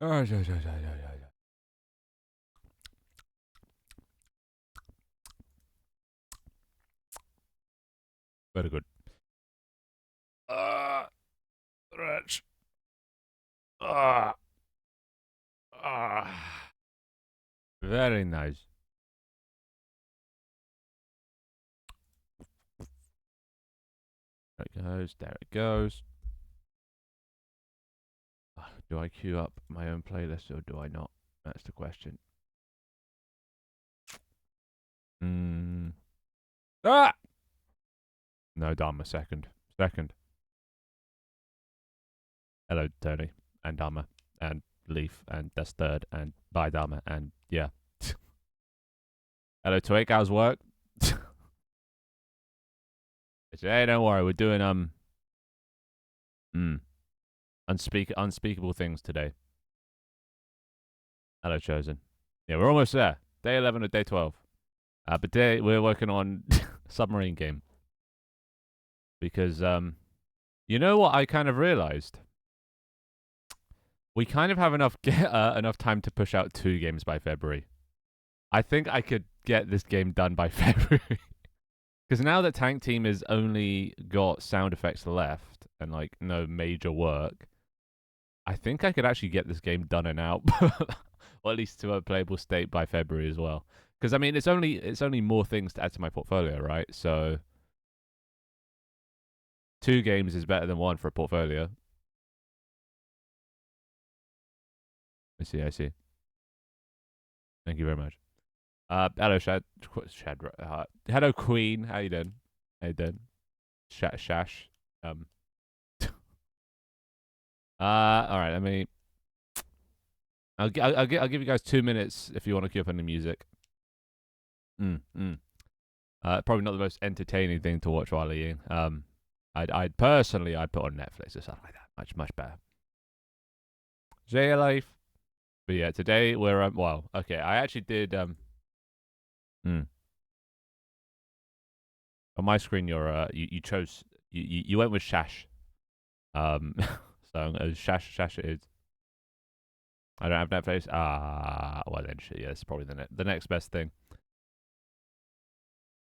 Very good. Stretch. Very nice. There it goes. There it goes. Do I queue up my own playlist or do I not? That's the question. Ah! No, Dharma second. Second. Hello, Tony. And Dharma. And Leaf. And that's third. And bye, Dharma. And yeah. Hello, Twig. How's work? Hey, don't worry. We're doing unspeakable things today. Hello, Chosen. Yeah, we're almost there. Day 11 or day 12. But today we're working on submarine game. Because, you know what I kind of realized? We kind of have enough time to push out 2 games by February. I think I could get this game done by February. Because now that Tank Team has only got sound effects left and like no major work, I think I could actually get this game done and out, or at least to a playable state by February as well. Because I mean, it's only more things to add to my portfolio, right? So 2 games is better than 1 for a portfolio. I see. Thank you very much. Hello, Shad. Hello, Queen. How you doing? Shash. All right. I'll give you guys 2 minutes if you want to queue up any music. Probably not the most entertaining thing to watch while eating. I'd personally put on Netflix or something like that. Much better. J Life. But yeah, today we're well, okay. I actually did on my screen. You chose you went with Shash. So Shash it is. I don't have Netflix. Well then, shit. Yeah, it's probably the next best thing.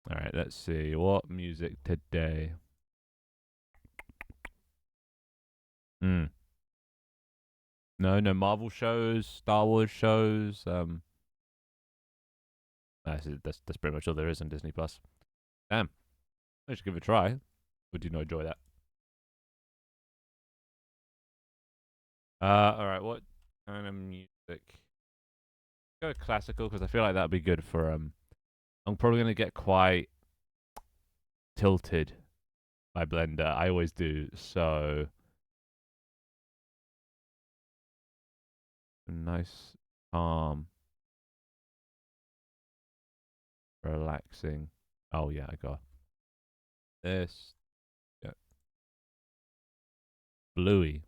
All right, let's see what music today. No Marvel shows, Star Wars shows. That's pretty much all there is on Disney Plus. Damn, I should give it a try. Would you not enjoy that? All right, what kind of music? Go classical because I feel like that'd be good for I'm probably gonna get quite tilted by Blender. I always do. So nice, calm, relaxing. Oh yeah, I got this. Yeah. Bluey.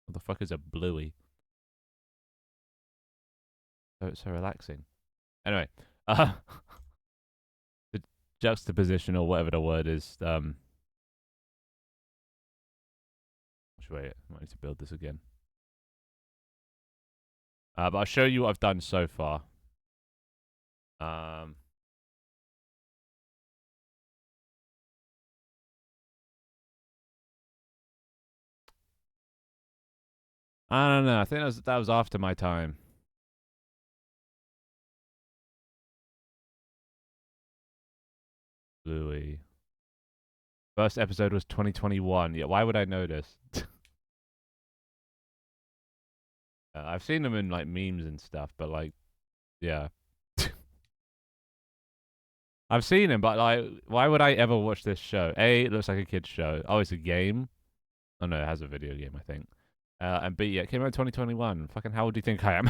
What the fuck is a bluey? Oh, it's so relaxing. Anyway, the juxtaposition or whatever the word is. Wait, I might need to build this again. But I'll show you what I've done so far. I don't know. I think that was after my time. Bluey. First episode was 2021. Yeah, why would I know this? I've seen them in like memes and stuff, but like, yeah. I've seen him, but like, why would I ever watch this show? A, it looks like a kid's show. Oh, it's a game. Oh no, it has a video game, I think. And B, yeah, it came out in 2021. Fucking how old do you think I am?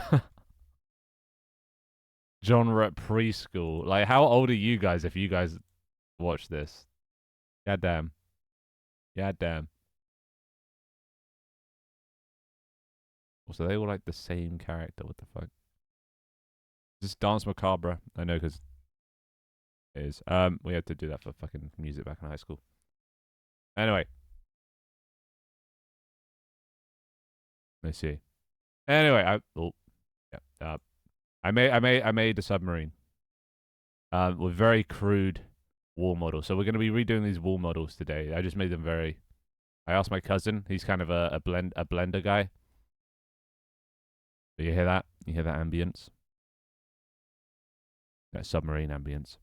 Genre preschool. Like, how old are you guys if you guys watch this? God damn. God damn. Also, they were like the same character. What the fuck? This Dance Macabre. I know because it is. We had to do that for fucking music back in high school. Anyway. Let's see. Anyway, I made a submarine with very crude wall models. So we're going to be redoing these wall models today. I just made them very. I asked my cousin. He's kind of a blender guy. But you hear that? You hear that ambience? That submarine ambience.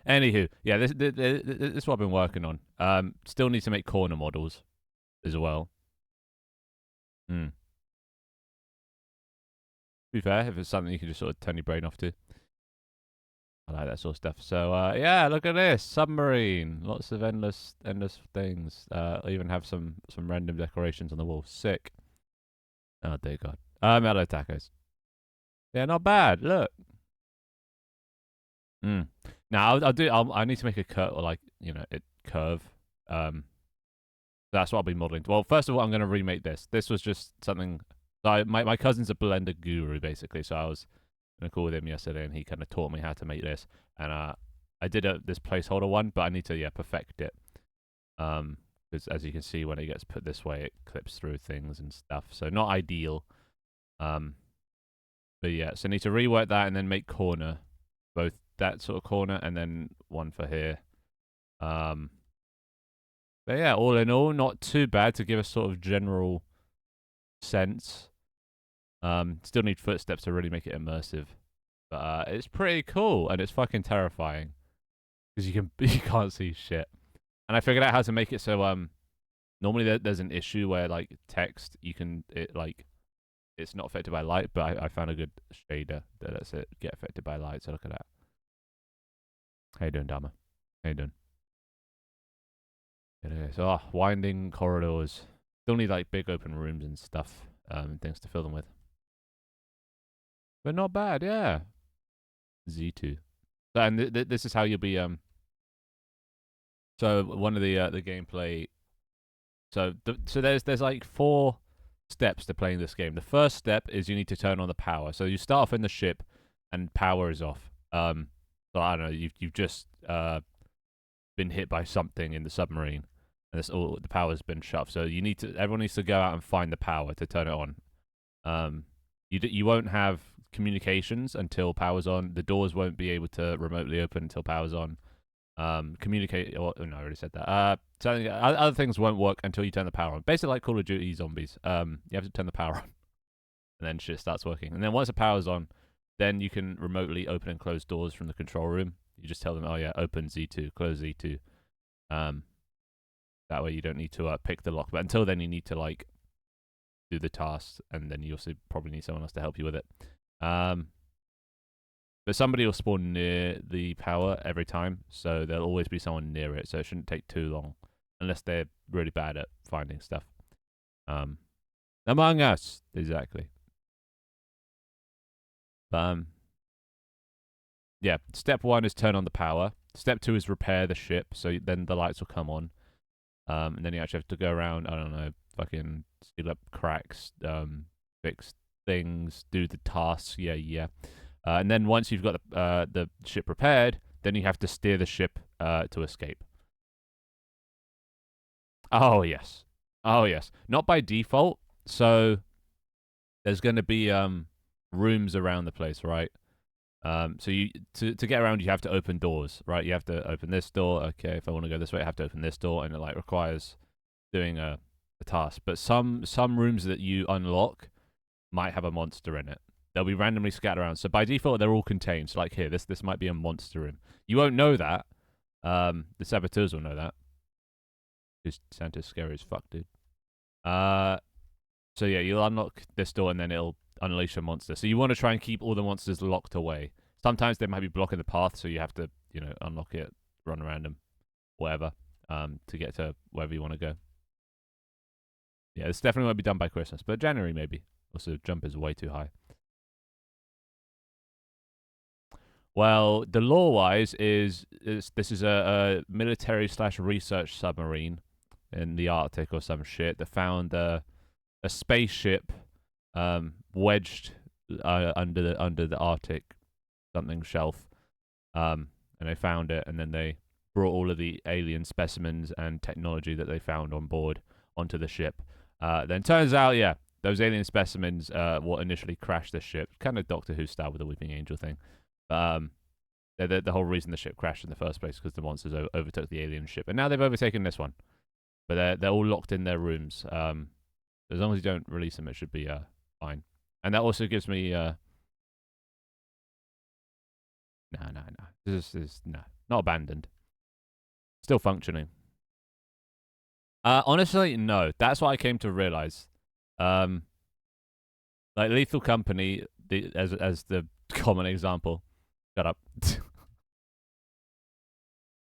Anywho, yeah, this is what I've been working on. Still need to make corner models as well. Hmm. To be fair, if it's something you can just sort of turn your brain off to. I like that sort of stuff. So yeah, look at this submarine. Lots of endless things. I even have some random decorations on the wall. Sick. Oh dear God. Hello tacos. Yeah, not bad. Look. Now I'll do. I need to make a curve or like it curve. That's what I'll be modeling. Well, first of all, I'm going to remake this. This was just something. My cousin's a blender guru basically, so I was gonna call with him yesterday, and he kind of taught me how to make this. And I did this placeholder one, but I need to perfect it. Because as you can see, when it gets put this way, it clips through things and stuff. So not ideal. But yeah, so I need to rework that and then make corner, both that sort of corner and then one for here. But yeah, all in all, not too bad to give a sort of general sense. Still need footsteps to really make it immersive, but it's pretty cool and it's fucking terrifying because you can't see shit. And I figured out how to make it so normally there's an issue where like text it's not affected by light, but I found a good shader that lets it get affected by light. So look at that. How you doing, Dama? How you doing? It is. Oh, winding corridors. Still need like big open rooms and stuff, and things to fill them with. But not bad, yeah. Z2. So, and this is how you'll be. So one of the gameplay. So there's like 4 steps to playing this game. The first step is you need to turn on the power. So you start off in the ship, and power is off. So I don't know. You've just been hit by something in the submarine, and the power's been shut off. So everyone needs to go out and find the power to turn it on. You won't have communications until power's on. The doors won't be able to remotely open until power's on. Communicate. No, I already said that. Other things won't work until you turn the power on. Basically, like Call of Duty Zombies. You have to turn the power on, and then shit starts working. And then once the power's on, then you can remotely open and close doors from the control room. You just tell them, oh yeah, open Z2, close Z2. That way you don't need to pick the lock. But until then, you need to like do the tasks, and then you also probably need someone else to help you with it. But somebody will spawn near the power every time, so there'll always be someone near it, so it shouldn't take too long, unless they're really bad at finding stuff. Among Us, exactly. Yeah, step 1 is turn on the power. Step 2 is repair the ship, so then the lights will come on. And then you actually have to go around, I don't know, fucking seal up cracks, fix things, do the tasks, yeah. And then once you've got the ship repaired, then you have to steer the ship to escape. Oh yes. Not by default. So there's going to be rooms around the place, right? So to get around, you have to open doors, right? You have to open this door. Okay, if I want to go this way, I have to open this door, and it like requires doing a task. But some rooms that you unlock might have a monster in it. They'll be randomly scattered around. So by default, they're all contained. So like here, this might be a monster room. You won't know that. The saboteurs will know that. Because Santa's scary as fuck, dude. So yeah, you'll unlock this door, and then it'll unleash a monster. So you want to try and keep all the monsters locked away. Sometimes they might be blocking the path, so you have to, unlock it, run around them, whatever, to get to wherever you want to go. Yeah, this definitely won't be done by Christmas, but January maybe. Also, jump is way too high. Well, the lore-wise this is a military/research submarine in the Arctic or some shit that found a spaceship wedged under the Arctic something shelf, and they found it, and then they brought all of the alien specimens and technology that they found on board onto the ship. Then turns out, those alien specimens what initially crashed the ship, kind of Doctor Who style with the Weeping Angel thing. They're the whole reason the ship crashed in the first place, because the monsters overtook the alien ship, and now they've overtaken this one. But they're all locked in their rooms. As long as you don't release them, it should be fine. And that also gives me no. This is no, not abandoned. Still functioning. Honestly, no. That's what I came to realize. Like Lethal Company, as the common example. Shut up.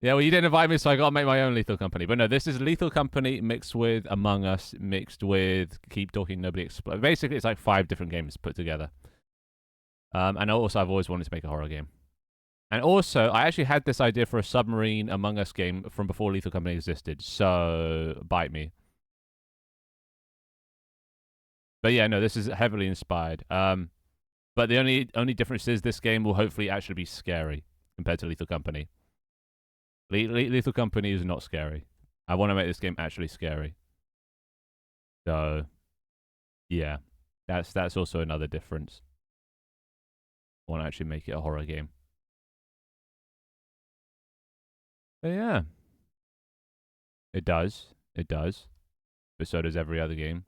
Yeah, well, you didn't invite me, so I gotta make my own Lethal Company. But no, this is Lethal Company mixed with Among Us, mixed with Keep Talking Nobody Explode. Basically, it's like 5 different games put together. And also, I've always wanted to make a horror game. And also, I actually had this idea for a submarine Among Us game from before Lethal Company existed. So, bite me. But yeah, no, this is heavily inspired. But the only difference is this game will hopefully actually be scary compared to Lethal Company. Lethal Company is not scary. I want to make this game actually scary. So, yeah, that's also another difference. I want to actually make it a horror game. But yeah, it does. It does. But so does every other game.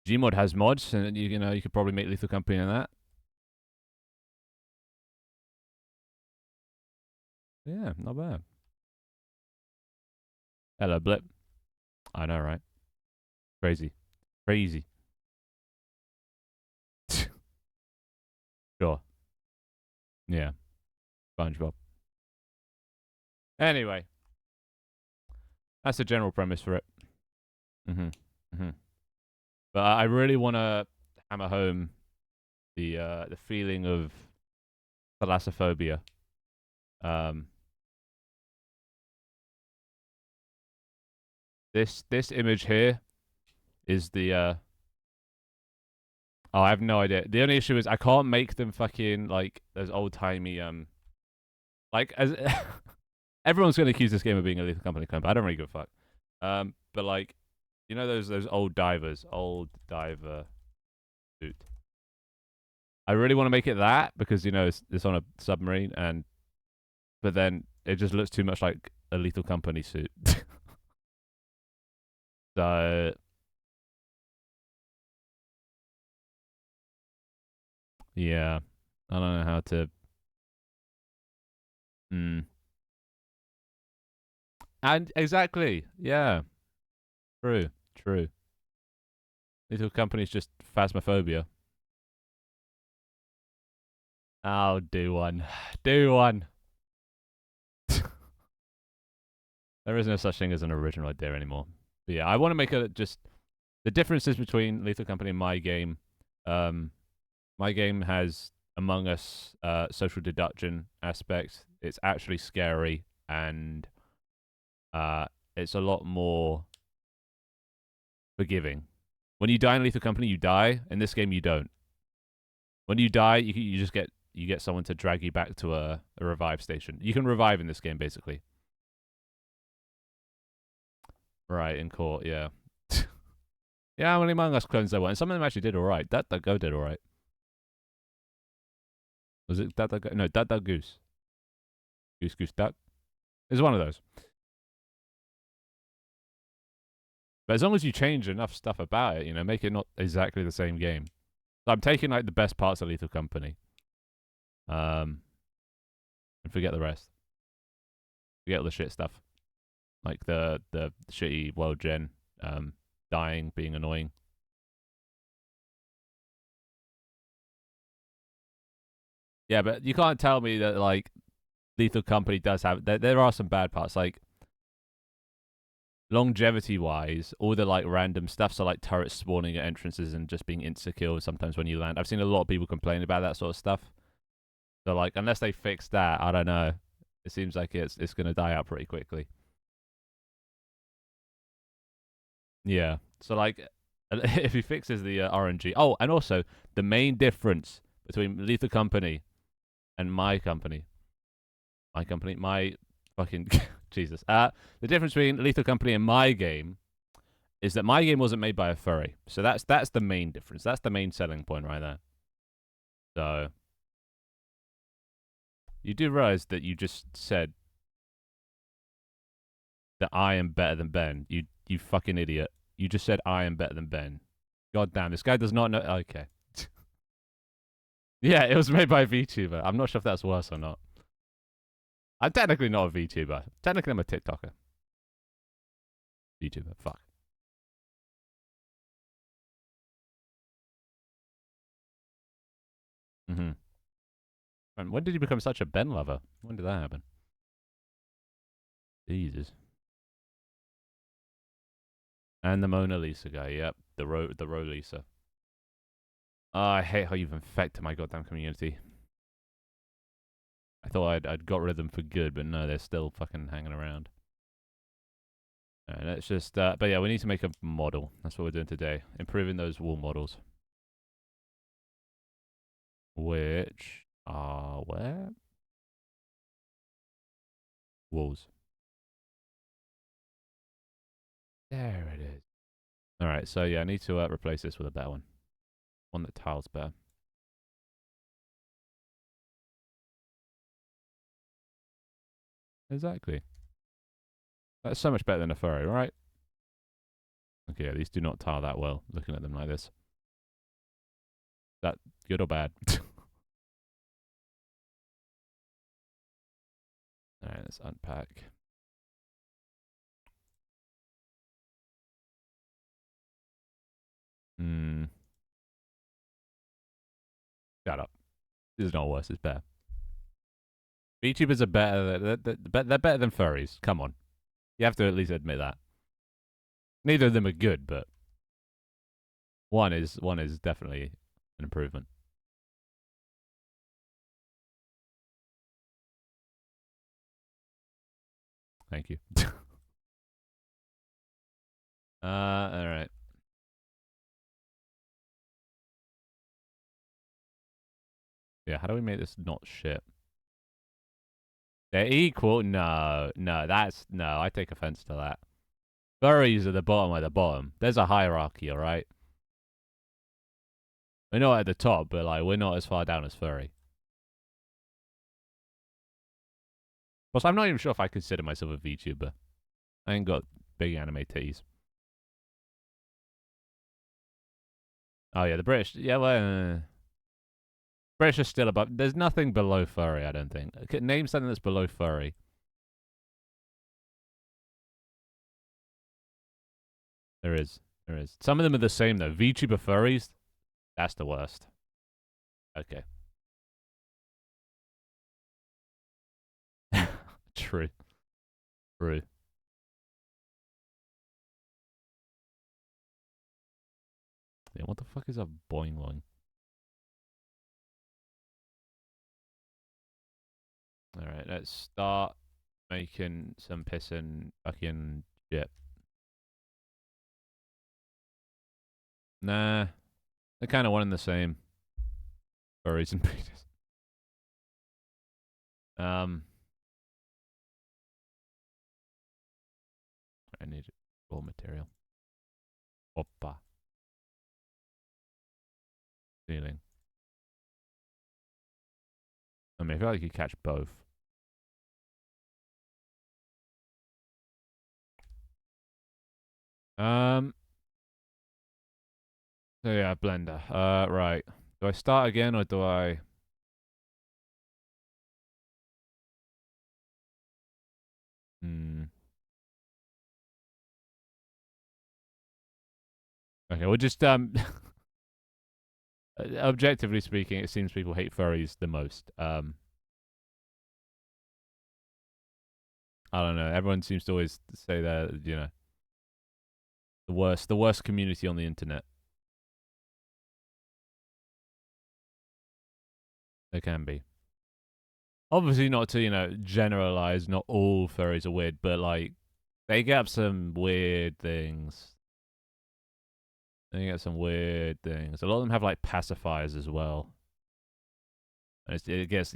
Gmod has mods, and you know you could probably make Lethal Company in that. Yeah, not bad. Hello, Blip. I know, right? Crazy. Crazy. Sure. Yeah. SpongeBob. Anyway. That's the general premise for it. But I really want to hammer home the feeling of thalassophobia. This image here is the oh, I have no idea. The only issue is I can't make them fucking like those old timey like as everyone's gonna accuse this game of being a Lethal Company clone, but I don't really give a fuck. But like, you know those old diver suit. I really want to make it that because you know it's on a submarine, but then it just looks too much like a Lethal Company suit. So yeah, I don't know how to. And exactly, yeah, true. Lethal Company's just phasmophobia. Oh, do one. There is no such thing as an original idea anymore. But yeah, I want to make just the differences between Lethal Company and my game. My game has Among Us social deduction aspects. It's actually scary, and it's a lot more forgiving. When you die in Lethal Company, you die. In this game, you don't. When you die, you just get someone to drag you back to a revive station. You can revive in this game, basically. Right, in court, yeah. Yeah, how many Among Us clones there were? And some of them actually did alright. That Go did alright. Was it That Go? No, That Goose. Goose Duck. It's one of those. But as long as you change enough stuff about it, you know, make it not exactly the same game. So I'm taking like the best parts of Lethal Company. And forget the rest. Forget all the shit stuff. Like the shitty world gen, dying, being annoying. Yeah, but you can't tell me that like Lethal Company does have there are some bad parts, like longevity wise, all the like random stuff, so like turrets spawning at entrances and just being insecure sometimes when you land. I've seen a lot of people complain about that sort of stuff. So like unless they fix that, I don't know. It seems like it's gonna die out pretty quickly. Yeah. So like if he fixes the RNG. Oh, and also the main difference between Lethal Company and my company. My fucking Jesus. The difference between Lethal Company and my game is that my game wasn't made by a furry. So that's the main difference. That's the main selling point right there. So you do realize that you just said that I am better than Ben. You fucking idiot. You just said I am better than Ben. God damn, this guy does not know. Okay. Yeah, it was made by a VTuber. I'm not sure if that's worse or not. I'm technically not a VTuber. Technically, I'm a TikToker. VTuber. Fuck. Mm-hmm. And when did you become such a Ben lover? When did that happen? Jesus. And the Mona Lisa guy. Yep. The Ro Lisa. Oh, I hate how you've infected my goddamn community. I thought I'd got rid of them for good, but no, they're still fucking hanging around. Alright, let's just, but yeah, we need to make a model. That's what we're doing today. Improving those wall models. Which are where? Walls. There it is. Alright, so yeah, I need to replace this with a better one. One that tiles better. Exactly. That's so much better than a furry, right? Okay, yeah, these do not tile that well, looking at them like this. Is that good or bad? Alright, let's unpack. Hmm. Shut up. This is not worse, it's better. VTubers are better. They're better than furries. Come on. You have to at least admit that. Neither of them are good, but one is definitely an improvement. Thank you. All right. Yeah, how do we make this not shit? They're equal? No, that's no. I take offense to that. Furries are the bottom of the bottom. There's a hierarchy, all right. We're not at the top, but like we're not as far down as furry. Plus, I'm not even sure if I consider myself a VTuber. I ain't got big anime titties. Oh yeah, the British. Yeah, well, British are still above. There's nothing below furry. I don't think. Name something that's below furry. There is. There is. Some of them are the same though. VTuber furries. That's the worst. Okay. True. True. Yeah, what the fuck is a boing boing? Alright, let's start making some pissing fucking shit. Nah. They're kind of one and the same. Furries and penis. I need raw material. Oppa. Feeling. I mean, I feel like you catch both. So yeah, blender. Right. Do I start again or do I? Hmm. Okay, we'll just objectively speaking, it seems people hate furries the most. I don't know. Everyone seems to always say that, you know, the worst community on the internet. There can be. Obviously, not to, you know, generalize. Not all furries are weird, but like they get up some weird things. They get some weird things. A lot of them have like pacifiers as well. And it gets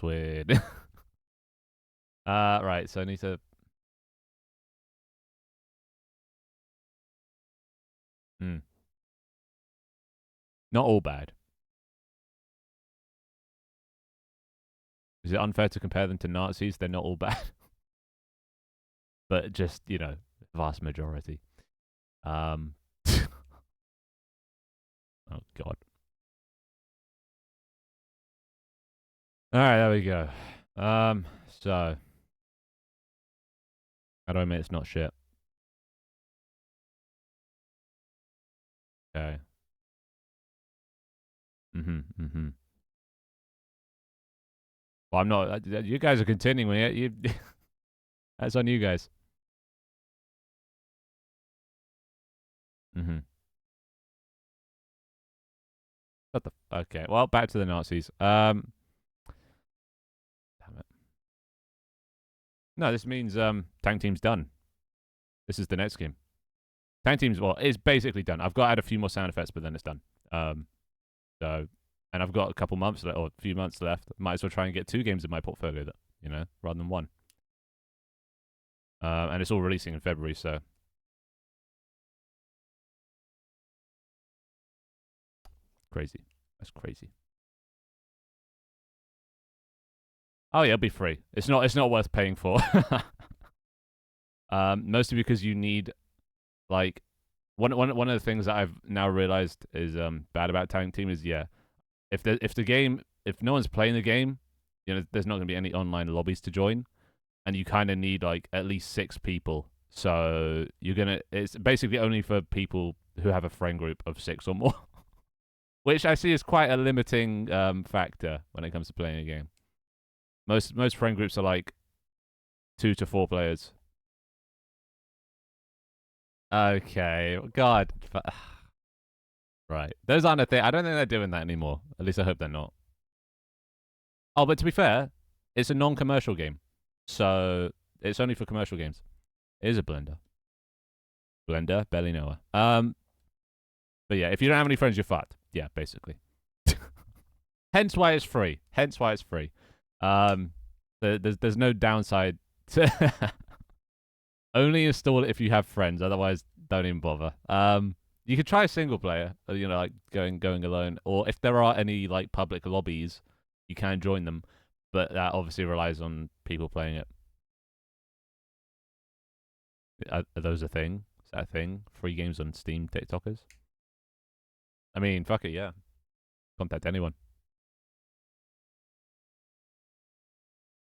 weird. Right. So I need to Mm. Not all bad. Is it unfair to compare them to Nazis? They're not all bad, but just vast majority. Um, oh god. All right, there we go. So how do I make this not shit? Okay. Mm-hmm. Well, I'm not. You guys are continuing it. You, that's on you guys. Mm-hmm. What the? Okay. Well, back to the Nazis. Damn it. No, this means tank team's done. This is the next game. Tank team's it's basically done. I've got to add a few more sound effects, but then it's done. So, and I've got a couple months or a few months left. Might as well try and get 2 games in my portfolio, rather than 1. And it's all releasing in February, so crazy. That's crazy. Oh yeah, it'll be free. It's not worth paying for. Mostly because you need like one of the things that I've now realized is bad about Tank Team is if no one's playing the game, there's not going to be any online lobbies to join, and you kind of need like at least 6 people. So it's basically only for people who have a friend group of 6 or more, which I see is quite a limiting factor when it comes to playing a game. Most friend groups are like 2 to 4 players. Okay, God. Right. Those aren't a thing. I don't think they're doing that anymore. At least I hope they're not. Oh, but to be fair, it's a non-commercial game. So it's only for commercial games. It is a blender. Blender, Belly Noah. But yeah, if you don't have any friends, you're fucked. Yeah, basically. Hence why it's free. There's no downside to only install it if you have friends. Otherwise, don't even bother. You could try a single player, like going alone, or if there are any like public lobbies, you can join them, but that obviously relies on people playing it. Are those a thing? Is that a thing? Free games on Steam, TikTokers? I mean, fuck it, yeah. Contact anyone.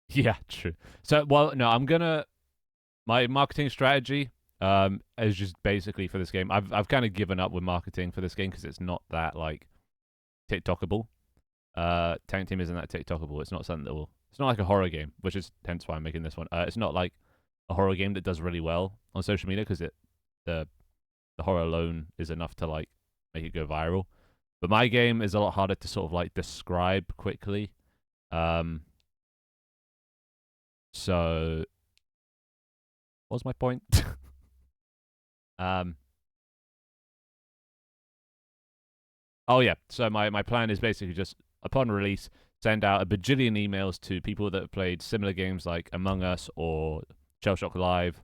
Yeah, true. So, well, no, my marketing strategy is just basically for this game. I've kind of given up with marketing for this game because it's not that like TikTokable. Tank Team isn't that TikTokable. It's not something that will. It's not like a horror game, which is hence why I'm making this one. It's not like a horror game that does really well on social media because the horror alone is enough to like make it go viral. But my game is a lot harder to sort of like describe quickly. So what was my point? um. Oh yeah. So my plan is basically just upon release, send out a bajillion emails to people that have played similar games like Among Us or Shellshock Live.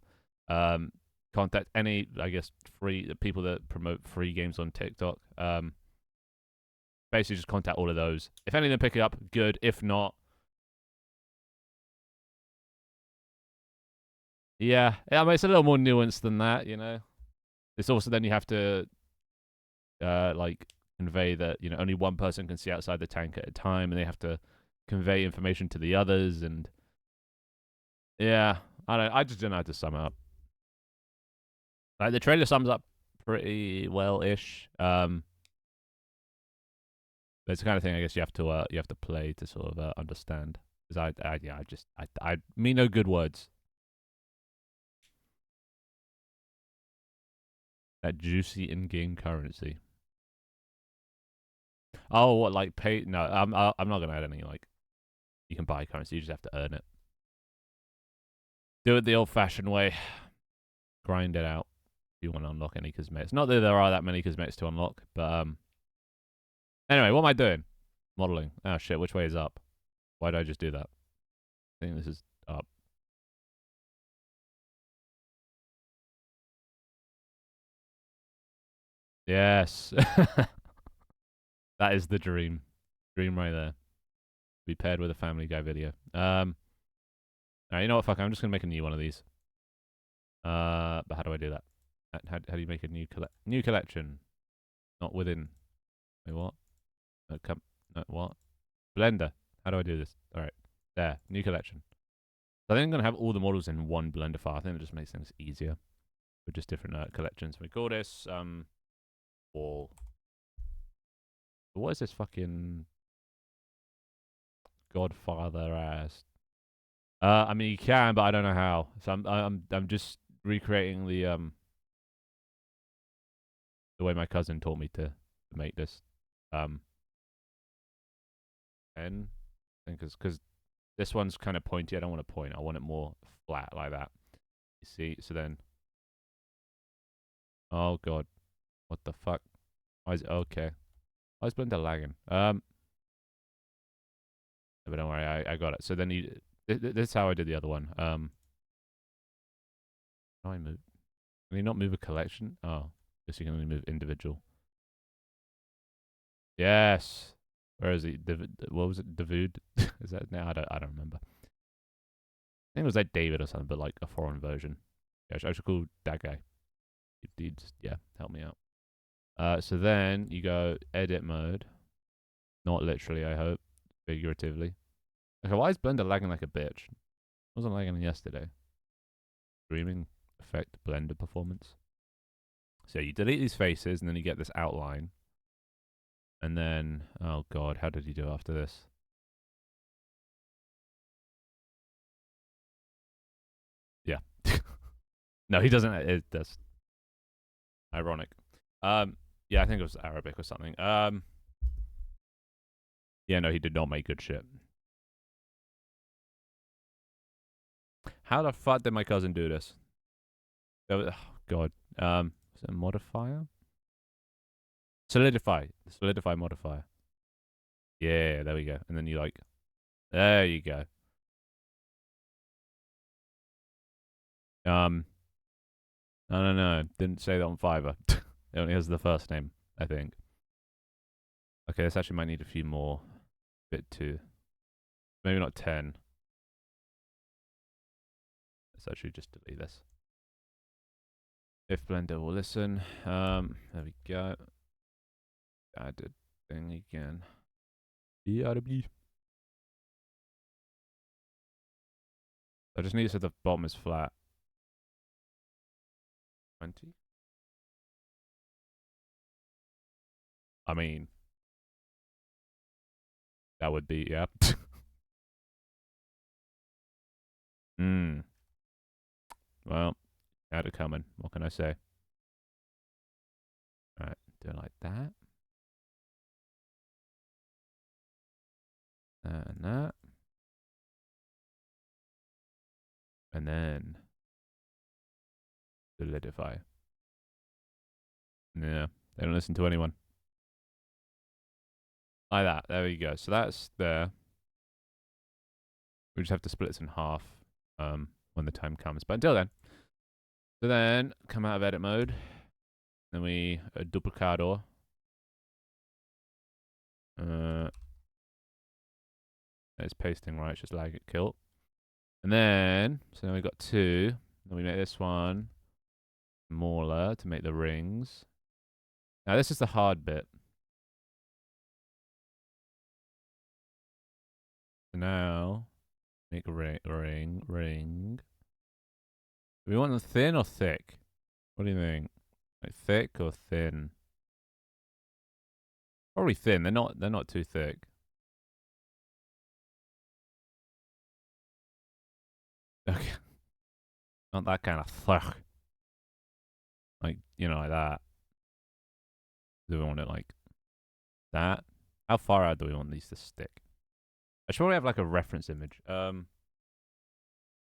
Contact any, I guess, free people that promote free games on TikTok. Basically, just contact all of those. If any of them pick it up, good. If not, yeah, I mean, it's a little more nuanced than that. It's also then you have to like convey that only one person can see outside the tank at a time, and they have to convey information to the others. And yeah, I just don't know how to sum it up. Like the trailer sums up pretty well ish. But it's the kind of thing I guess you have to play to sort of understand. Because I mean no good words. That juicy in-game currency. Oh, what like pay? No, I'm not gonna add any like. You can buy currency. You just have to earn it. Do it the old-fashioned way. Grind it out. If you want to unlock any cosmetics. Not that there are that many cosmetics to unlock, but Anyway, what am I doing? Modeling. Oh shit, which way is up? Why did I just do that? I think this is up. Yes. That is the dream. Dream right there. Be paired with a Family Guy video. Alright, you know what? Fuck, I'm just gonna make a new one of these. But how do I do that? How do you make a new collection? Not within. Wait, what? No, no, what? Blender. How do I do this? Alright. There. New collection. So I think I'm going to have all the models in one Blender file. I think it just makes things easier with just different collections. We call this wall. What is this fucking Godfather ass? I mean you can, but I don't know how. So I'm just recreating the way my cousin taught me to make this. Pen. I think because this one's kind of pointy. I don't want to point. I want it more flat like that. You see? So then. Oh god. What the fuck? Why is it okay? Why is Blender lagging? But don't worry, I got it. So then you. This is how I did the other one. How do I move? Can you not move a collection? Oh, guess you can only move individual. Yes. Where is he? What was it? David? Is that now? I don't remember. I think it was like David or something, but like a foreign version. Yeah, I should call that guy. He'd just, yeah, help me out. So then you go edit mode. Not literally, I hope. Figuratively. Okay, why is Blender lagging like a bitch? It wasn't lagging yesterday. Streaming effect Blender performance. So you delete these faces and then you get this outline. And then, oh god, how did he do after this? Yeah. No, he doesn't. That's ironic. Yeah, I think it was Arabic or something. Yeah, no, he did not make good shit. How the fuck did my cousin do this? Oh god. Is it a modifier? Solidify. Solidify modifier. Yeah, there we go. And then you like, there you go. I don't know. Didn't say that on Fiverr. It only has the first name, I think. Okay, this actually might need a few more. Bit 2. Maybe not 10. Let's actually just delete this. If Blender will listen. There we go. Added thing again. BRB. I just need so the bottom is flat. 20. I mean, that would be, yeah. Hmm. Well, had it coming. What can I say? Alright, do it like that. And that. And then solidify. Yeah, they don't listen to anyone. Like that. There we go. So that's there. We just have to split this in half when the time comes. But until then. So then, come out of edit mode. Then we duplicador. It's pasting right, it's just lag it kill. And then, so now we've got 2. Then we make this one smaller to make the rings. Now this is the hard bit. So now, make a ring. Do we want them thin or thick? What do you think? Like thick or thin? Probably thin. They're not too thick. Okay. Not that kind of thick. Like, you know, like that. Do we want it like that? How far out do we want these to stick? I should probably have like a reference image.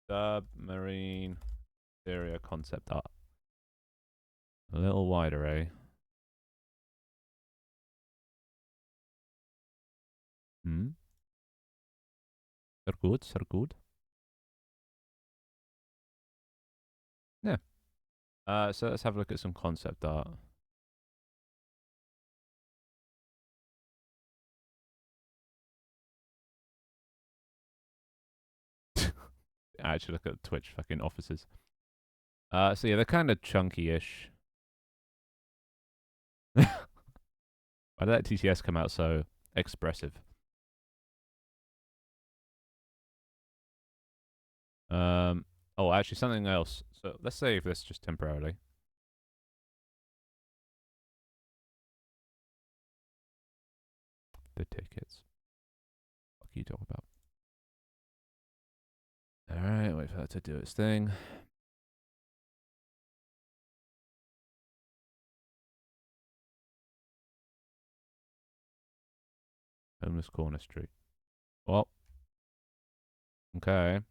Submarine area concept art. A little wider, eh? Hmm. Sehr gut, sehr gut. Yeah. So let's have a look at some concept art. actually look at Twitch fucking offices. So yeah, they're kind of chunky-ish. Why did that TTS come out so expressive? Oh, actually, something else. So let's save this just temporarily. The tickets. What are you talking about? All right, wait for that to do its thing. Homeless corner street. Well, okay.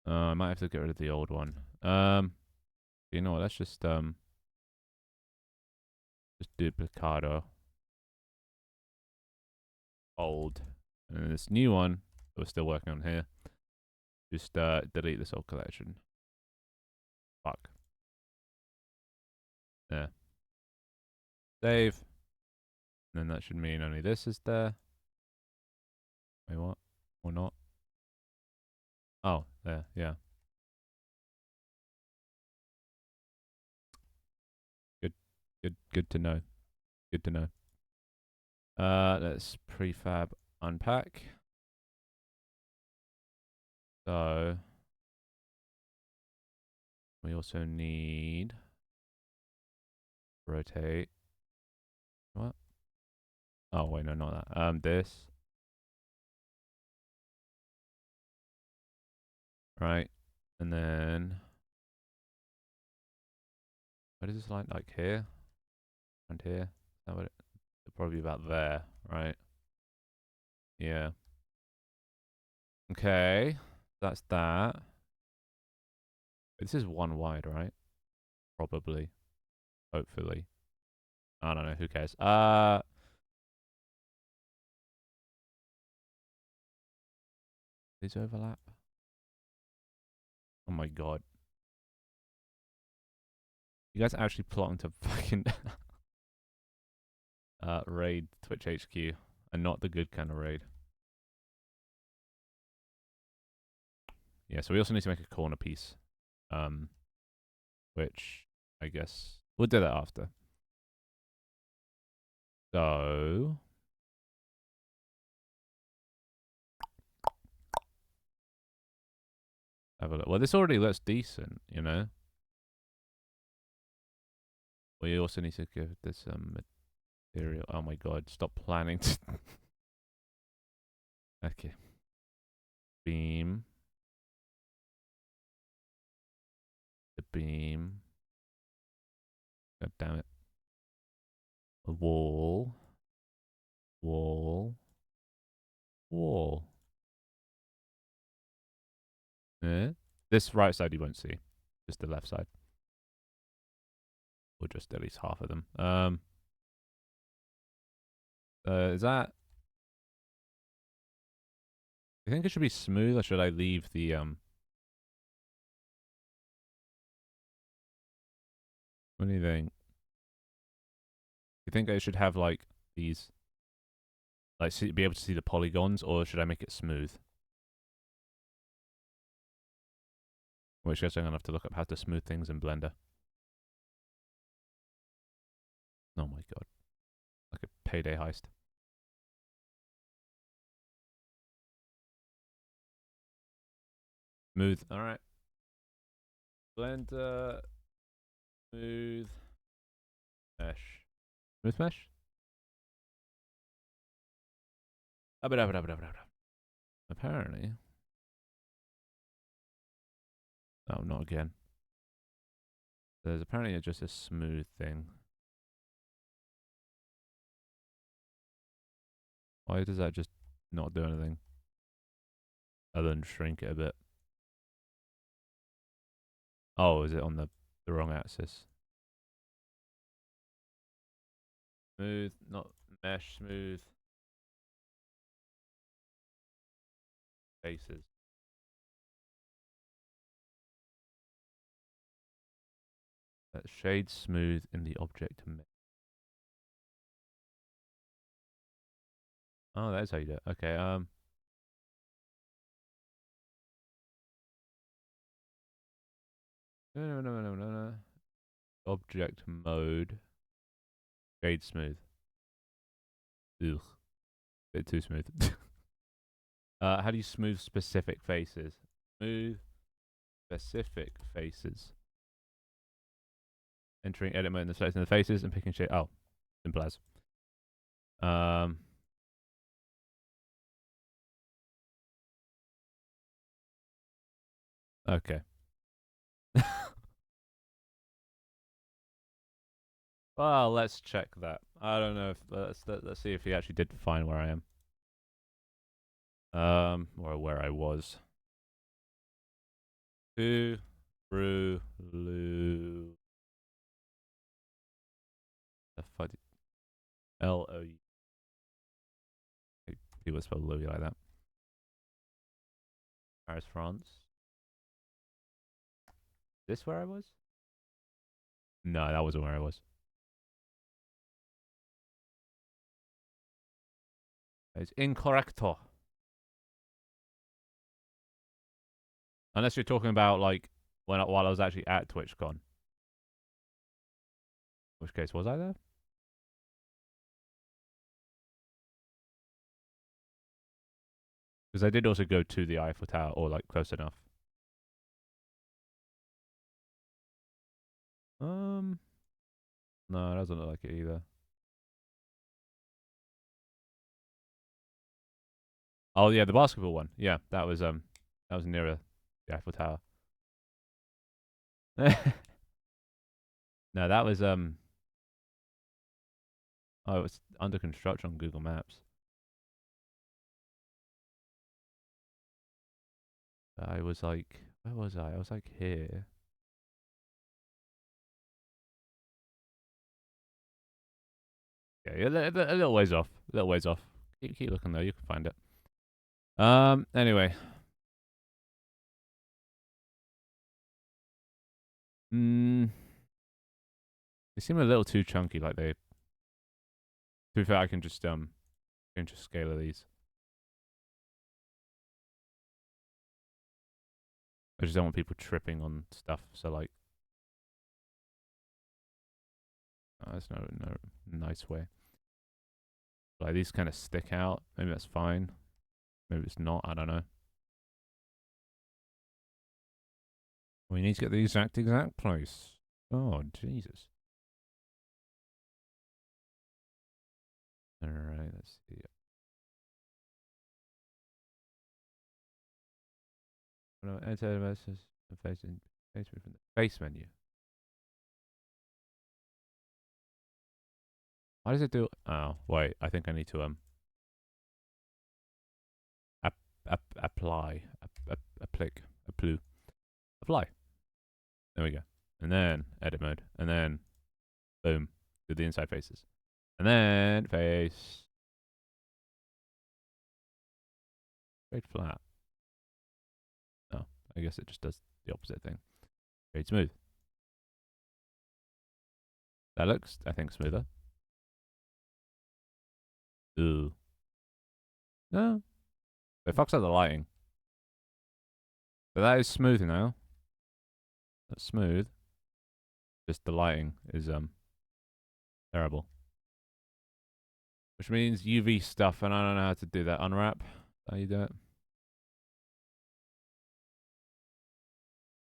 I might have to get rid of the old one. You know what? Let's just duplicado old, and then this new one that we're still working on here. Just delete this old collection. Fuck. Yeah. Save. And then that should mean only this is there. Wait, what? Or not? Oh, there. Yeah. Good. Good to know. Good to know. Let's prefab unpack. So we also need rotate. What? Oh wait, no, not that. This. Right. And then what is this line? Like here? And here? Is that what it'll probably be about there, right? Yeah. Okay. That's that. This is one wide, right? Probably. Hopefully. I don't know, who cares? These overlap? Oh my god. You guys are actually plotting to fucking raid Twitch HQ, and not the good kind of raid. Yeah, so we also need to make a corner piece. Which I guess we'll do that after. So have a look. Well, this already looks decent, you know. We also need to give this some material. Oh my god, stop planning. Okay. Beam. The beam. God damn it. A wall. Wall. Wall. Eh? This right side you won't see. Just the left side. Or just at least half of them. Is that... You think it should be smooth, or should I leave the what do you think? You think I should have like these, like be able to see the polygons, or should I make it smooth? In which case I'm gonna have to look up how to smooth things in Blender. Oh my god, like a payday heist. Smooth. All right. Blender. Smooth mesh. Smooth mesh. Apparently. Oh, not again. There's apparently just a smooth thing. Why does that just not do anything? Other than shrink it a bit. Oh, is it on the wrong axis? Smooth, not mesh, smooth. Faces. Shade smooth in the object mix. Oh, that is how you do it. Okay. No. Object mode. Shade smooth. Ugh. Bit too smooth. How do you smooth specific faces? Smooth specific faces. Entering edit mode and selecting the faces and picking shade. Oh, simple as. Um. Okay. Well, let's check that. I don't know if let's see if he actually did find where I am. Or where I was. Two, Ru, Lu. The fuck? L-O-U. People spell Louis like that. Paris, France. Is this where I was? No, that wasn't where I was. It's incorrecto. Unless you're talking about like while I was actually at TwitchCon. In which case, was I there? Because I did also go to the Eiffel Tower, or like close enough. No, it doesn't look like it either. Oh yeah, the basketball one. Yeah, that was nearer the Eiffel Tower. No, that was oh, it's under construction on Google Maps. I was like, where was I? I was like here. Yeah, a little ways off. A little ways off. Keep looking though. You can find it. Anyway. They seem a little too chunky. Like they. To be fair, I can just scale these. I just don't want people tripping on stuff. So like, that's no nice way. Like these kind of stick out. Maybe that's fine. Maybe it's not. I don't know. We need to get the exact place. Oh Jesus! All right, let's see. No, enter the message facing face from the face menu. Why does it do? Oh wait, I think I need to apply apply. There we go. And then edit mode, and then boom, do the inside faces, and then face straight flat. No, I guess it just does the opposite thing. Straight smooth. That looks, I think, smoother. Ooh. No. It fucks up the lighting. But that is smooth now. That's smooth. Just the lighting is terrible. Which means UV stuff, and I don't know how to do that. Unwrap. How you do it?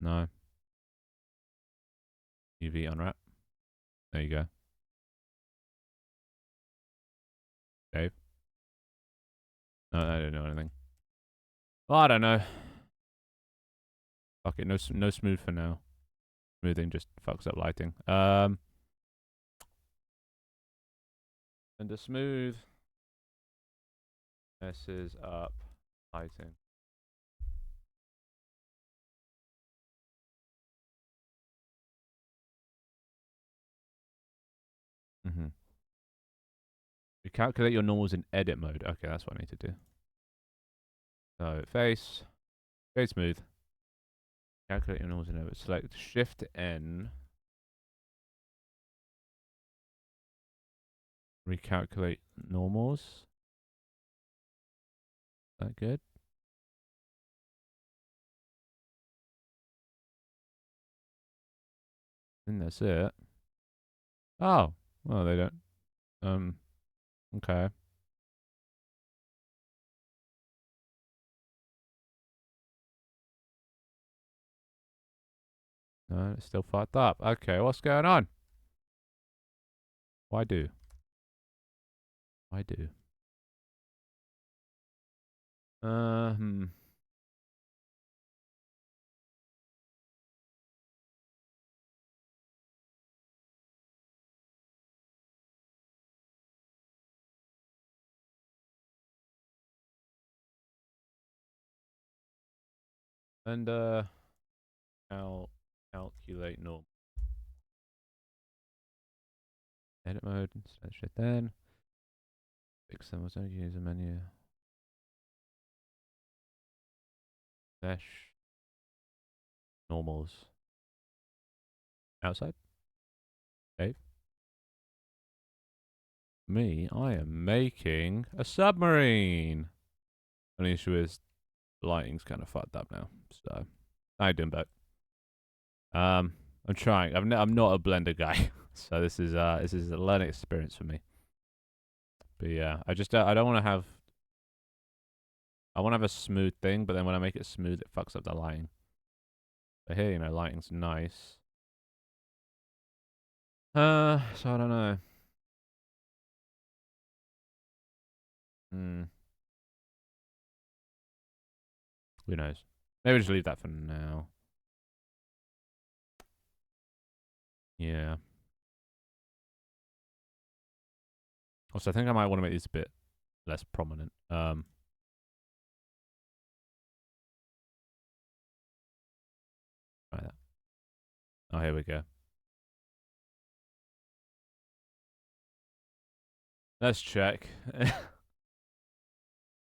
No. UV unwrap. There you go. Dave. No, I don't know anything. Well, I don't know. Fuck it. No smooth for now. Smoothing just fucks up lighting. And the smooth messes up lighting. Mm-hmm. You calculate your normals in edit mode. Okay, that's what I need to do. So face, shade smooth. Calculate your normals in edit. Select Shift N. Recalculate normals. That good? I think that's it. Oh, well, they don't. Okay. No, it's still fucked up. Okay, what's going on? Why do? Why do? Hmm. And, calculate normal. Edit mode, search it then. Fix them, what's user menu. Mesh. Normals. Outside. Save. Me, I am making a submarine. Only issue is the lighting's kind of fucked up now. So, how you doing, Beck? I'm trying. I'm not a Blender guy, so this is a learning experience for me. But yeah, I don't want to have. I want to have a smooth thing, but then when I make it smooth, it fucks up the lighting. But here, you know, lighting's nice. So I don't know. Hmm. Who knows? Maybe just leave that for now. Yeah. Also, I think I might want to make these a bit less prominent. Try that. Oh, here we go. Let's check.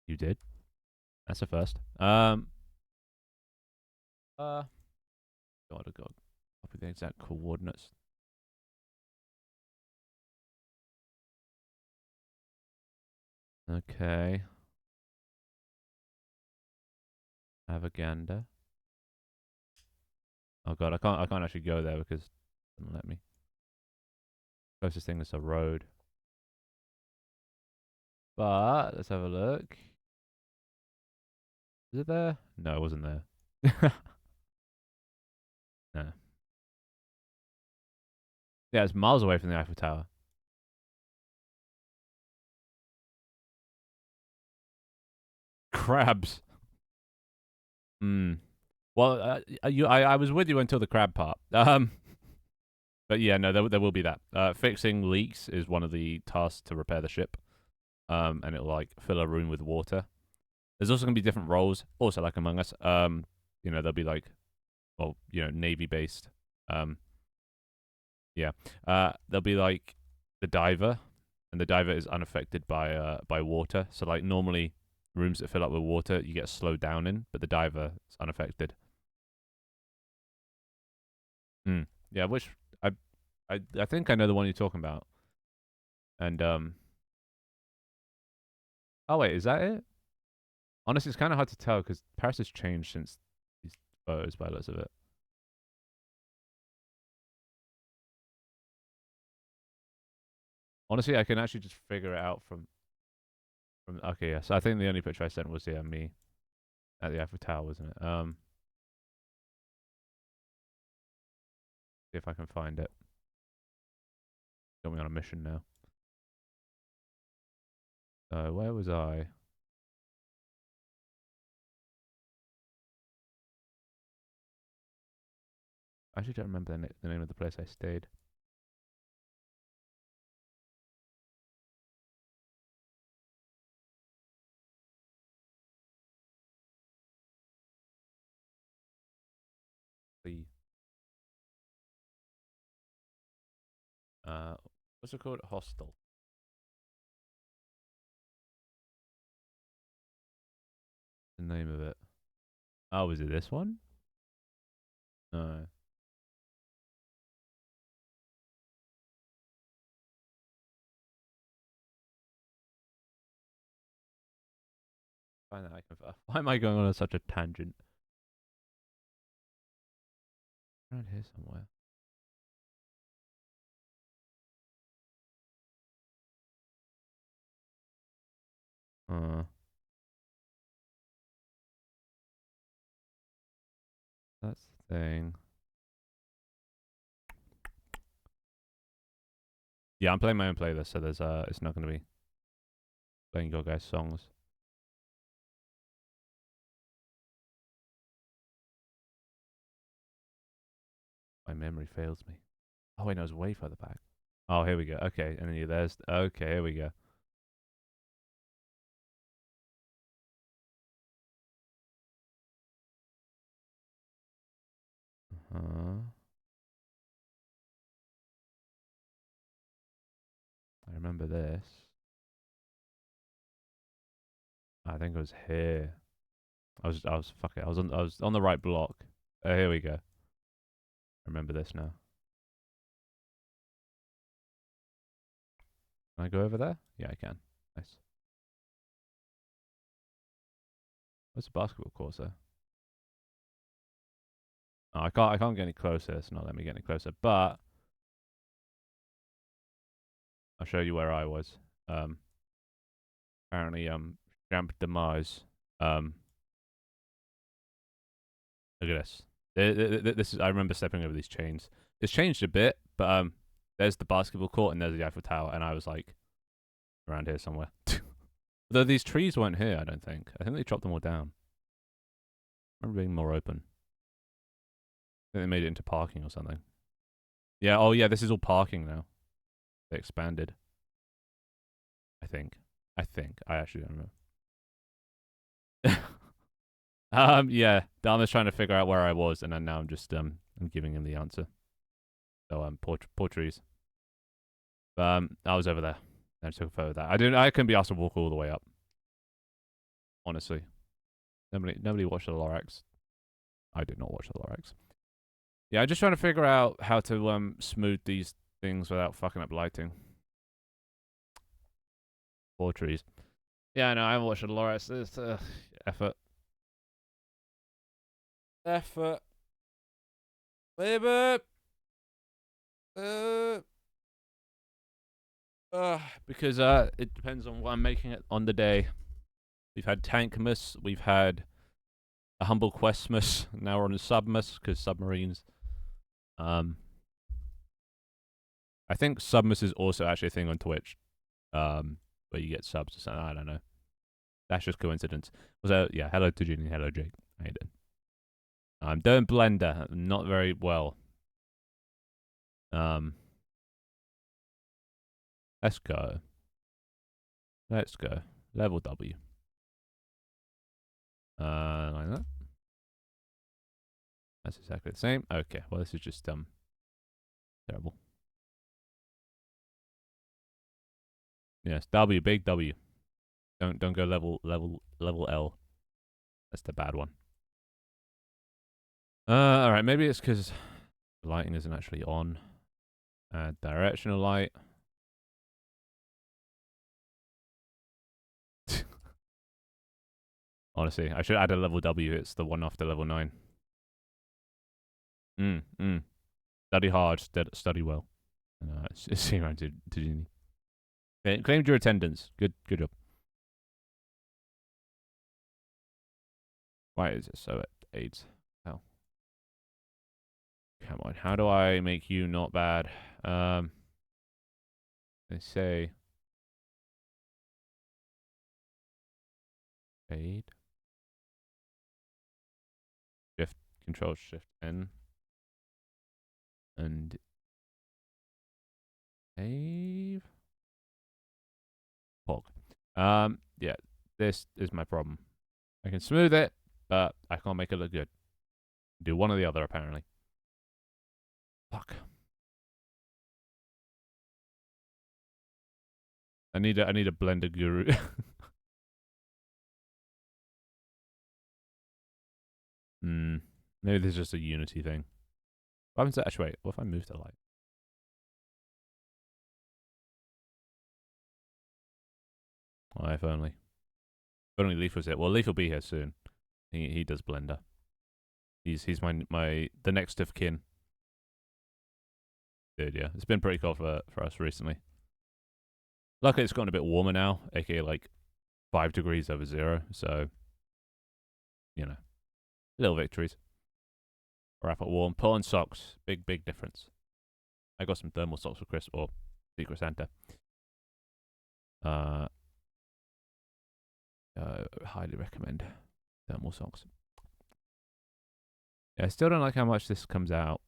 You did. That's a first. Uh. God, oh God. Copy the exact coordinates. Okay. Avaganda. Oh God, I can't actually go there because it doesn't let me. Closest thing is a road. But let's have a look. Is it there? No, it wasn't there. No. Yeah, it's miles away from the Eiffel Tower. Crabs. Hmm. Well, I was with you until the crab part. But yeah, no, there will be that. Fixing leaks is one of the tasks to repair the ship. And it'll like fill a room with water. There's also gonna be different roles, also like Among Us. You know, there'll be like, well, you know, Navy based. Um, yeah. There'll be like the diver, and the diver is unaffected by water. So like normally rooms that fill up with water, you get slowed down in, but the diver is unaffected. Hmm. Yeah, which I think I know the one you're talking about. And oh wait, is that it? Honestly, it's kind of hard to tell because Paris has changed since these photos by the looks of it. Honestly, I can actually just figure it out from. Okay, yeah. So I think the only picture I sent was me at the Eiffel Tower, wasn't it? See if I can find it. Got me on a mission now. Where was I? I actually don't remember the name of the place I stayed. The uh, what's it called? Hostel. The name of it. Oh, was it this one? No. find that I can. Why am I going on such a tangent? Around here somewhere. That's the thing. Yeah, I'm playing my own playlist, so there's it's not going to be playing your guys' songs. My memory fails me. Oh wait, no, it's way further back. Oh, here we go. Okay, and then there's okay. Here we go. I remember this. I think it was here. Fuck it. I was on the right block. Here we go. I remember this now. Can I go over there? Yeah, I can. Nice. What's the basketball court there? Oh, I can't get any closer. It's not letting me get any closer. But I'll show you where I was. Apparently, Champ Demise. Look at this. This is. I remember stepping over these chains. It's changed a bit, but there's the basketball court and there's the Eiffel Tower, and I was like, around here somewhere. Though these trees weren't here, I don't think. I think they chopped them all down. I remember being more open. I think they made it into parking or something. Yeah. Oh yeah. This is all parking now. They expanded. I think. I actually don't remember. Yeah. Dharma's trying to figure out where I was, and then now I'm just I'm giving him the answer. So poor trees. I was over there. I took a photo of that. I couldn't be asked to walk all the way up. Honestly. Nobody watched the Lorax. I did not watch the Lorax. Yeah, I'm just trying to figure out how to smooth these things without fucking up lighting. Poor trees. Yeah, no, I haven't watched the Lorax. It's effort. Effort. Baby. Because it depends on what I'm making it on the day. We've had Tankmas, we've had a Humble Questmas, now we're on a Submas because submarines. I think Submas is also actually a thing on Twitch, where you get subs or something. I don't know. That's just coincidence. Yeah, hello to Ginny, hello Jake. How you doing? I'm doing Blender, not very well. Let's go. Let's go. Level W. Like that. That's exactly the same. Okay, well this is just terrible. Yes, W, big W. Don't go level L. That's the bad one. Alright, maybe it's because the lighting isn't actually on. Directional light. Honestly, I should add a level W. It's the one after level 9. Study hard, study well. See you around to Genie. Claimed your attendance. Good job. Why is it so at AIDS? Hell. Come on, how do I make you not bad? They say fade. Control Shift N. And save. Pog. Yeah, this is my problem. I can smooth it, but I can't make it look good. Do one or the other, apparently. Fuck. I need a Blender guru. Maybe this is just a Unity thing. What happens to, actually, wait, what if I move the light? Oh, if only. But only Leaf was it. Well, Leaf will be here soon. He does Blender. He's the next of kin. Dude, yeah. It's been pretty cool for us recently. Luckily, it's gotten a bit warmer now, aka like 5 degrees over zero. So, you know, little victories. Wrap it warm. Put on socks. Big difference. I got some thermal socks for Chris or Secret Santa. Highly recommend thermal socks. Yeah, I still don't like how much this comes out.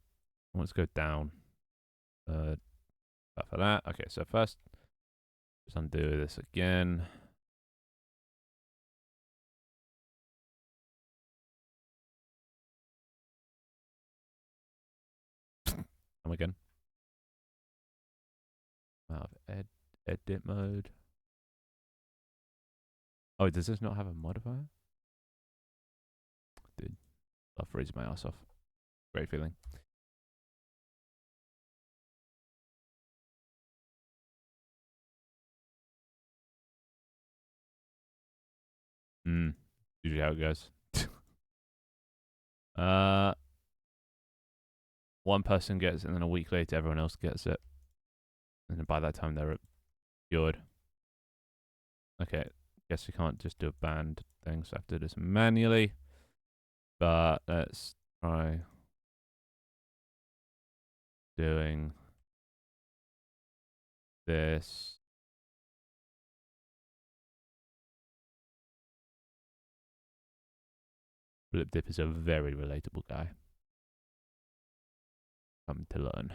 Let's go down. For that. Okay, so first, just undo this again. Come again. Out of edit mode. Oh, does this not have a modifier? Dude, I'll freeze my ass off. Great feeling. Usually how it goes. One person gets it, and then a week later, everyone else gets it. And then by that time, they're cured. Okay, guess we can't just do a band thing, so I have to do this manually. But let's try doing this. Blip Dip is a very relatable guy. Come to learn.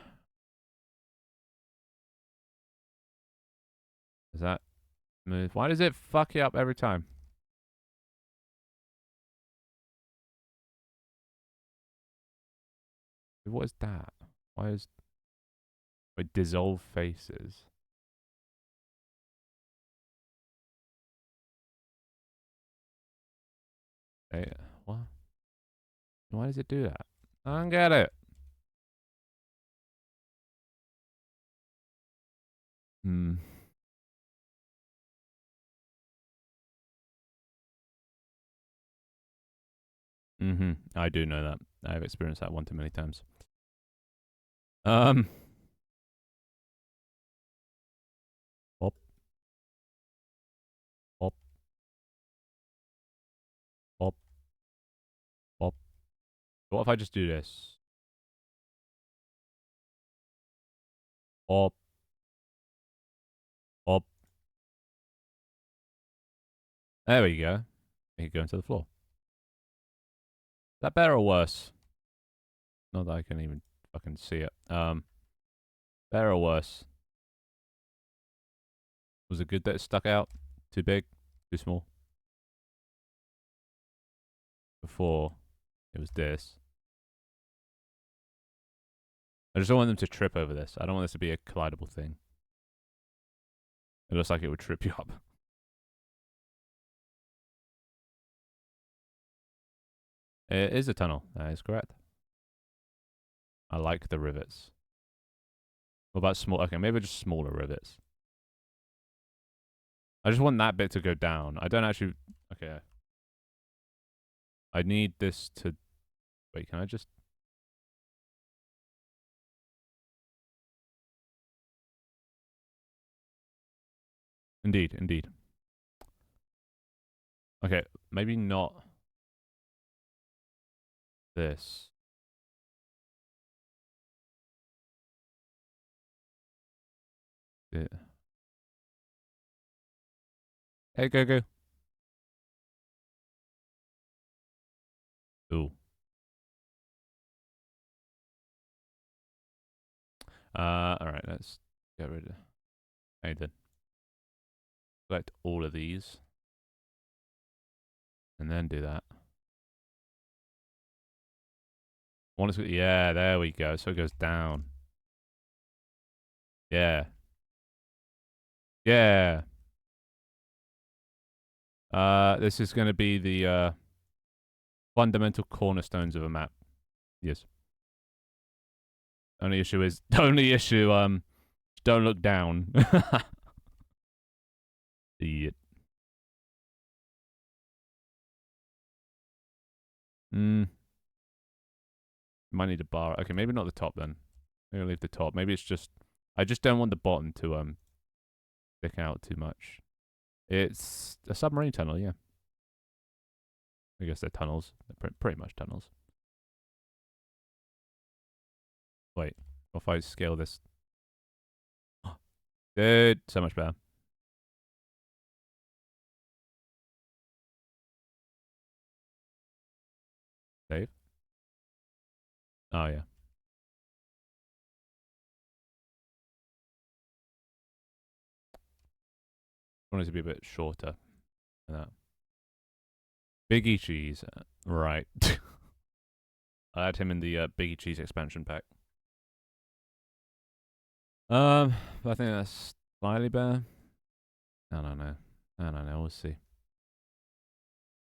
Is that smooth? Why does it fuck you up every time? What is that? Why is... Wait, dissolve faces. Hey, what? Why does it do that? I don't get it. I do know that. I've experienced that one too many times. Pop. Pop. Pop. Pop. What if I just do this? Pop. Pop. There we go. Make it go into the floor. Is that better or worse? Not that I can even fucking see it. Better or worse? Was it good that it stuck out? Too big? Too small? Before, it was this. I just don't want them to trip over this. I don't want this to be a collidable thing. It looks like it would trip you up. It is a tunnel. That is correct. I like the rivets. What about small? Okay, maybe just smaller rivets. I just want that bit to go down. I don't actually... Okay. I need this to... Wait, can I just... Indeed. Okay, maybe not this. Yeah. Hey, go. Ooh. Alright, let's get rid of... How you doing? Select all of these. And then do that. Yeah, there we go. So it goes down. Yeah. This is going to be the fundamental cornerstones of a map. Yes. Only issue, don't look down. Yeah. Might need a bar. Okay, maybe not the top then. Maybe I'll leave the top. Maybe it's just I just don't want the bottom to stick out too much. It's a submarine tunnel, yeah. I guess they're tunnels. They're pretty much tunnels. Wait, if I scale this, dude, so much better. Save. Oh yeah. I want it to be a bit shorter than that. Biggie Cheese. Right. I'll add him in the Biggie Cheese expansion pack. I think that's slightly better. I don't know. We'll see.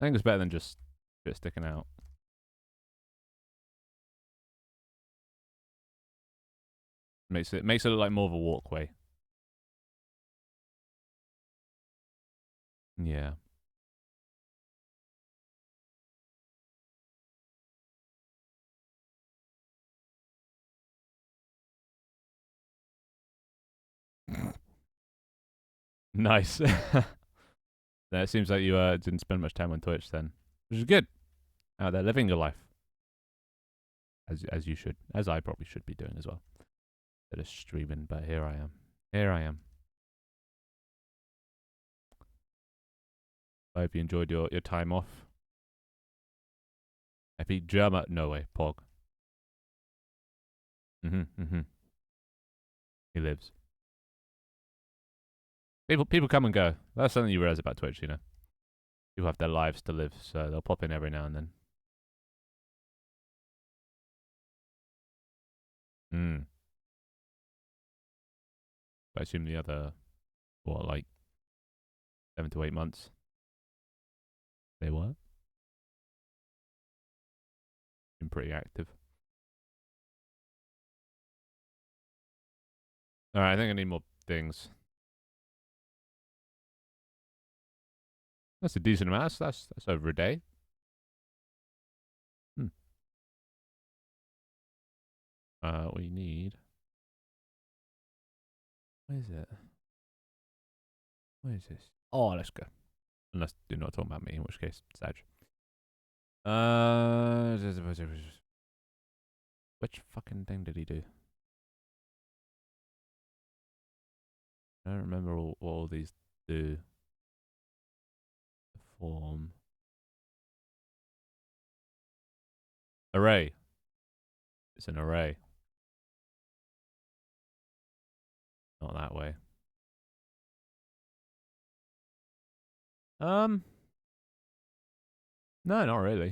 I think it's better than just a bit sticking out. Makes it look like more of a walkway. Yeah. Nice. It seems like you didn't spend much time on Twitch then, which is good. Out there living your life, as you should, as I probably should be doing as well. Instead of streaming, but here I am. Here I am. I hope you enjoyed your time off. I beat Germa. No way, Pog. He lives. People come and go. That's something you realize about Twitch, you know. People have their lives to live, so they'll pop in every now and then. I assume the other, what, like 7 to 8 months, they were. Been pretty active. Alright, I think I need more things. That's a decent amount. That's over a day. We need. What is it? What is this? Oh, let's go. Unless you're not talking about me, in which case, Sag. Which fucking thing did he do? I don't remember what all these do. The form. Array. It's an array. Not that way. No, not really.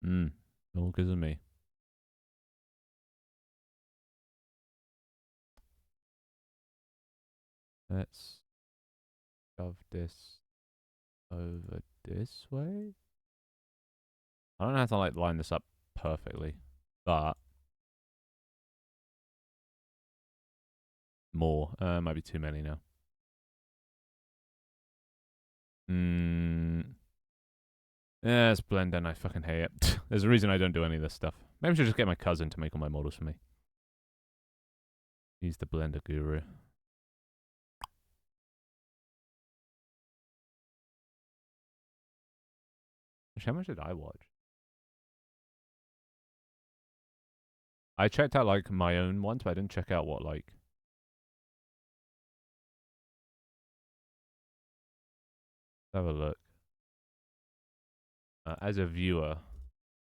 All because of me. Let's shove this over this way. I don't know how to like line this up perfectly, but more. Might be too many now. Yeah, it's Blender and I fucking hate it. There's a reason I don't do any of this stuff. Maybe I should just get my cousin to make all my models for me. He's the Blender guru. How much did I watch? I checked out like my own ones, but I didn't check out what like. Let's have a look. As a viewer,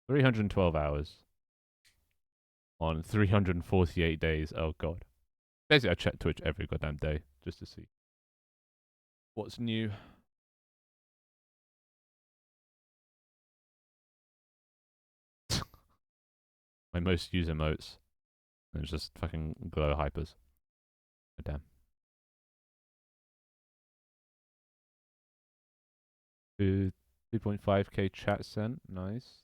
312 hours on 348 days. Oh god. Basically, I check Twitch every goddamn day just to see what's new. My most used emotes. And it's just fucking glow hypers. Oh, damn. 2.5k chat sent. Nice.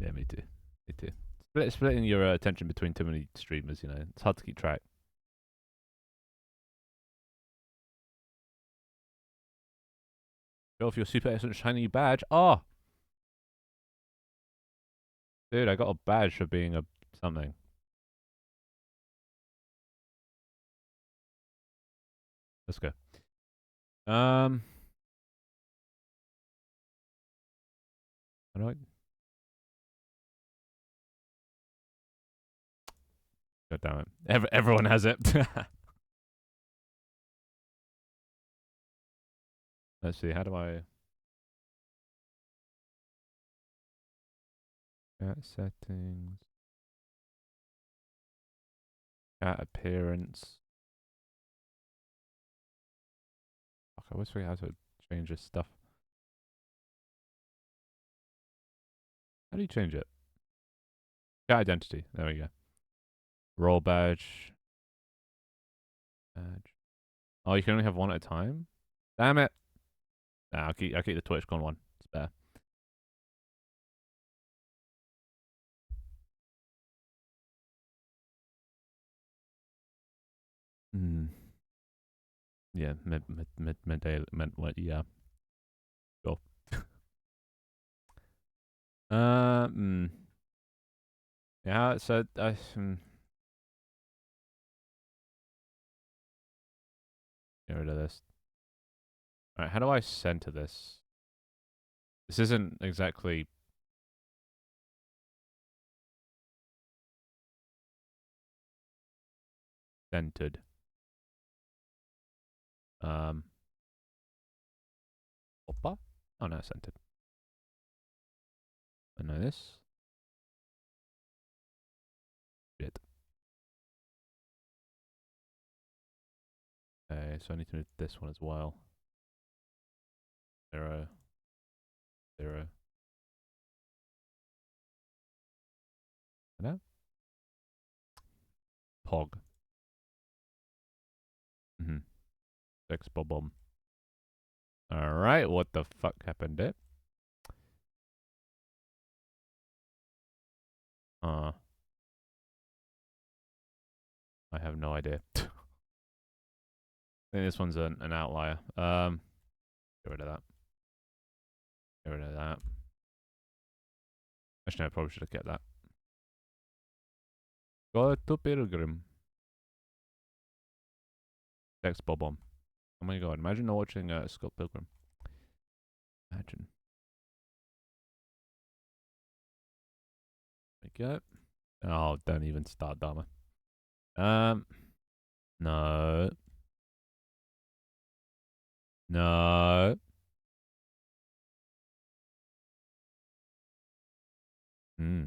Yeah, me too. Me too. Splitting your attention between too many streamers, it's hard to keep track. Show off your super excellent shiny badge. Oh, dude, I got a badge for being a something. Let's go. How do I? God damn it! Everyone has it. Let's see. How do I? Chat settings. Chat appearance. Fuck, I always forget how to change this stuff. How do you change it? Chat identity. There we go. Role badge. Badge. Oh, you can only have one at a time. Damn it! Nah, I'll keep the TwitchCon one. It's better. Hmm. Yeah, midday. What? Yeah. Go. Hmm. Yeah. So get rid of this. All right. How do I center this? This isn't exactly centered. Oppa? Oh no, centered. I know this. Shit. Okay, so I need to move this one as well. 0, 0. No? Pog. Mm-hmm. Six bob. Alright, what the fuck happened there? I have no idea. I think this one's an outlier. Get rid of that. Get rid of that. Actually, no, I probably should have kept that. Go to Pilgrim. Text bob. Oh my god, imagine not watching Scott Pilgrim. Imagine. There we go. Oh, don't even start, Dharma. No. No. Hmm.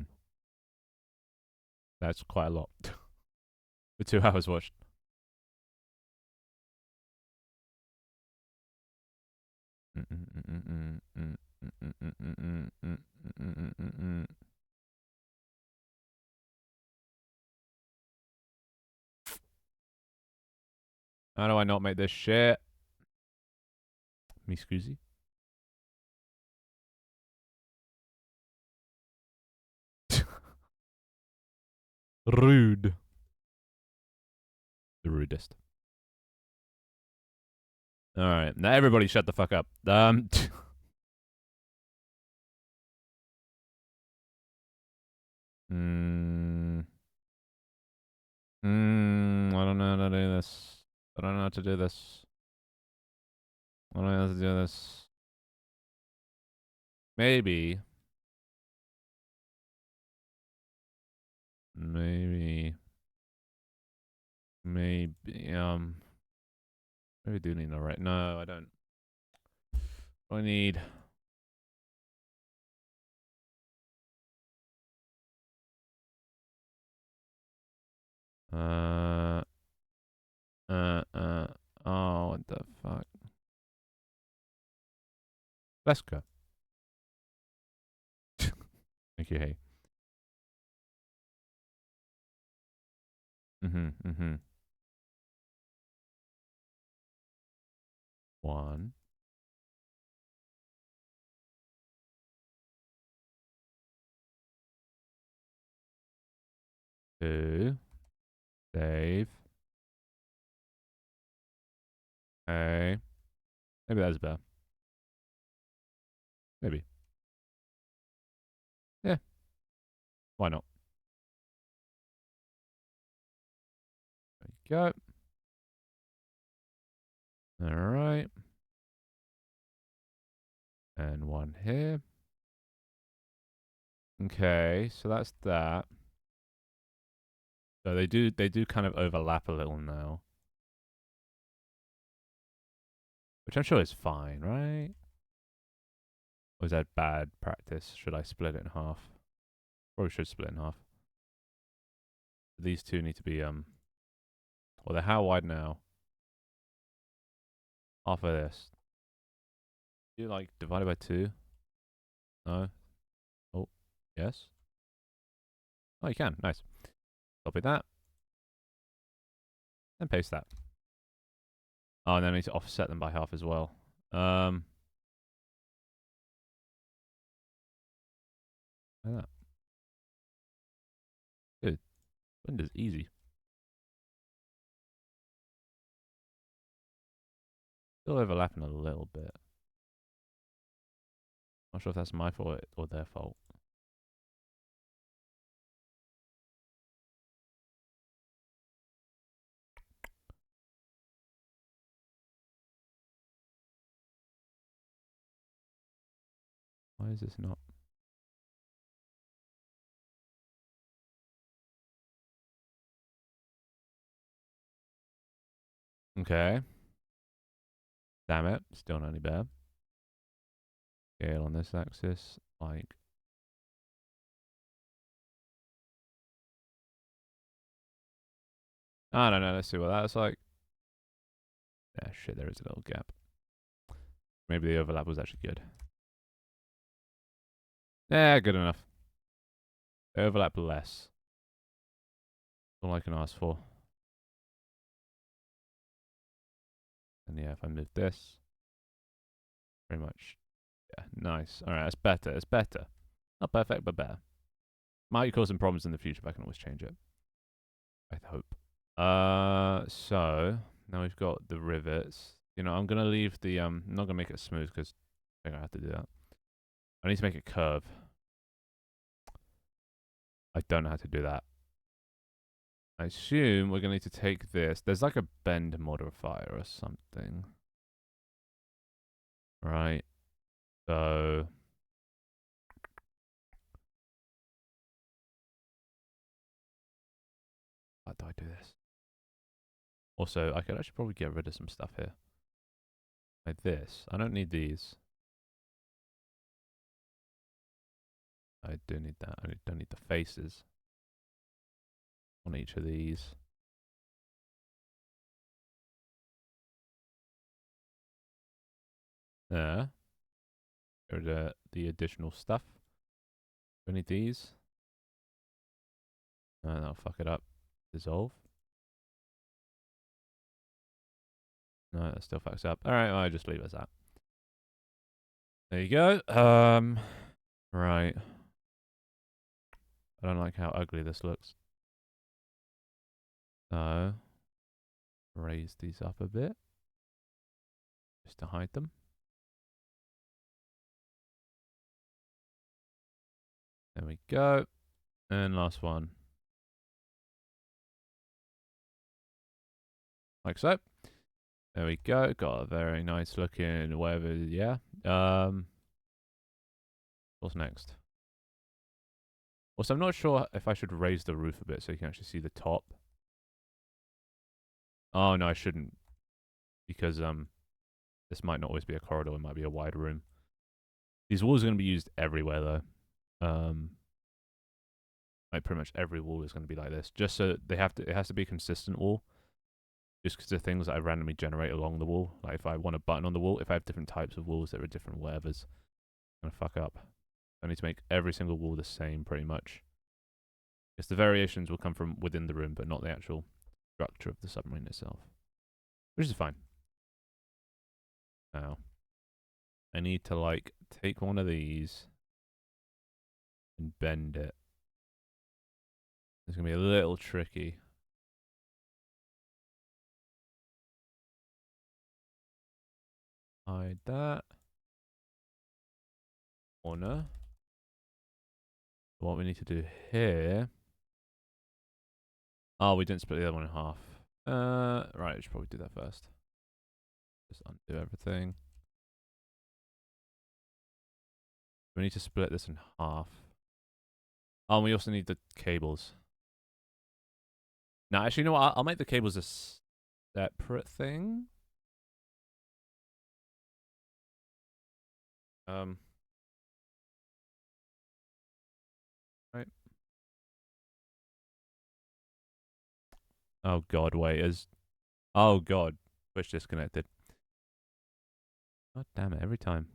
That's quite a lot. For 2 hours watched. How do I not make this shit? Me scusi. Rude. The rudest. Alright, now everybody shut the fuck up. I don't know how to do this. I don't know how to do this. I don't know how to do this. Maybe. Maybe. Maybe I do need to write. No, I don't. I need. Uh. Oh, what the fuck? Let's go. Thank you, hey. Mm-hmm. 1. 2. Save. Okay. Maybe that's better. Maybe. Yeah. Why not? There you go. Alright. And one here. Okay, so that's that. So they do kind of overlap a little now. Which I'm sure is fine, right? Or is that bad practice? Should I split it in half? Probably should split in half. These two need to be well, they're how wide now? Half of this. You like divided by 2? No? Oh, yes? Oh, you can. Nice. Copy that. And paste that. Oh, and then I need to offset them by half as well. Like that. Good. Windows easy. Still overlapping a little bit. Not sure if that's my fault or their fault. Why is this not? Okay. Damn it. Still not any better. Scale on this axis. Like. I don't know. Let's see what that's like. Yeah, shit, there is a little gap. Maybe the overlap was actually good. Yeah, good enough. Overlap less. All I can ask for. And yeah, if I move this, pretty much. Yeah, nice. All right, that's better. It's better. Not perfect, but better. Might cause some problems in the future, but I can always change it. I hope. So now we've got the rivets. You know, I'm gonna leave the I'm not gonna make it smooth because I think I have to do that. I need to make it curve. I don't know how to do that. I assume we're gonna need to take this. There's like a bend modifier or something. Right. So how do I do this? Also, I could actually probably get rid of some stuff here. Like this. I don't need these. I do need that. I don't need the faces on each of these. There. Go to the additional stuff. Do I need these? No, that'll fuck it up. Dissolve. No, that still fucks up. Alright, well, I'll just leave it as that. There you go. Right. I don't like how ugly this looks. So, raise these up a bit. Just to hide them. There we go. And last one. Like so. There we go. Got a very nice looking whatever, yeah. What's next? Also, I'm not sure if I should raise the roof a bit so you can actually see the top. Oh, no, I shouldn't. Because, this might not always be a corridor. It might be a wide room. These walls are going to be used everywhere, though. Like, pretty much every wall is going to be like this. Just so it has to be a consistent wall. Just because the things that I randomly generate along the wall. Like, if I want a button on the wall, if I have different types of walls that are different whatevers, I'm going to fuck up. I need to make every single wall the same, pretty much. Because the variations will come from within the room, but not the actual structure of the submarine itself. Which is fine. Now, I need to, like, take one of these and bend it. It's going to be a little tricky. Hide that. Corner. What we need to do here. Oh, we didn't split the other one in half. Right, I should probably do that first. Just undo everything. We need to split this in half. Oh, and we also need the cables. Now, actually, you know what? I'll make the cables a separate thing. Right. Oh god, wait, oh god, Twitch disconnected. God damn it, every time.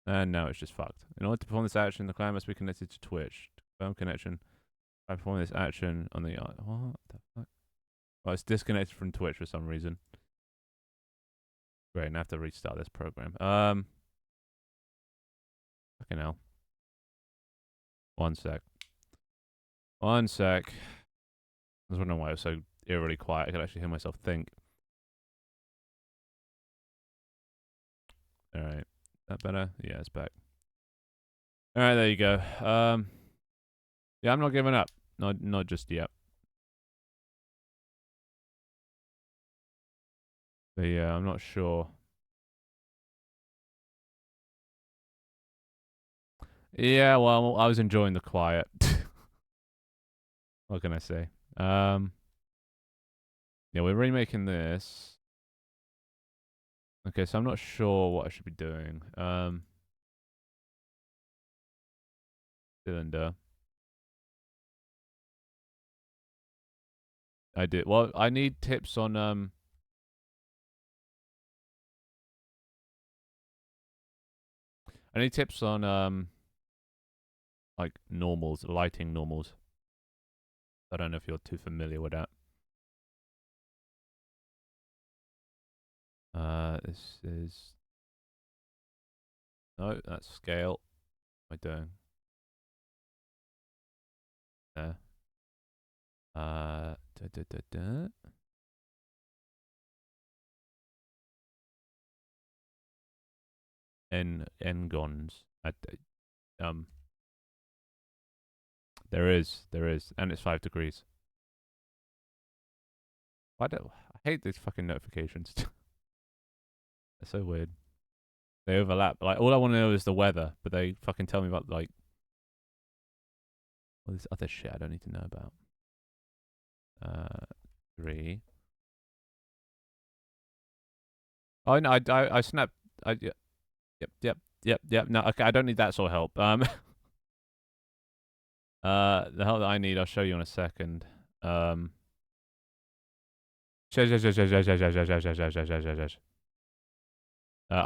And now it's just fucked. In order to perform this action, the client must be connected to Twitch. To confirm connection, by performing this action on the... What the fuck? Oh, it's disconnected from Twitch for some reason. Great, and I have to restart this program. Fucking hell. One sec. One sec. I was wondering why it was so eerily quiet. I could actually hear myself think. Alright. That better? Yeah, it's back. Alright, there you go. Yeah, I'm not giving up. Not just yet. But yeah, I'm not sure. Yeah, well, I was enjoying the quiet. What can I say? Yeah, we're remaking this. Okay, so I'm not sure what I should be doing. Cylinder. I did. Well, I need tips on I need tips on like normals, lighting normals. I don't know if you're too familiar with that. This is... No, that's scale. What am I doing? There. Da, da, da, da. Ngons. There is, and it's 5 degrees. I hate these fucking notifications. They're so weird. They overlap. Like, all I want to know is the weather, but they fucking tell me about, like, all this other shit I don't need to know about. 3. Oh, no, I snapped. Yep. No, okay, I don't need that sort of help. The help that I need, I'll show you in a second. I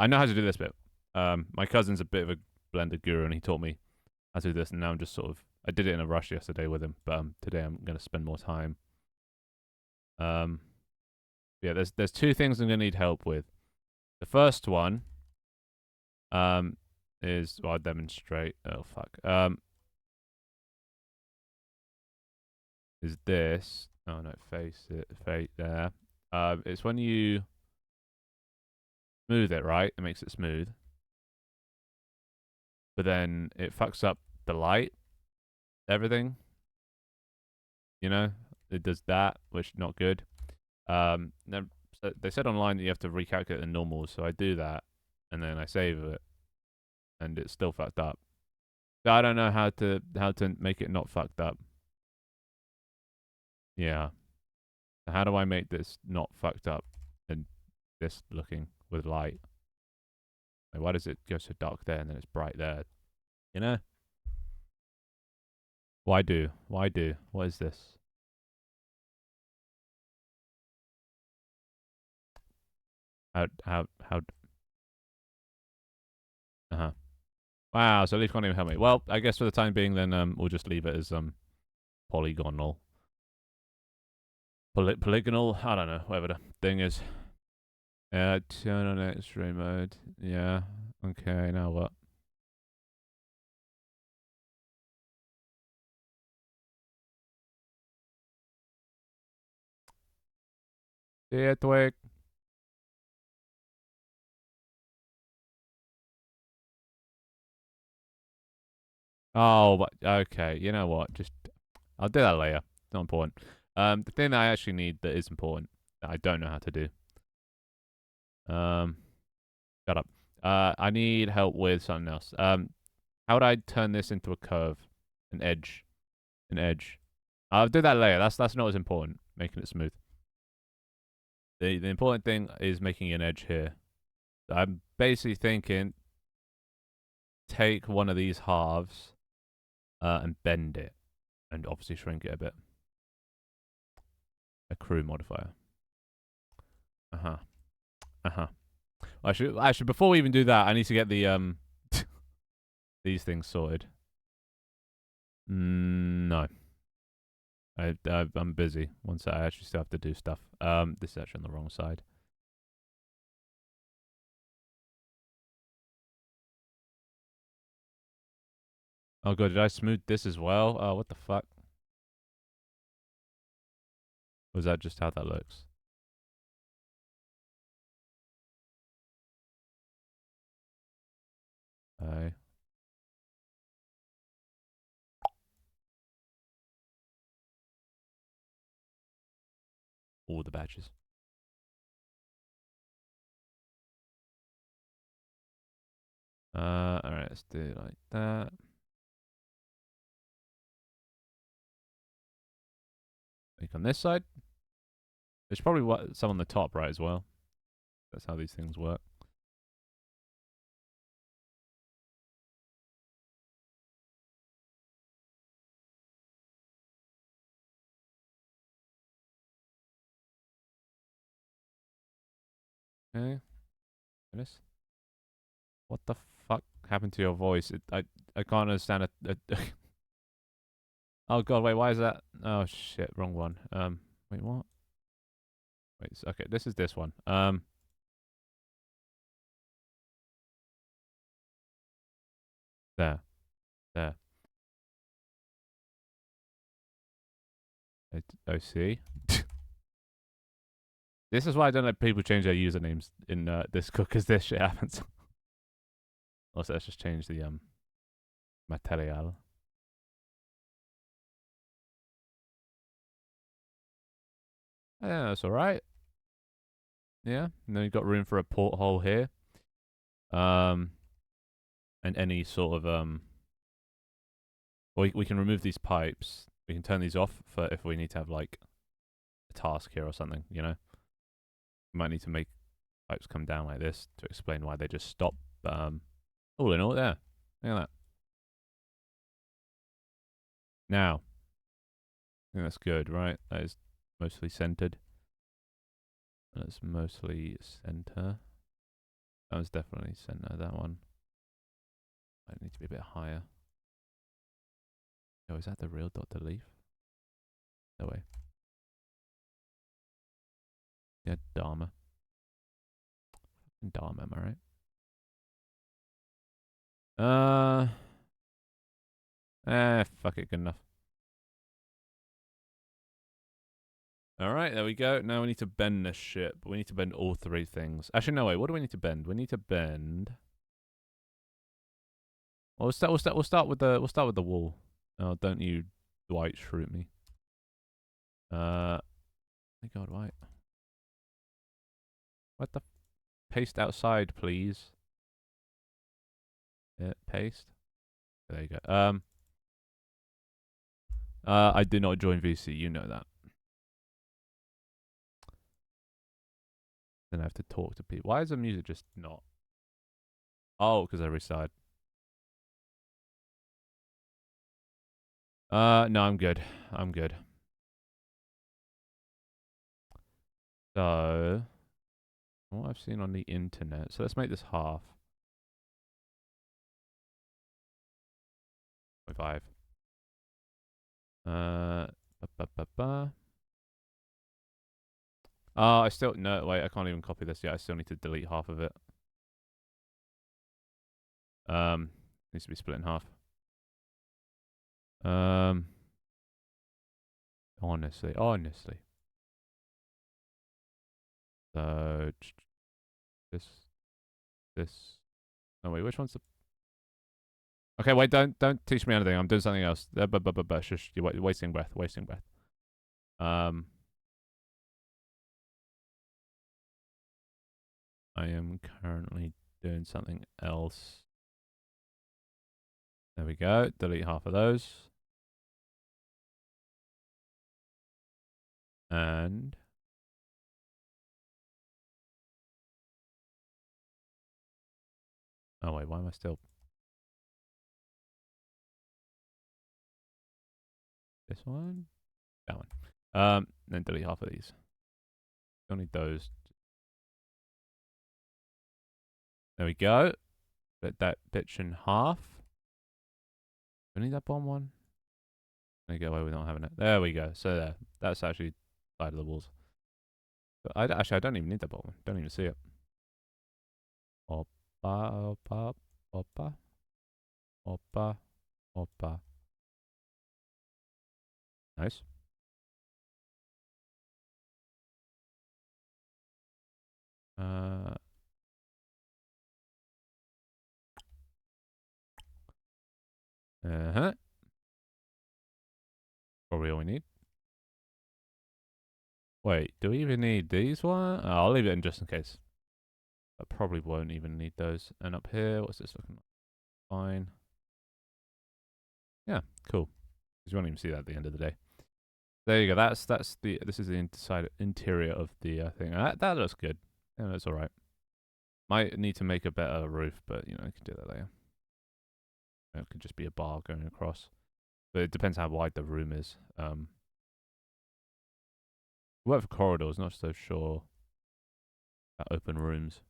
know how to do this bit. My cousin's a bit of a Blender guru, and he taught me how to do this, and now I'm just sort of... I did it in a rush yesterday with him, but today I'm going to spend more time. Yeah, there's 2 things I'm going to need help with. The first one is... Well, I'll demonstrate. Oh, fuck. Is this... Oh, no, face there. It's when you smooth it, right? It makes it smooth. But then it fucks up the light, everything. You know? It does that, which is not good. They said online that you have to recalculate the normals, so I do that, and then I save it, and it's still fucked up. So I don't know how to make it not fucked up. Yeah. So how do I make this not fucked up and this looking with light? Like, why does it go so dark there and then it's bright there? You know? Why do? What is this? How? Uh-huh. Wow, so Leaf can't even help me. Well, I guess for the time being, then we'll just leave it as polygonal. Polygonal? I don't know, whatever the thing is. Turn on X-ray mode. Yeah. Okay, now what? See ya, Twig. Oh, but okay. You know what? Just I'll do that later. It's not important. The thing that I actually need that is important that I don't know how to do. Um, shut up. I need help with something else. How would I turn this into a curve, an edge, an edge? I'll do that later. That's not as important. Making it smooth. The important thing is making an edge here. I'm basically thinking take one of these halves and bend it, and obviously shrink it a bit. Accrue modifier. Uh-huh. Uh-huh. Actually before we even do that, I need to get the these things sorted. No. I'm busy. Once I actually still have to do stuff. This is actually on the wrong side. Oh god, did I smooth this as well? Oh, what the fuck? Was that just how that looks? Okay. All the badges. Alright, let's do it like that. Like on this side. There's probably some on the top, right, as well. That's how these things work. Okay. This. What the fuck happened to your voice? I can't understand it. Oh god, wait, why is that? Oh shit, wrong one. Wait, what? Wait, okay, this is this one. There, there. I see. This is why I don't let people change their usernames in Discord, because this shit happens. Also, let's just change the material. Yeah, that's all right. Yeah, and then you've got room for a porthole here. Um, and any sort of we can remove these pipes. We can turn these off for if we need to have like a task here or something. You know, we might need to make pipes come down like this to explain why they just stop. But all in all, there. Look at that. Now, I think that's good, right? That is mostly centered. That's mostly center. That was definitely center. That one. I need to be a bit higher. Oh, is that the real Dr. Leaf? No way. Yeah, Dharma. Dharma, am I right? Fuck it, good enough. Alright, there we go. Now we need to bend this shit, but we need to bend all three things. Actually, no, wait, what do we need to bend? We need to bend... Well, we'll start with the wall. Oh, don't you Dwight shroot me. My god, why? What the... Paste outside, please. Yeah, paste. There you go. I do not join VC, you know that. Then I have to talk to people. Why is the music just not? Oh, because I restarted. No, I'm good. I'm good. So, what I've seen on the internet. So let's make this half. 5. Ba, ba, ba, ba. I still no wait. I can't even copy this yet. I still need to delete half of it. Needs to be split in half. Honestly. So this, this. Oh wait, which one's the? Okay, wait, don't teach me anything. I'm doing something else. Shush, you're wasting breath. Wasting breath. I am currently doing something else. There we go. Delete half of those. And oh wait, why am I still this one? That one. Then delete half of these. Don't need those. There we go. Split that bitch in half. Do I need that bottom one? There you go away with not having it. There we go. So there. That's actually side of the walls. But actually, I don't even need that bottom one. Don't even see it. Oppa, oppa, oppa, oppa, oppa. Nice. Uh huh. Probably all we need. Wait, do we even need these one? Oh, I'll leave it in just in case. I probably won't even need those. And up here, what's this looking like? Fine. Yeah, cool. Because you won't even see that at the end of the day. There you go. This is the inside interior of the thing. That looks good. Yeah, that's all right. Might need to make a better roof, but you know, I can do that later. It could just be a bar going across, but it depends how wide the room is. Work for corridors. Not so sure about open rooms.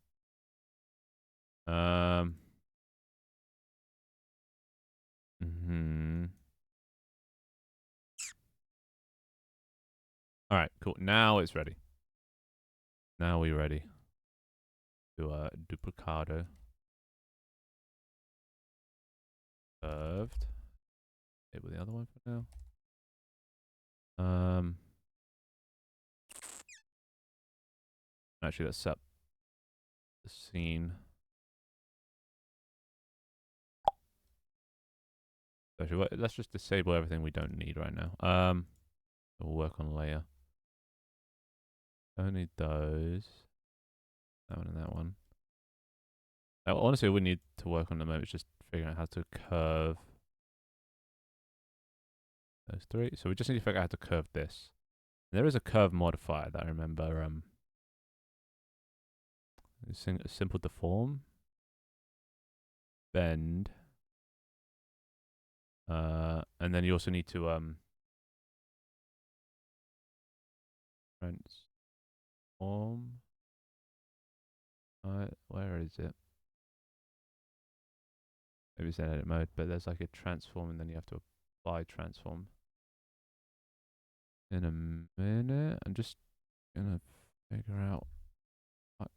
Hmm. All right, cool. Now it's ready. Now we're ready to duplicado. Curved. Hit with the other one for now. Actually, let's set the scene. Actually, let's just disable everything we don't need right now. We'll work on layer. Don't need those. That one and that one. Honestly, we need to work on the moment. It's just figuring out how to curve those three. So we just need to figure out how to curve this. There is a curve modifier that I remember. Simple deform, bend, and then you also need to transform. Where is it? Maybe it's in edit mode, but there's like a transform, and then you have to apply transform. In a minute, I'm just gonna figure out.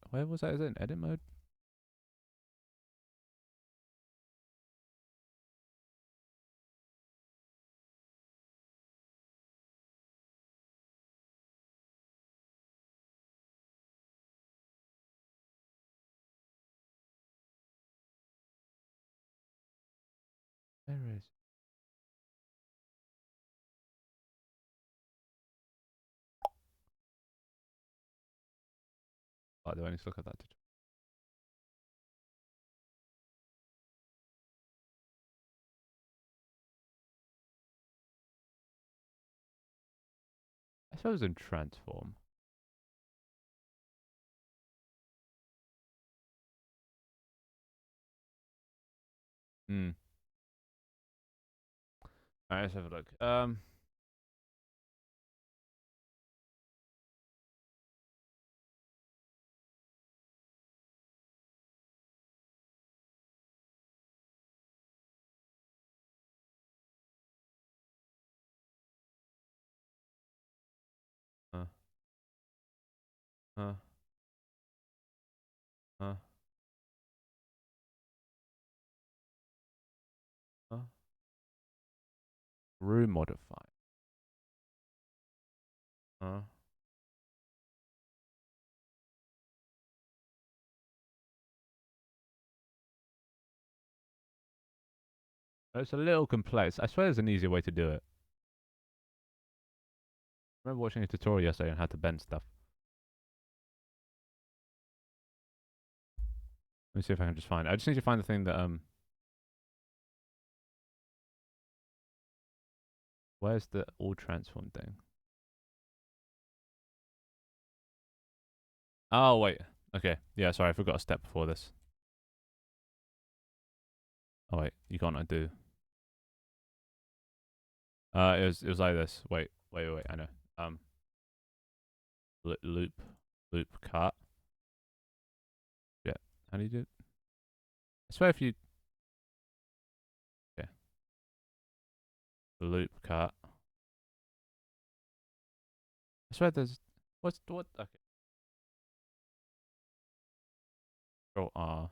Where was that? Is it in edit mode? There is. Oh, do I need to look at that? I suppose in transform. Hmm. Alright, let's have a look. Uh, uh, uh, uh. Room modify. Uh. It's a little complex. I swear there's an easier way to do it. I remember watching a tutorial yesterday on how to bend stuff. Let me see if I can just find it. I just need to find the thing that where's the all transform thing? Oh wait. Okay. Yeah, sorry, I forgot a step before this. Oh wait, you can't undo. It was like this. Wait, I know. Um loop cut. Yeah. How do you do it? I swear if you yeah. Loop cut. I swear there's what okay. Control R.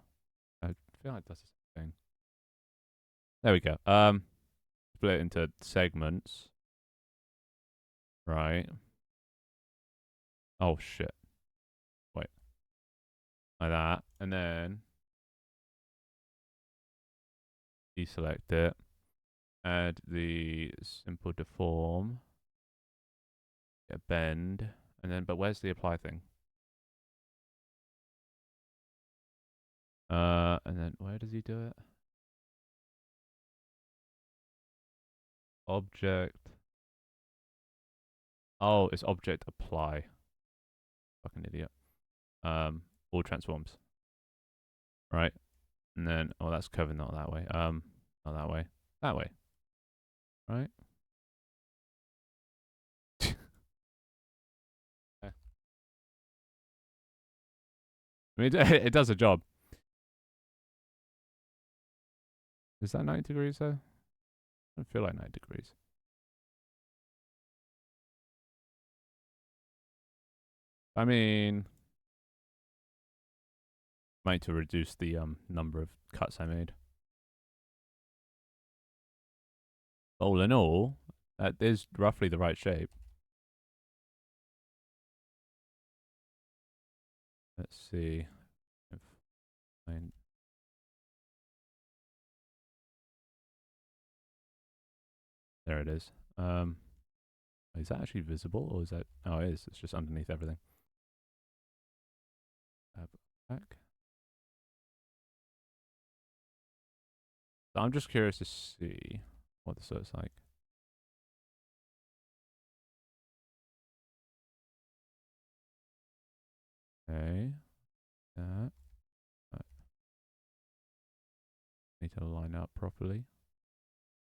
I feel like that's the same thing. There we go. Split it into segments. Right. Oh shit. Wait. Like that. And then deselect it. Add the simple deform. Get bend. And then but where's the apply thing? And then where does he do it? Object. Oh, it's object apply. Fucking idiot. All transforms. Right. And then oh that's curving not that way. Not that way. That way. Right? Yeah. I mean it does a job. Is that 90 degrees though? I don't feel like 90 degrees. I mean might to reduce the number of cuts I made. All in all, that is roughly the right shape. Let's see. If I... There it is. Is that actually visible or is that? Oh, it is. It's just underneath everything. Back. So I'm just curious to see what this looks like. Okay. That. Need to line up properly.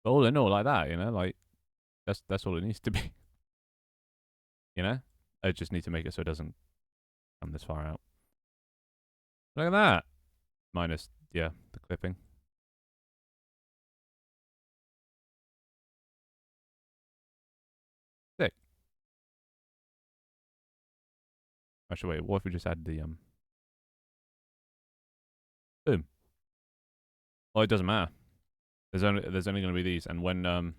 But all in all, like that, you know, like that's all it needs to be. You know, I just need to make it so it doesn't come this far out. Look at that. Minus, yeah, the clipping. Sick. Actually, wait. What if we just add the boom? Well, it doesn't matter. There's only going to be these, and when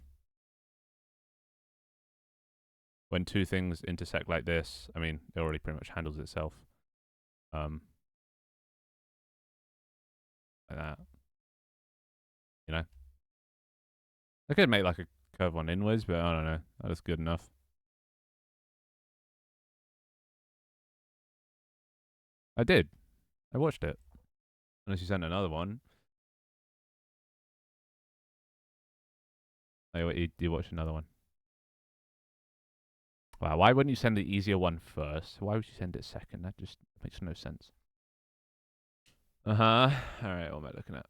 two things intersect like this, I mean, it already pretty much handles itself. Um, like that. You know, I could make like a curve one inwards, but I don't know. That's good enough. I did. I watched it. Unless you sent another one. Oh, wait, you watched another one. Wow, why wouldn't you send the easier one first? Why would you send it second? That just makes no sense. Uh-huh. Alright, what am I looking at?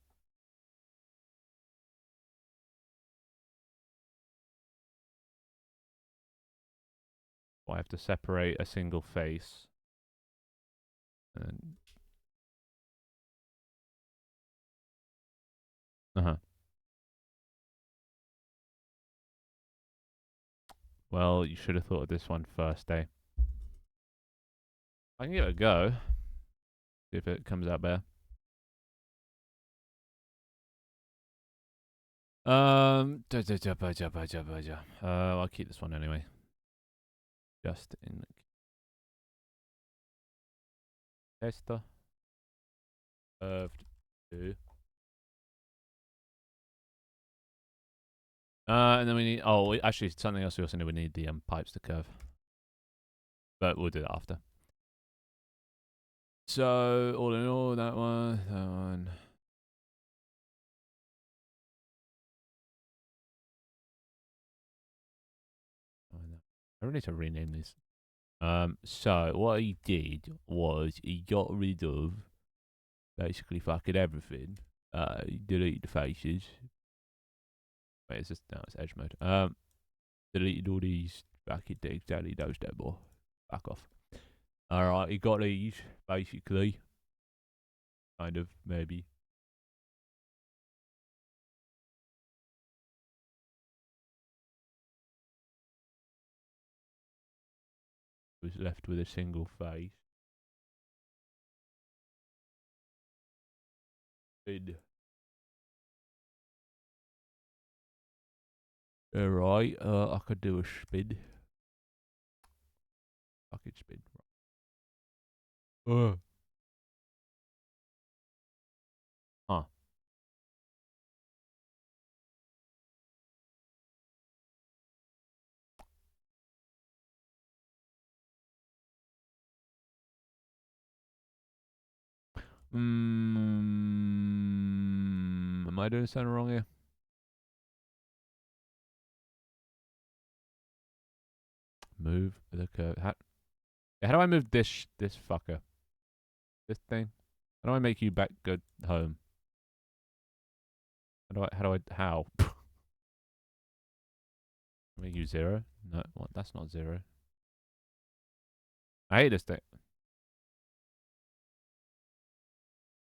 Well, I have to separate a single face. And uh-huh. Well, you should have thought of this one first, eh? I can give it a go. See if it comes out better. I'll keep this one anyway. Just in tester. Curved 2. And then we need. Oh, actually, something else we also need. We need the pipes to curve, but we'll do that after. So all in all, that one, that one. I really need to rename these. So what he did was he got rid of basically fucking everything. He deleted the faces. Wait, is this no? It's edge mode. Deleted all these fucking things. Don't need those no more. Back off. All right, he got these basically. Kind of maybe. Was left with a single face. Spin. Alright, I could do a spin. Fucking spin. Uh. Huh. Am I doing something wrong here? Move the curve. How do I move this fucker? This thing? How do I make you back good home? How? Make you 0? No, what? That's not 0. I hate this thing.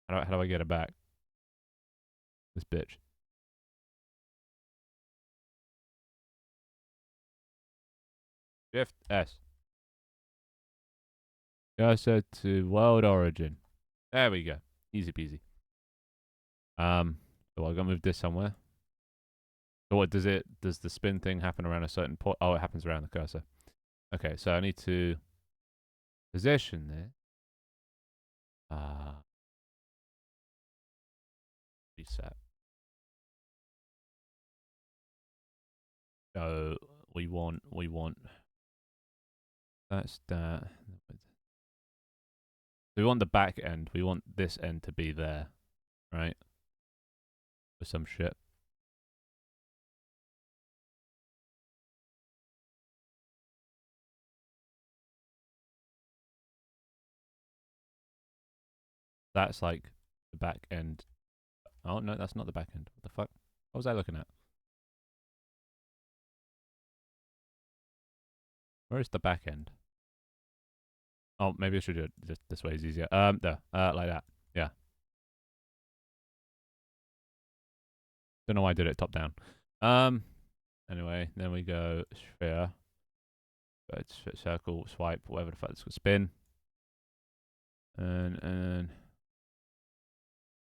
How do I get it back? This bitch. Shift S. Cursor to world origin. There we go. Easy peasy. So I gotta move this somewhere. So what does it? Does the spin thing happen around a certain point? Oh, it happens around the cursor. Okay, so I need to position this. Reset. So we want that's that. We want the back end. We want this end to be there, right? For some shit. That's like the back end. Oh no, that's not the back end. What the fuck? What was I looking at? Where is the back end? Oh, maybe I should do it just this way is easier. There. Like that. Yeah. Don't know why I did it top down. Anyway, then we go sphere. It's circle, swipe, whatever the fuck it's called. Spin. And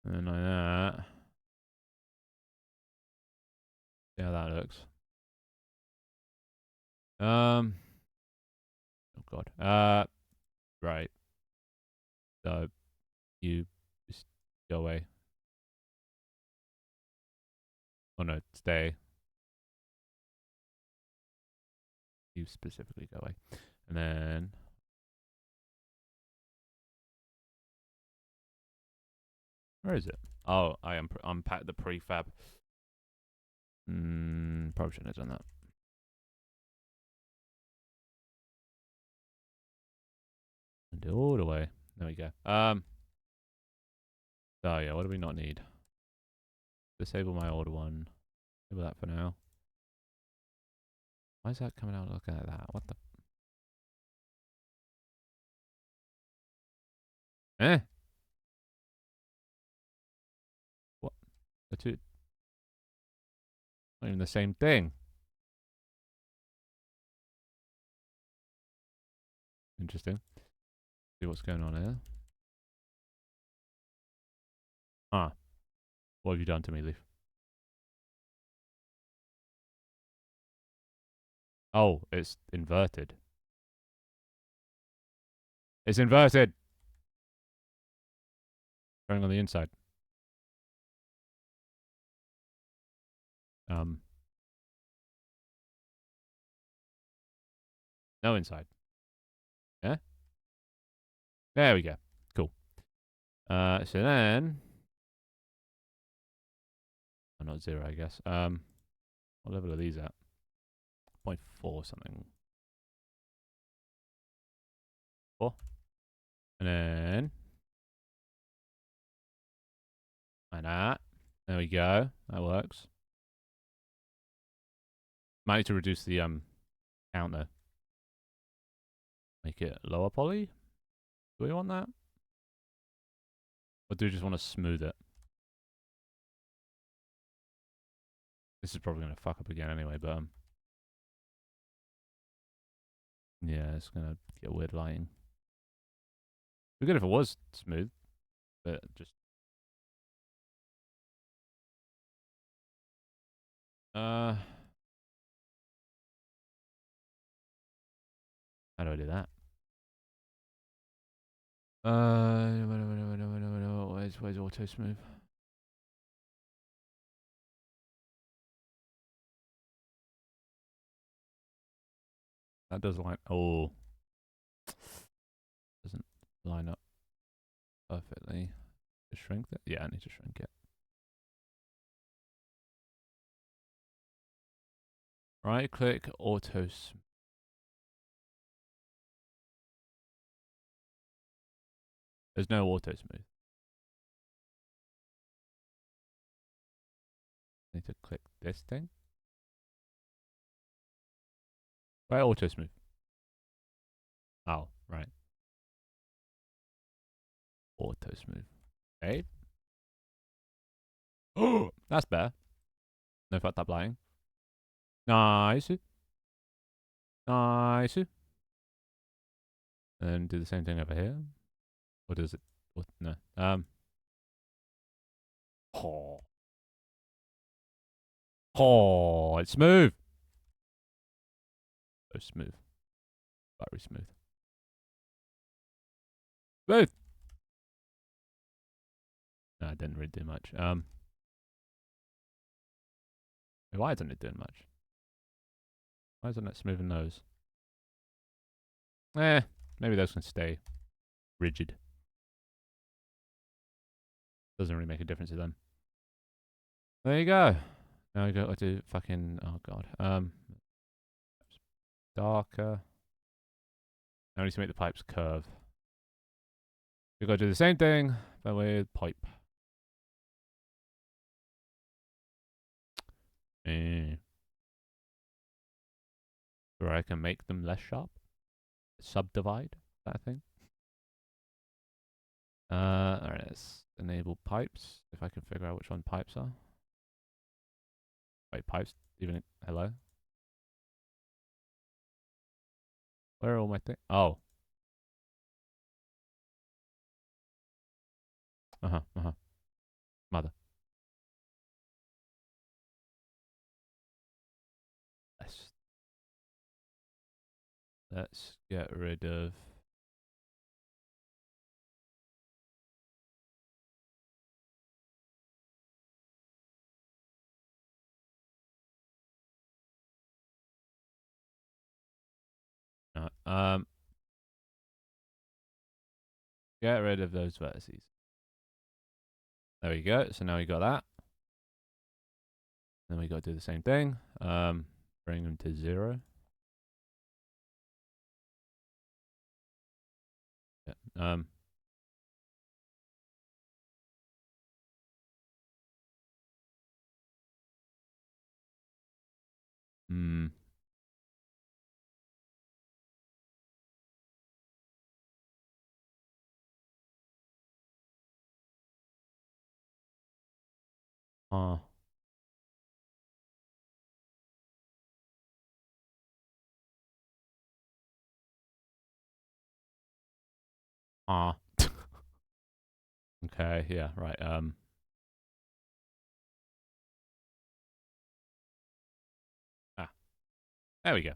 like that. See how that looks. Oh god. Right. So you just go away. Oh no, stay. You specifically go away. And then where is it? Oh, I unpacked the prefab. Probably shouldn't have done that. And do all the way. There we go. So yeah, what do we not need? Disable my old one. Disable that for now. Why is that coming out looking like that? What the? Eh? What? The two? Not even the same thing. Interesting. See what's going on here. Huh. What have you done to me, Leaf? Oh, it's inverted. It's inverted. Going on the inside. No inside. Yeah? There we go. Cool. So then... Oh, not 0, I guess. What level are these at? 0.4 something. 4. And then... Like that. There we go. That works. Might need to reduce the count though. Make it lower poly. Do we want that? Or do we just want to smooth it? This is probably going to fuck up again anyway, but yeah, it's going to get weird lighting. It'd be good if it was smooth, but just... How do I do that? Where's auto smooth? That does line... Oh. Doesn't line up perfectly. Just shrink it? Yeah, I need to shrink it. Right click, auto smooth. There's no auto smooth. I need to click this thing. Where auto smooth? Oh, right. Auto smooth. Okay. Oh, that's better. No fucked up lying. Nice. Nice. And then do the same thing over here. Or does it? Or, no. Oh. Oh, it's smooth. So smooth. Very smooth. Smooth. No, it didn't really do much. Why isn't it doing much? Why isn't it smoothing those? Maybe those can stay rigid. Doesn't really make a difference to them. There you go. Now we got to do fucking... Oh, God. Darker. Now we need to make the pipes curve. We've got to do the same thing, but with pipe. Where I can make them less sharp. Subdivide, that thing. Alright, let's enable pipes. If I can figure out which one pipes are. Wait, pipes? Even hello? Where are all my things? Oh. Mother. Let's get rid of... get rid of those vertices. There we go. So now we got that. Then we got to do the same thing. Bring them to 0. Yeah. Hmm. Okay, yeah, right. There we go.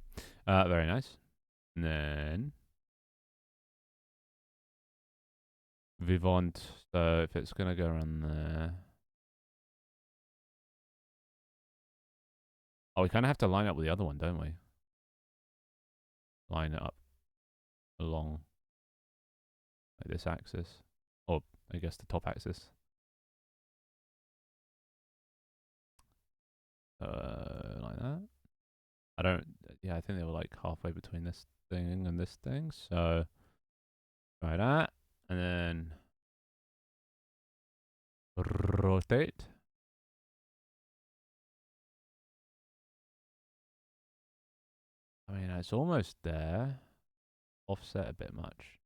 Very nice. And then Vivant. So if it's gonna go around there. Oh, we kind of have to line up with the other one, don't we? line it up along like this axis, or I guess the top axis. Like that. I don't. Yeah, I think they were like halfway between this thing and this thing. So try that, and then rotate. I mean, it's almost there. Offset a bit much.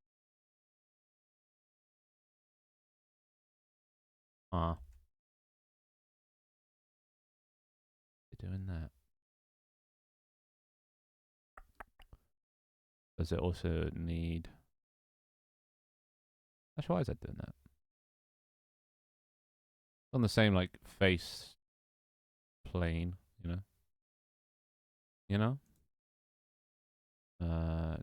Ah, you're doing that. Does it also need? Actually, why is that doing that? On the same like face plane, you know. You know. Uh,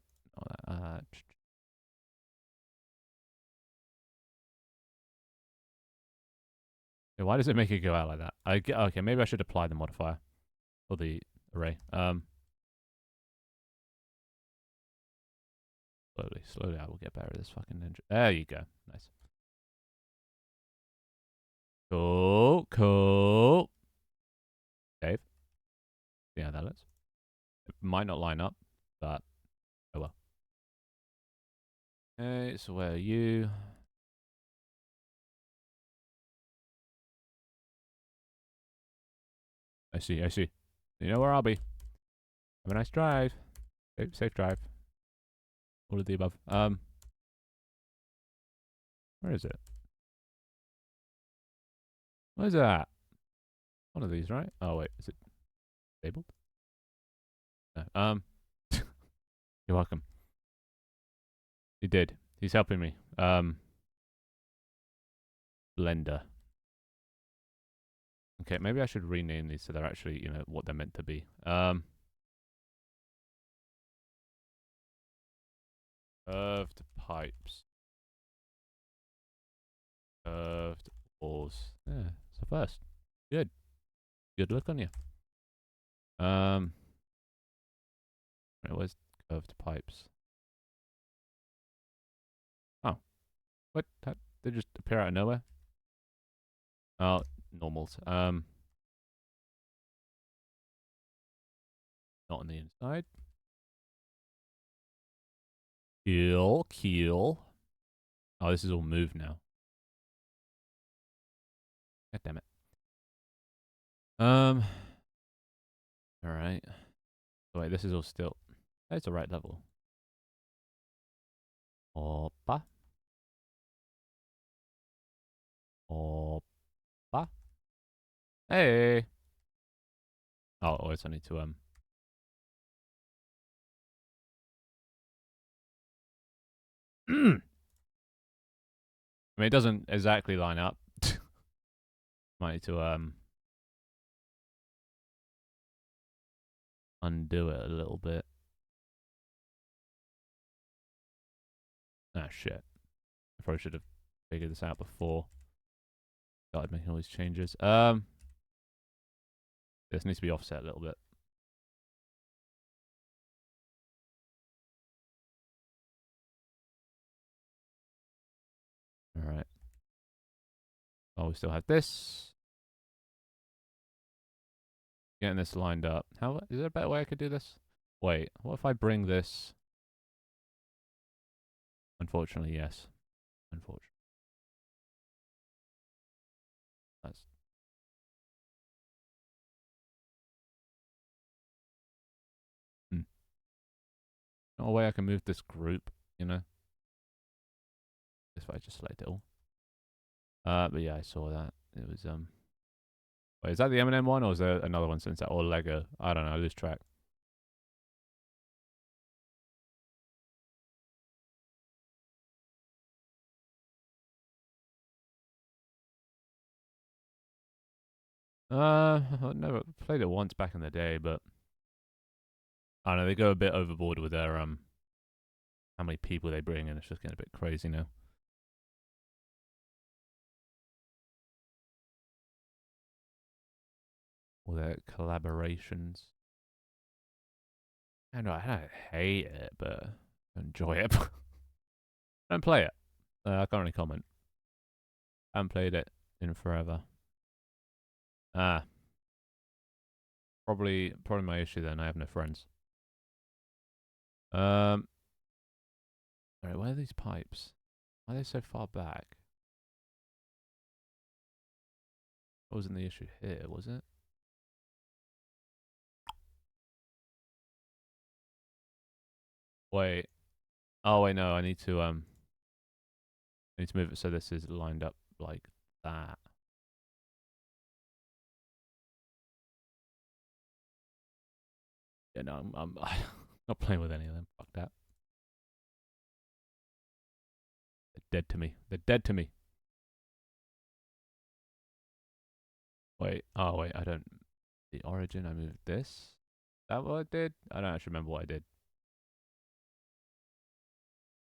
why does it make it go out like that? Okay, maybe I should apply the modifier or the array. Slowly, I will get better at this fucking ninja. There you go. Nice. Cool. Dave. See how that looks. It might not line up, but oh well. Okay, so where are you? I see. You know where I'll be. Have a nice drive. Safe drive. All of the above. Where is it? What is that? One of these, right? Oh wait, is it disabled? No. You're welcome. He did. He's helping me. Blender. Okay, maybe I should rename these so they're actually, you know, what they're meant to be. Curved pipes. Curved walls. Yeah, it's a first. Good. Good look on you. Where's curved pipes? Oh, what? They just appear out of nowhere? Oh, normals. Not on the inside. Keel. Oh, this is all moved now. God damn it. All right. Oh, wait, this is all still. That's the right level. Opa. Opa. Hey. Oh, always I need to I mean, it doesn't exactly line up. Might need to undo it a little bit. Ah, shit. I probably should have figured this out before started making all these changes. This needs to be offset a little bit. All right. Oh, we still have this. Getting this lined up. How is there a better way I could do this? Wait, what if I bring this? Unfortunately, yes. Unfortunately, that's hmm. Not a way I can move this group. You know, this way I just select it all. But yeah, I saw that. It was Wait, is that the M&M one or is there another one since that or Lego? I don't know. I lose track. I've never played it once back in the day, but I don't know. They go a bit overboard with their how many people they bring in. It's just getting a bit crazy now. All their collaborations. I don't hate it, but I enjoy it. I don't play it. I can't really comment. I haven't played it in forever. Ah, probably my issue then. I have no friends. Alright, where are these pipes? Why are they so far back? That wasn't the issue here, was it? Wait. Oh wait, no, I need to move it so this is lined up like that. Yeah, no, I'm not playing with any of them. Fuck that. They're dead to me. They're dead to me. Wait. Oh wait, I don't. The origin. I moved this. Is that what I did? I don't actually remember what I did.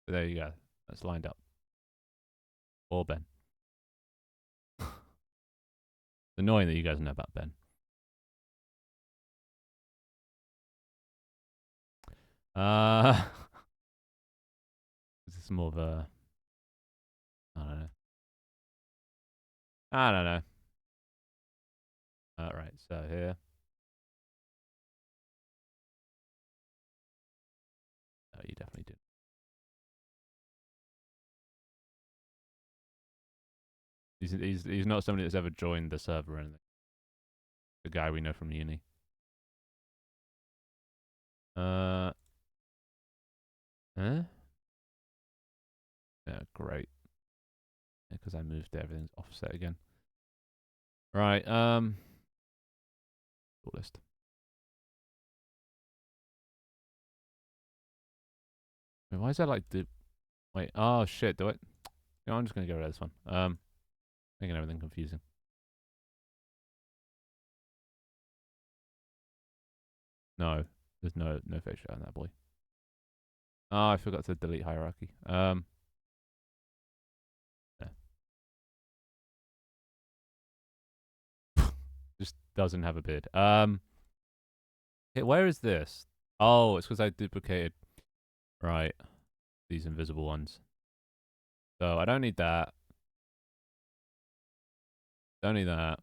But there you go. That's lined up. Or Ben. It's annoying that you guys know about Ben. Uh, this is more of a. I don't know. I don't know. Alright, so here. Oh, you definitely did. He's not somebody that's ever joined the server or anything. The guy we know from uni. Huh? Yeah, great. Because I moved everything's offset again. Right, list. Wait, why is that like the wait, oh shit, do it. No, I'm just gonna get rid of this one. Making everything confusing. No, there's no facial on that boy. Oh, I forgot to delete hierarchy. Yeah. Just doesn't have a bid. Where is this? Oh, it's because I duplicated. Right, these invisible ones. So I don't need that. Don't need that.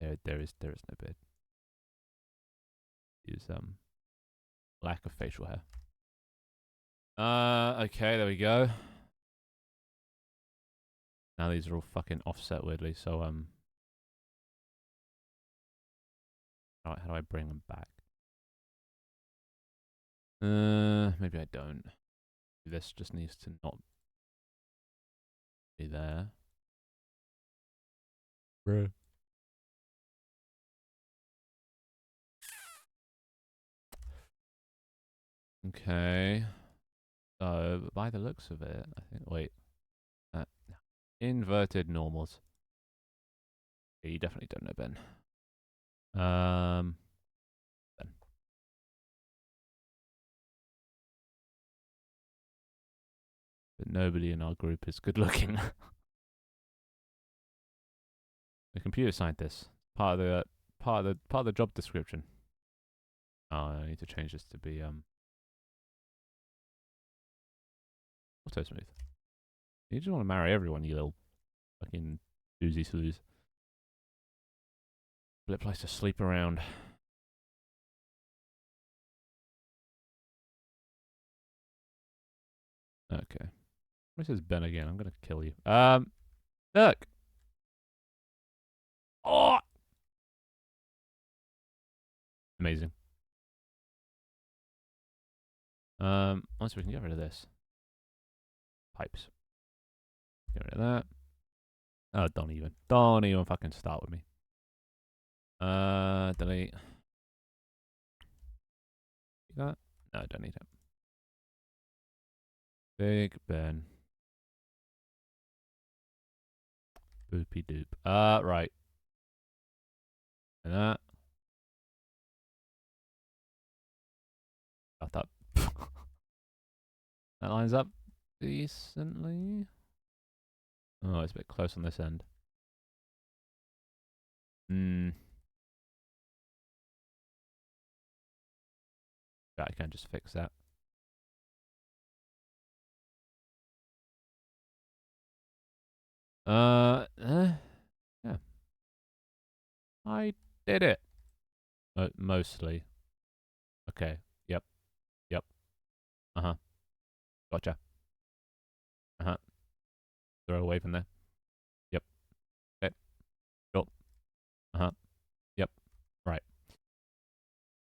There is no bid. Use lack of facial hair. Okay, there we go. Now these are all fucking offset weirdly. So how do I bring them back? Maybe I don't. This just needs to not be there. Bro. Okay. So by the looks of it, I think. Wait. Inverted normals. Yeah, you definitely don't know Ben. Ben. But nobody in our group is good looking. The computer scientist. Part of the job description. Oh, I need to change this to be auto smooth. You just want to marry everyone, you little fucking doozy sleaze. Blip likes to sleep around. Okay. This is Ben again. I'm gonna kill you. Look. Oh, amazing. Once we can get rid of this. Pipes. Get rid of that. Oh, don't even fucking start with me. Delete. That? No, don't need it. Big Ben. Boopy doop. Right. And that. Got that. That lines up decently. Oh, it's a bit close on this end. Hmm. Yeah, I can just fix that. Yeah. I did it. Mostly. Okay. Yep. Yep. Uh-huh. Gotcha. Uh-huh. Throw away from there. Yep. Okay. Cool. Uh-huh. Yep. Right.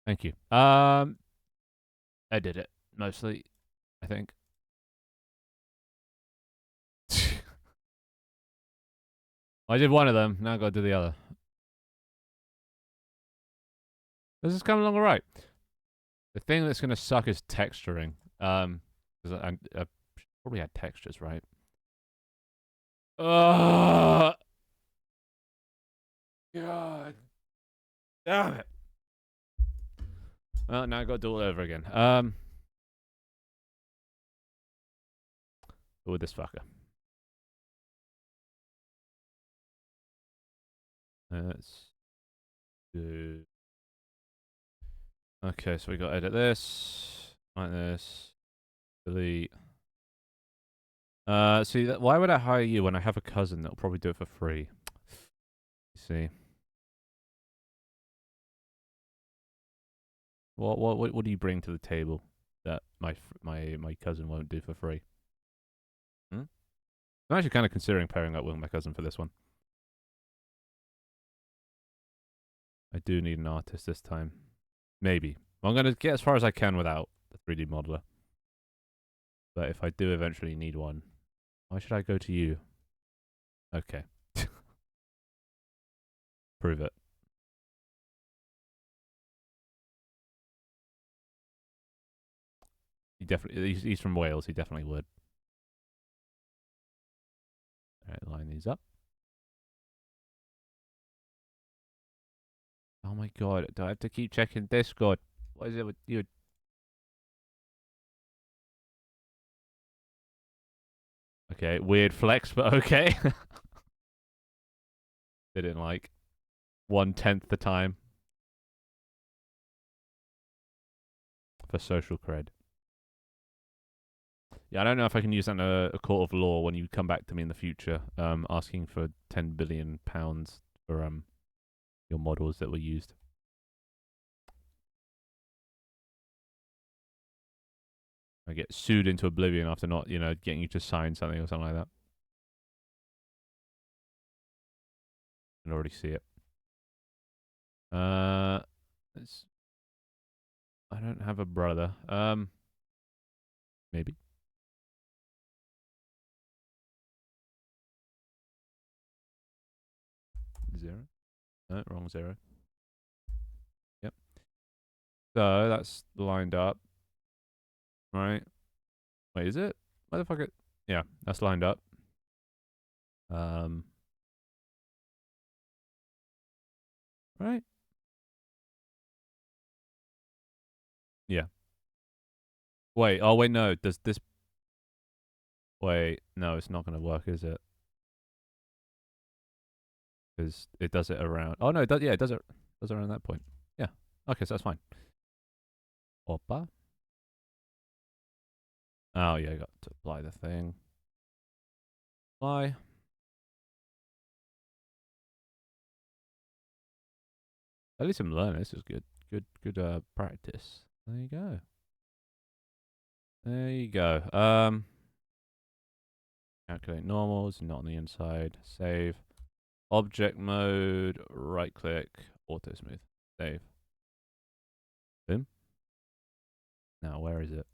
Thank you. I did it. Mostly, I think. I did one of them. Now I gotta do the other. This is coming along alright. The thing that's gonna suck is texturing. Because I probably had textures, right? God damn it. Well, now I gotta do it all over again. With this fucker. Let's do. Okay, so we got to edit this, like this, delete. See, why would I hire you when I have a cousin that'll probably do it for free? You see, what do you bring to the table that my cousin won't do for free? Hmm? I'm actually kind of considering pairing up with my cousin for this one. I do need an artist this time. Maybe. I'm gonna get as far as I can without the 3D modeler. But if I do eventually need one, why should I go to you? Okay. Prove it. He's from Wales. He definitely would. All right, line these up. Oh my god, do I have to keep checking Discord? What is it with you? Okay, weird flex, but okay. Did it in like 1/10 the time for social cred. Yeah, I don't know if I can use that in a court of law when you come back to me in the future, asking for £10 billion for your models that were used. I get sued into oblivion after not, getting you to sign something or something like that. I can already see it. It's, I don't have a brother. Maybe. Zero. No, wrong zero. Yep. So that's lined up, right? Wait, is it? Motherfucker. Yeah, that's lined up. Um, right? Yeah. Wait. Oh, wait. No. Does this? Wait. No, it's not gonna work, is it? Because it does it around. Oh no, it does. Yeah, it does it. Does it around that point. Yeah. Okay, so that's fine. Oppa. Oh yeah, I got to apply the thing. Apply. At least I'm learning. This is good. Good practice. There you go. There you go. Calculate normals, not on the inside. Save. Object mode, right click, auto smooth. Save. Boom. Now, where is it?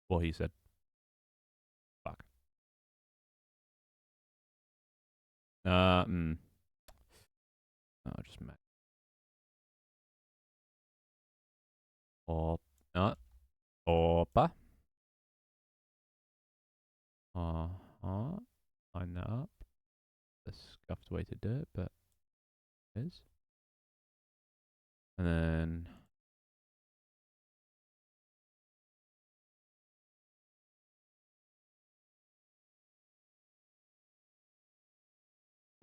What he said. Fuck. Oh, just make. Op. Opa. I know. The scuffed way to do it, but it is. And then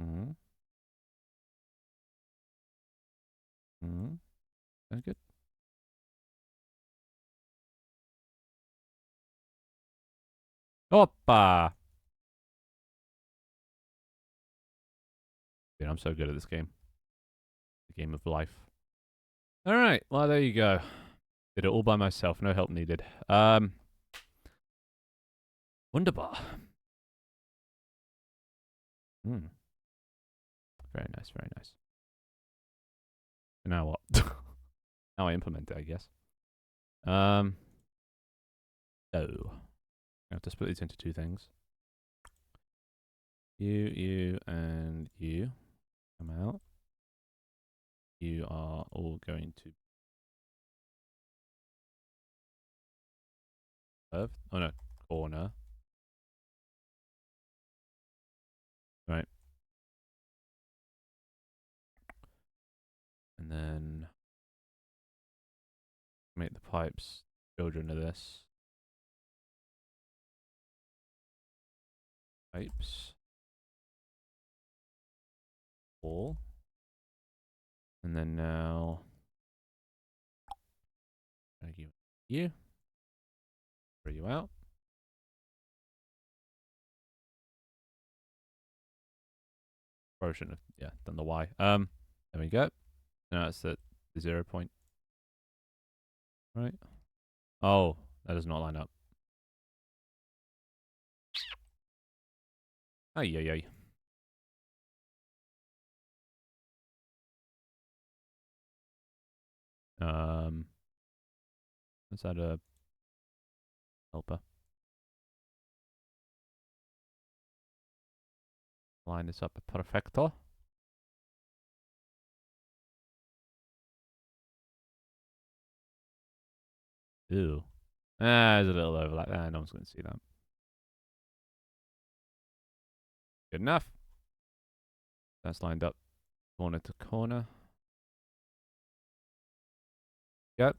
Mm-hmm. Mm-hmm. Sounds good. Opa! Dude, I'm so good at this game. The game of life. Alright, well, there you go. Did it all by myself, no help needed. Wunderbar. Mm. Very nice, very nice. Now what? Now I implement it, I guess. Oh. I have to split these into two things. You, and you come out. You are all going to curve. Oh no, corner. Right. And then make the pipes children of this. Pipes. All. And then now you. Throw you out. Probably shouldn't have done the Y. There we go. Now it's the 0 point. Right. Oh, that does not line up. Ay, ay, ay. Let's add a helper. Line this up perfecto. Ew. There's a little overlap. No one's going to see that. Good enough. That's lined up corner to corner. Yep.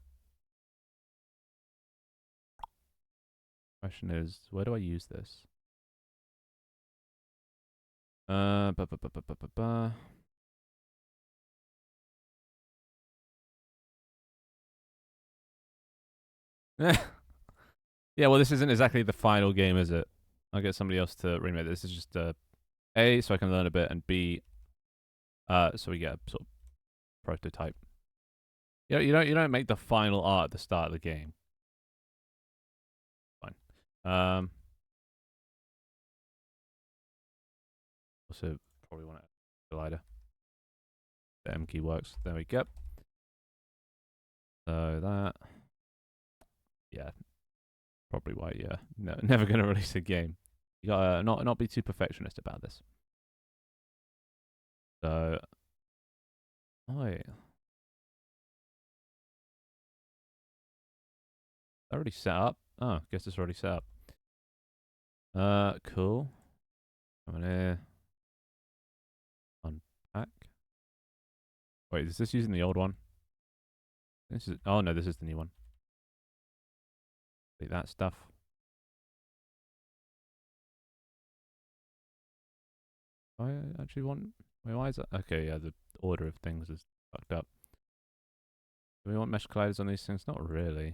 Question is, where do I use this? Ba, ba, ba, ba, ba, ba, ba. Yeah, well, this isn't exactly the final game, is it? I'll get somebody else to remake this. This is just A, so I can learn a bit, and B, so we get a sort of prototype. You don't make the final art at the start of the game. Fine. Also, probably want a glider. The M key works. There we go. So that, yeah, probably why. Yeah, no, never gonna release a game. You gotta not be too perfectionist about this. So, oh wait, already set up. Oh, guess it's already set up. Cool. Come on here. Unpack. Wait, is this using the old one? This is. Oh no, this is the new one. Delete that stuff. I actually want. Wait, why is that? Okay, yeah, the order of things is fucked up. Do we want mesh colliders on these things? Not really.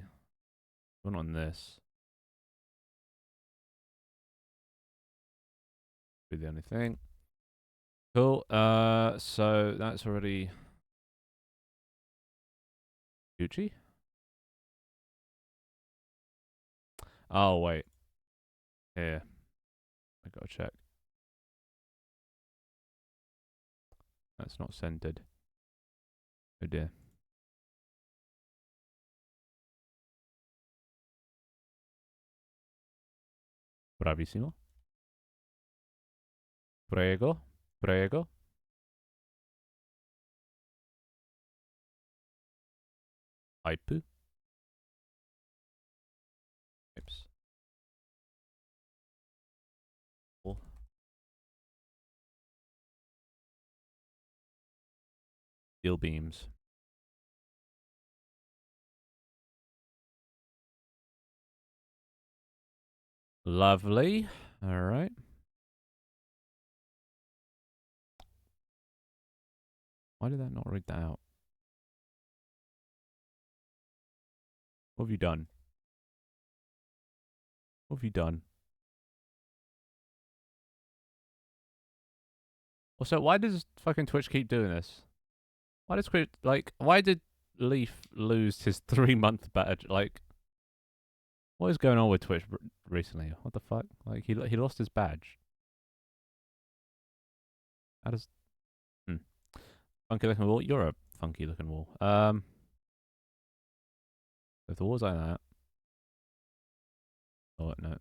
We want on this. Be the only thing. Cool. So that's already Gucci. Oh wait. Here. I gotta check. That's not centered. Oh dear. Bravissimo. Prego. Prego. Hype. Pipes. Cool. Steel beams. Lovely. All right. Why did that not read that out? What have you done? What have you done? Also, why does fucking Twitch keep doing this? Why does Twitch, like, why did Leaf lose his 3-month badge? Like, what is going on with Twitch recently? What the fuck? Like, he lost his badge. How does... Hmm. Funky looking wall? You're a funky looking wall. If the wall's like that... Oh, no.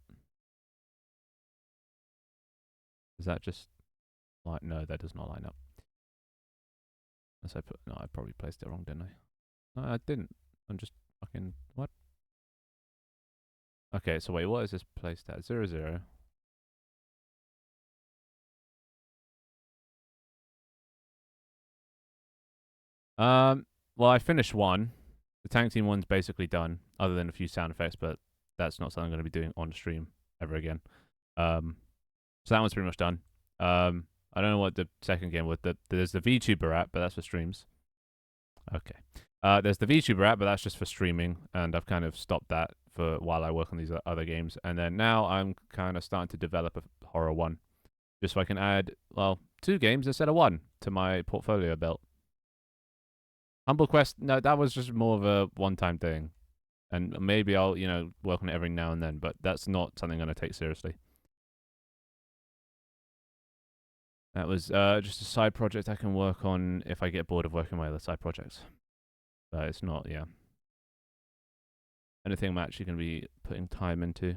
Is that just... Like, no, that does not line up. Unless I put... No, I probably placed it wrong, didn't I? No, I didn't. I'm just fucking... What? Okay, so wait, what is this placed at? 0, 0. Well, I finished one. The tank team one's basically done, other than a few sound effects, but that's not something I'm going to be doing on stream ever again. So that one's pretty much done. I don't know what the second game was. There's the VTuber app, but that's for streams. Okay. There's the VTuber app, but that's just for streaming, and I've kind of stopped that for while I work on these other games. And then now I'm kind of starting to develop a horror one, just so I can add, well, 2 games instead of 1 to my portfolio belt. Humble Quest, no, that was just more of a one-time thing. And maybe I'll, work on it every now and then, but that's not something I'm going to take seriously. That was just a side project I can work on if I get bored of working on my other side projects. But it's not, yeah. Anything I'm actually going to be putting time into.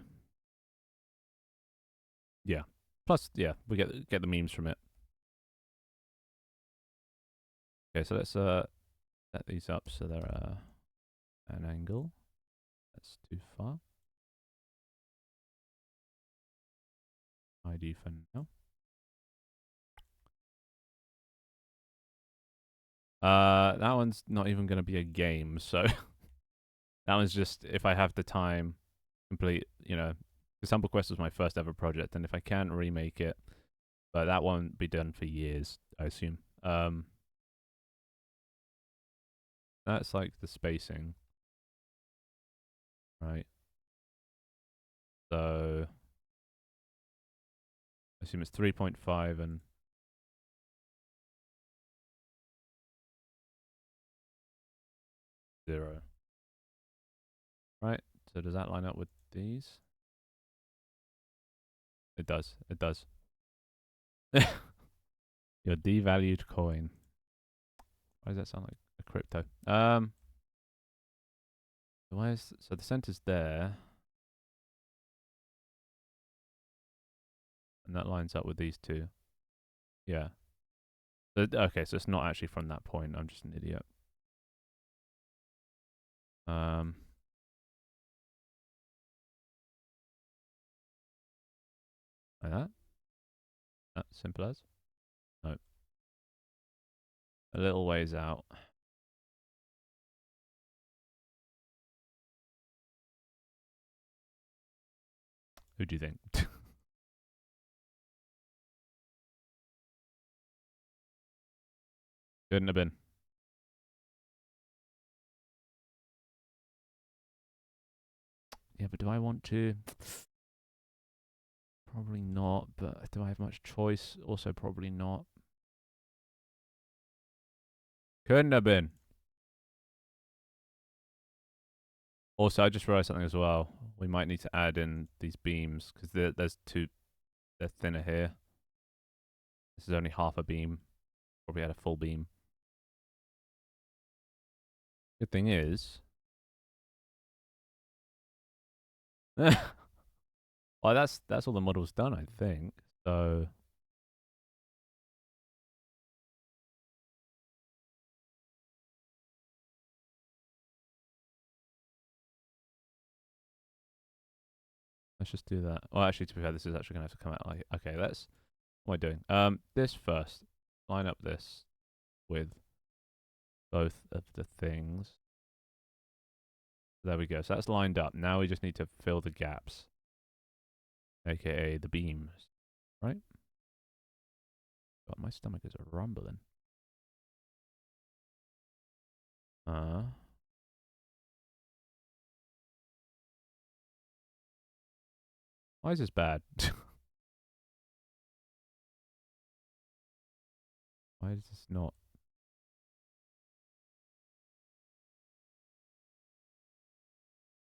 Yeah. Plus, yeah, we get the memes from it. Okay, so let's set these up so they're an angle. That's too far. ID for now. That one's not even going to be a game, so that one's just if I have the time, complete. The Sample Quest was my first ever project, and if I can remake it, but that won't be done for years, I assume. That's like the spacing, right? So I assume it's 3.5 and 0. Right? So does that line up with these? It does. It does. Your devalued coin. Why does that sound like a crypto? So the center's there. And that lines up with these two. Yeah. Okay, so it's not actually from that point. I'm just an idiot. Like that? Simple as? No. A little ways out. Who do you think? Couldn't have been. Yeah, but do I want to? Probably not, but do I have much choice? Also probably not. Couldn't have been. Also, I just realized something as well. We might need to add in these beams, because there's 2, they're thinner here. This is only half a beam. Probably had a full beam. Good thing is... well, that's all the model's done, I think. So... let's just do that. Well, actually, to be fair, this is actually going to have to come out like... Okay, let's... What am I doing? This first. Line up this with both of the things. There we go. So that's lined up. Now we just need to fill the gaps. AKA the beams. Right? God, my stomach is rumbling. Uh, why is this bad? Why is this not?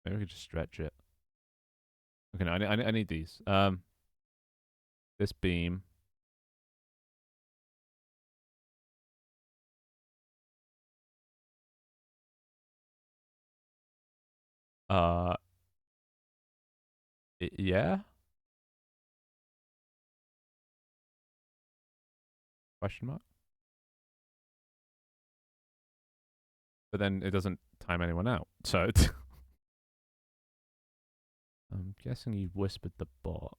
Maybe we could just stretch it. Okay, no, I need these. This beam. Uh, yeah? Question mark. But then it doesn't time anyone out. So I'm guessing you whispered the bot,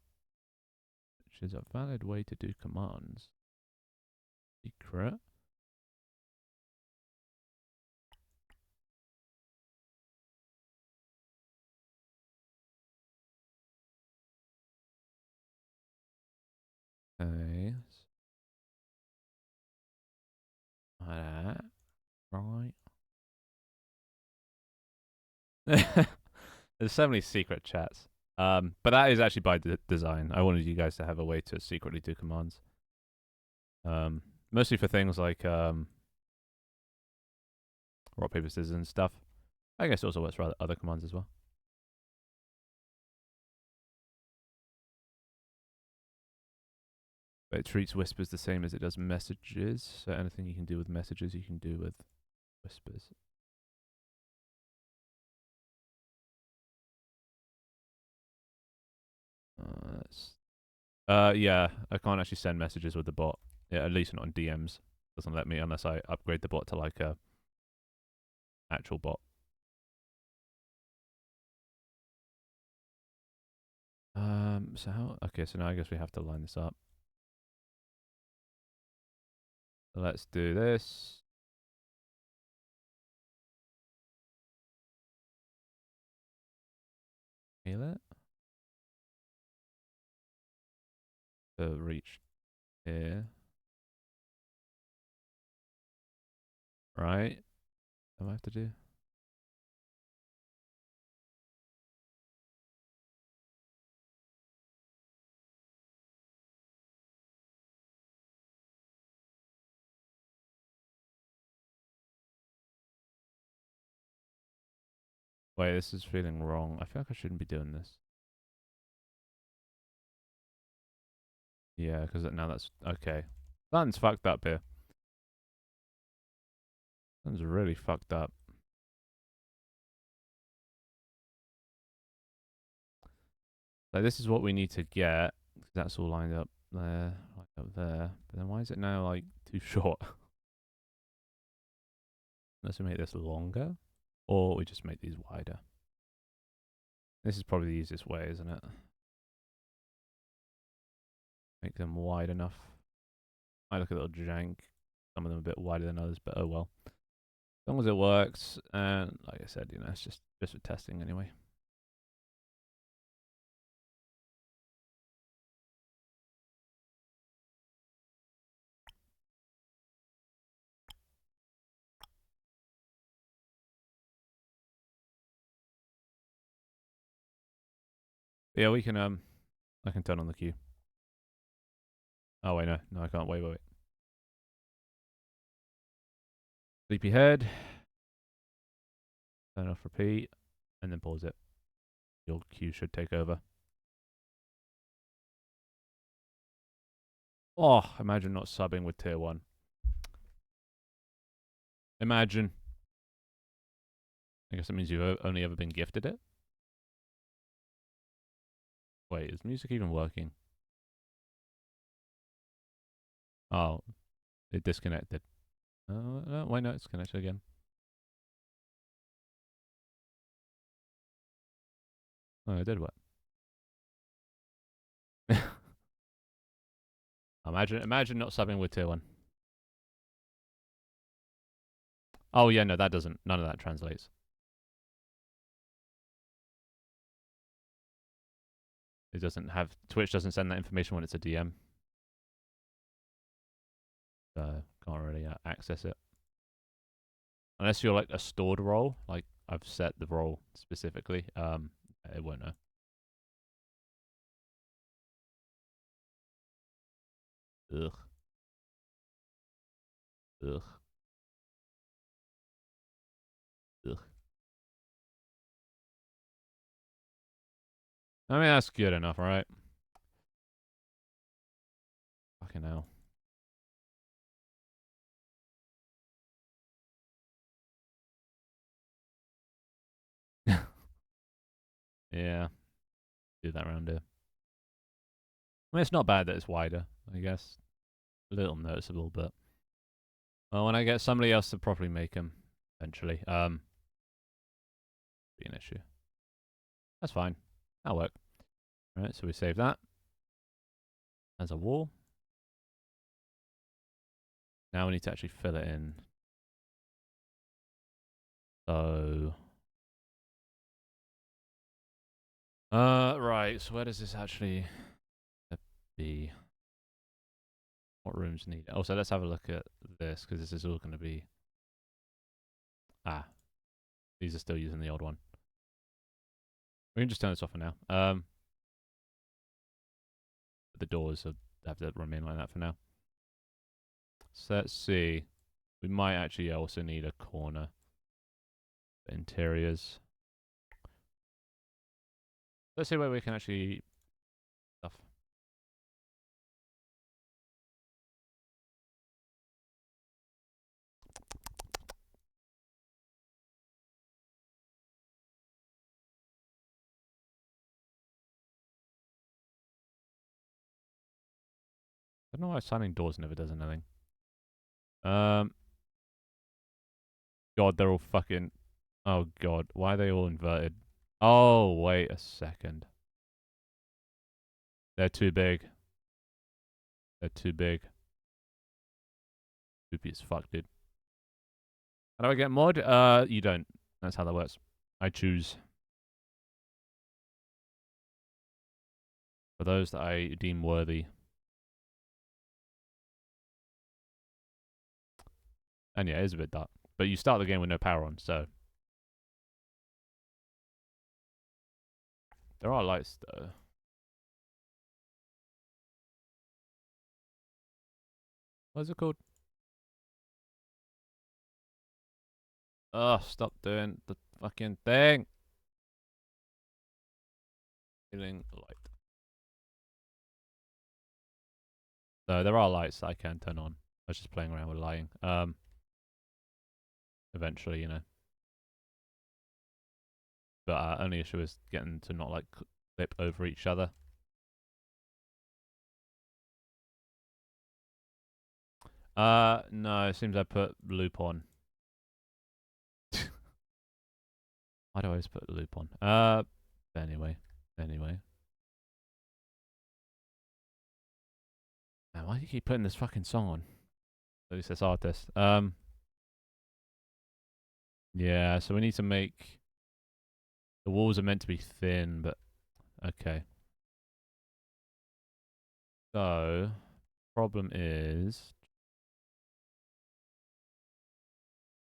which is a valid way to do commands. Secret. Okay. Like that. Right. There's so many secret chats. But that is actually by design. I wanted you guys to have a way to secretly do commands. Mostly for things like rock paper scissors and stuff. I guess it also works for other commands as well. But it treats whispers the same as it does messages. So anything you can do with messages, you can do with whispers. Yeah, I can't actually send messages with the bot. Yeah, at least not in DMs. Doesn't let me unless I upgrade the bot to like a actual bot. So how? Okay, so now I guess we have to line this up. So let's do this. Heal it. To reach here. Right. What do I have to do? Wait, this is feeling wrong. I feel like I shouldn't be doing this. Yeah, because now that's okay. Something's fucked up here. Something's really fucked up. Like this is what we need to get. That's all lined up there, lined up there. But then why is it now like too short? Unless we make this longer, or we just make these wider. This is probably the easiest way, isn't it? Make them wide enough. I look a little jank. Some of them a bit wider than others, but oh well. As long as it works, and like I said, you know, it's just for testing anyway. But yeah, we can I can turn on the queue. Oh wait, no, I can't. Wait. Sleepyhead. Turn off repeat, and then pause it. Your queue should take over. Oh, imagine not subbing with tier 1. Imagine. I guess that means you've only ever been gifted it. Wait, is music even working? Oh, it disconnected. No, why not? It's connected again. Oh, it did what? Imagine not subbing with tier 1. Oh yeah, no, that doesn't. None of that translates. It doesn't have. Twitch doesn't send that information when it's a DM. So can't really access it. Unless you're like a stored role, like I've set the role specifically, it won't know. Ugh. Ugh. Ugh. I mean, that's good enough, right? Fucking hell. Yeah, do that round here. I mean, it's not bad that it's wider, I guess. A little noticeable, but well, when I get somebody else to properly make them, eventually, be an issue. That's fine. That'll work. All right, so we save that as a wall. Now we need to actually fill it in. So, right. So where does this actually be? What rooms need? Oh, so let's have a look at this because this is all going to be. These are still using the old one. We can just turn this off for now. The doors have to remain like that for now. So let's see. We might actually also need a corner for interiors. Let's see where we can actually stuff. I don't know why signing doors never does anything. God, they're all fucking. Oh god, why are they all inverted? Oh, wait a second. They're too big. They're too big. Poopy as fuck, dude. How do I get mod? You don't. That's how that works. I choose. For those that I deem worthy. And yeah, it is a bit dark. But you start the game with no power on, so. There are lights, though. What's it called? Oh, stop doing the fucking thing. Feeling light. So there are lights that I can turn on. I was just playing around with lighting. Eventually, you know. But only issue is getting to not like clip over each other. No, it seems I put loop on. Why do I always put loop on? Anyway. Man, why do you keep putting this fucking song on? At least this artist. Yeah, so we need to make the walls are meant to be thin, but okay. So problem is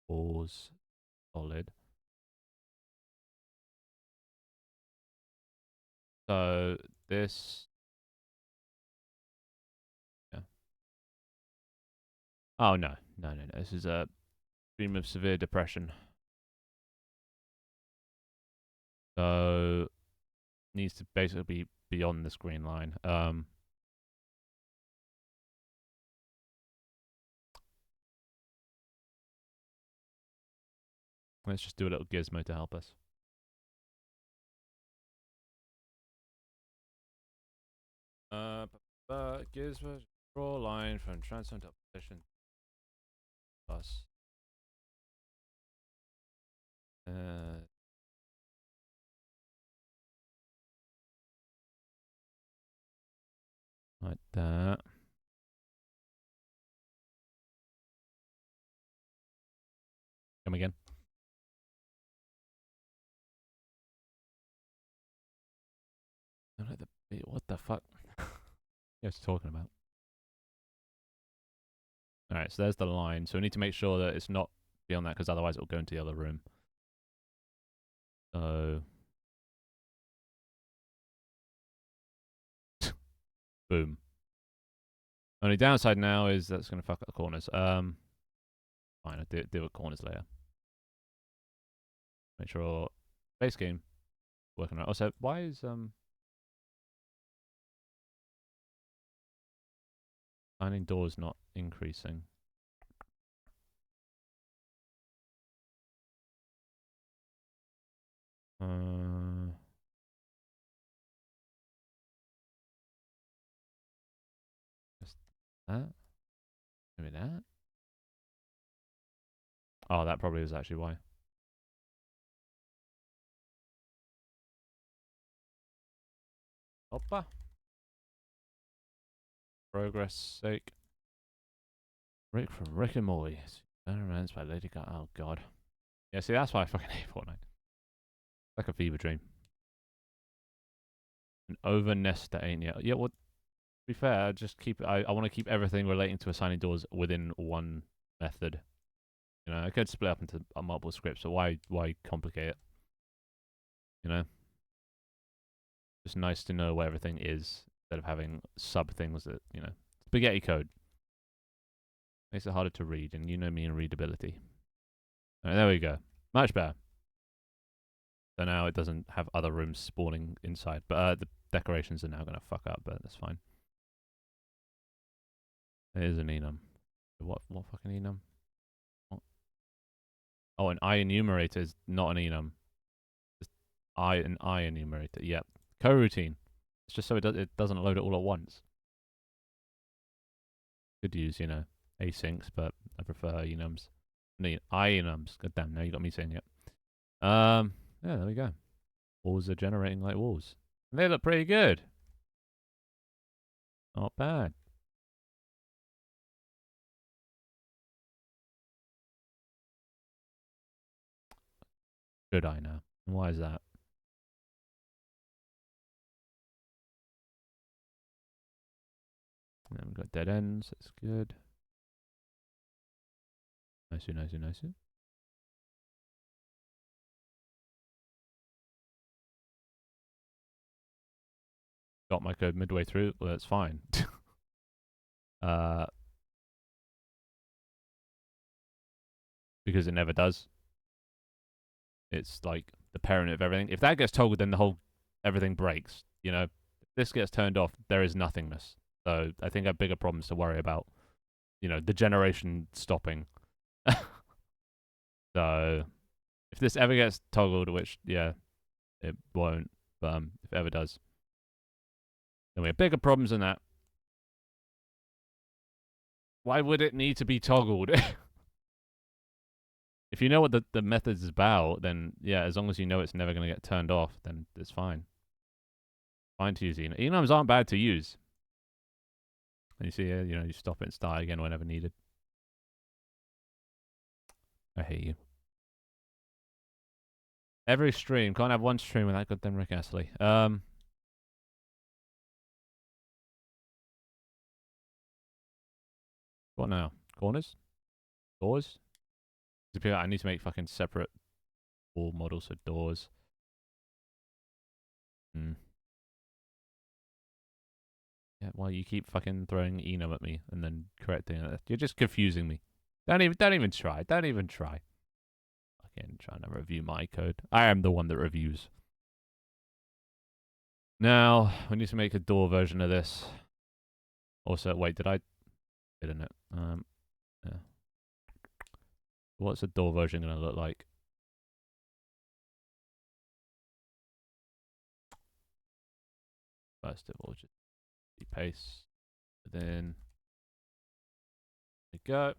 walls solid. So this, yeah. Oh no. This is a stream of severe depression. So needs to basically be beyond this green line. Let's just do a little gizmo to help us. Gizmo draw line from transform to position plus. Like that. Come again. What the fuck? You're talking about. Alright, so there's the line. So we need to make sure that it's not beyond that because otherwise it will go into the other room. So, boom. Only downside now is that's going to fuck up the corners. Fine, I'll deal with corners later. Make sure base game working right. Also, why is finding doors not increasing? Just that? Maybe that? Oh, that probably is actually why. Hoppa. Progress sake. Rick from Rick and Morty. Romance by Lady Gaga. Oh, God. Yeah, see, that's why I fucking hate Fortnite. Like a fever dream. An over nester ain't yet. Yeah, well, to be fair, just keep. I want to keep everything relating to assigning doors within one method. You know, I could split up into multiple scripts, but why complicate it? You know, just nice to know where everything is instead of having sub things that spaghetti code makes it harder to read, and you know me and readability. All right, there we go, much better. So now it doesn't have other rooms spawning inside, but the decorations are now gonna fuck up, but that's fine. It is an enum. What fucking enum? What? Oh, an I enumerator is not an enum. It's an I enumerator. Yep. Coroutine. It's just so it doesn't load it all at once. Could use, asyncs, but I prefer enums. I enums. God damn, now you got me saying it. Yeah, there we go. Walls are generating like walls. And they look pretty good. Not bad. Should I now? Why is that? And then we've got dead ends. That's good. Nice, nice, nice. Got my code midway through. Well, that's fine. Because it never does. It's like the parent of everything. If that gets toggled, then everything breaks. If this gets turned off, there is nothingness. So I think I have bigger problems to worry about. The generation stopping. So if this ever gets toggled, which it won't, but if it ever does, then we have bigger problems than that. Why would it need to be toggled? If you know what the method is about, then yeah, as long as you know it's never going to get turned off, then it's fine. Fine to use enums aren't bad to use. And you see here, you stop it and start again whenever needed. I hate you. Every stream. Can't have one stream without goddamn Rick Astley. What now? Corners? Doors? I need to make fucking separate wall models for doors. Yeah, well, you keep fucking throwing enum at me and then correcting it. You're just confusing me. Don't even try. Don't even try. Fucking trying to review my code. I am the one that reviews. Now, we need to make a door version of this. Also, wait, didn't it? Yeah. What's a door version going to look like? First of all, just paste. Then, there we go.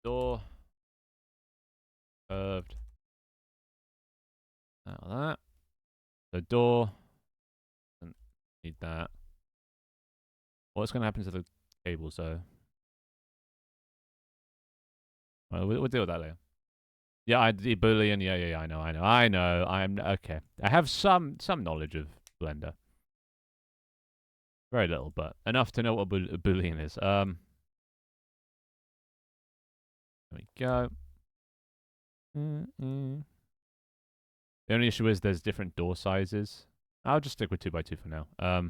Door. Curved. Now that. The door. Doesn't need that. What's going to happen to the cables, though? Well, we'll deal with that later. Yeah, the Boolean. Yeah. I know. I'm okay. I have some knowledge of Blender. Very little, but enough to know what a Boolean is. There we go. The only issue is there's different door sizes. I'll just stick with 2x2 for now. I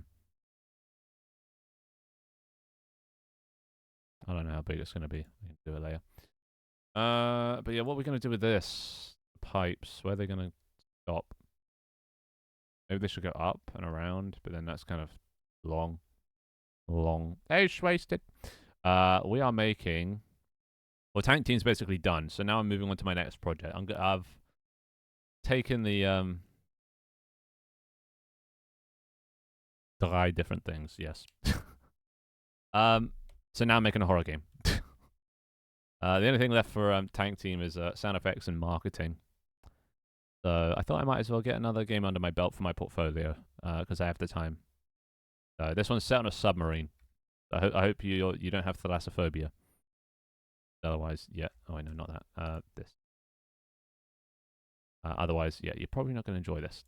don't know how big it's going to be. We can do it later. But yeah, what are we going to do with this? Pipes. Where are they going to stop? Maybe they should go up and around, but then that's kind of long. Age wasted. We are making... Well, Tank Team's basically done, so now I'm moving on to my next project. I've taken the... Three different things, yes. So now I'm making a horror game. The only thing left for Tank Team is sound effects and marketing. So I thought I might as well get another game under my belt for my portfolio, because I have the time. This one's set on a submarine. I hope you don't have thalassophobia. Otherwise, yeah. Oh, I know, not that. This. Otherwise, yeah, you're probably not going to enjoy this.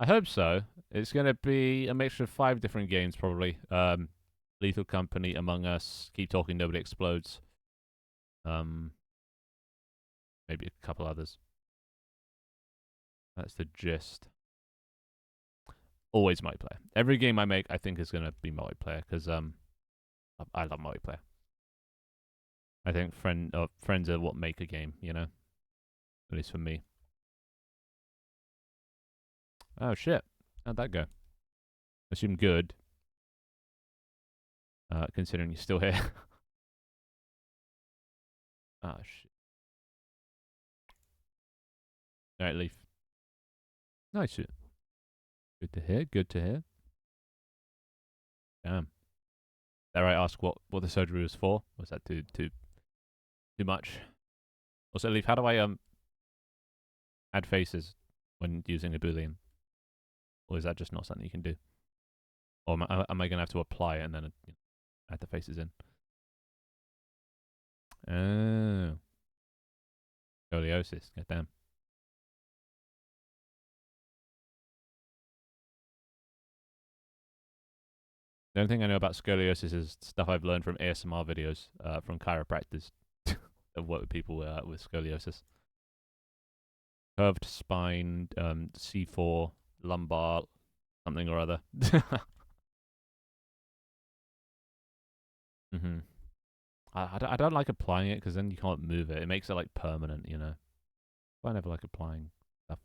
I hope so. It's going to be a mixture of 5 different games, probably. Lethal Company, Among Us, Keep Talking, Nobody Explodes. Maybe a couple others. That's the gist. Always multiplayer. Every game I make, I think, is going to be multiplayer, because I love multiplayer. I think friends are what make a game, you know? At least for me. Oh, shit. How'd that go? Assume good. Considering you're still here. Ah, shit. Alright, leave. Nice shit. Good to hear, good to hear. Damn. Dare I ask what the surgery was for? Was that too much? Also, Leaf, how do I add faces when using a boolean? Or is that just not something you can do? Or am I going to have to apply it and then add the faces in? Oh. Scoliosis, goddamn. The only thing I know about scoliosis is stuff I've learned from ASMR videos from chiropractors that work with people with scoliosis. Curved spine, C4, lumbar, something or other. Mm-hmm. I don't like applying it because then you can't move it. It makes it like permanent, you know. I never like applying stuff.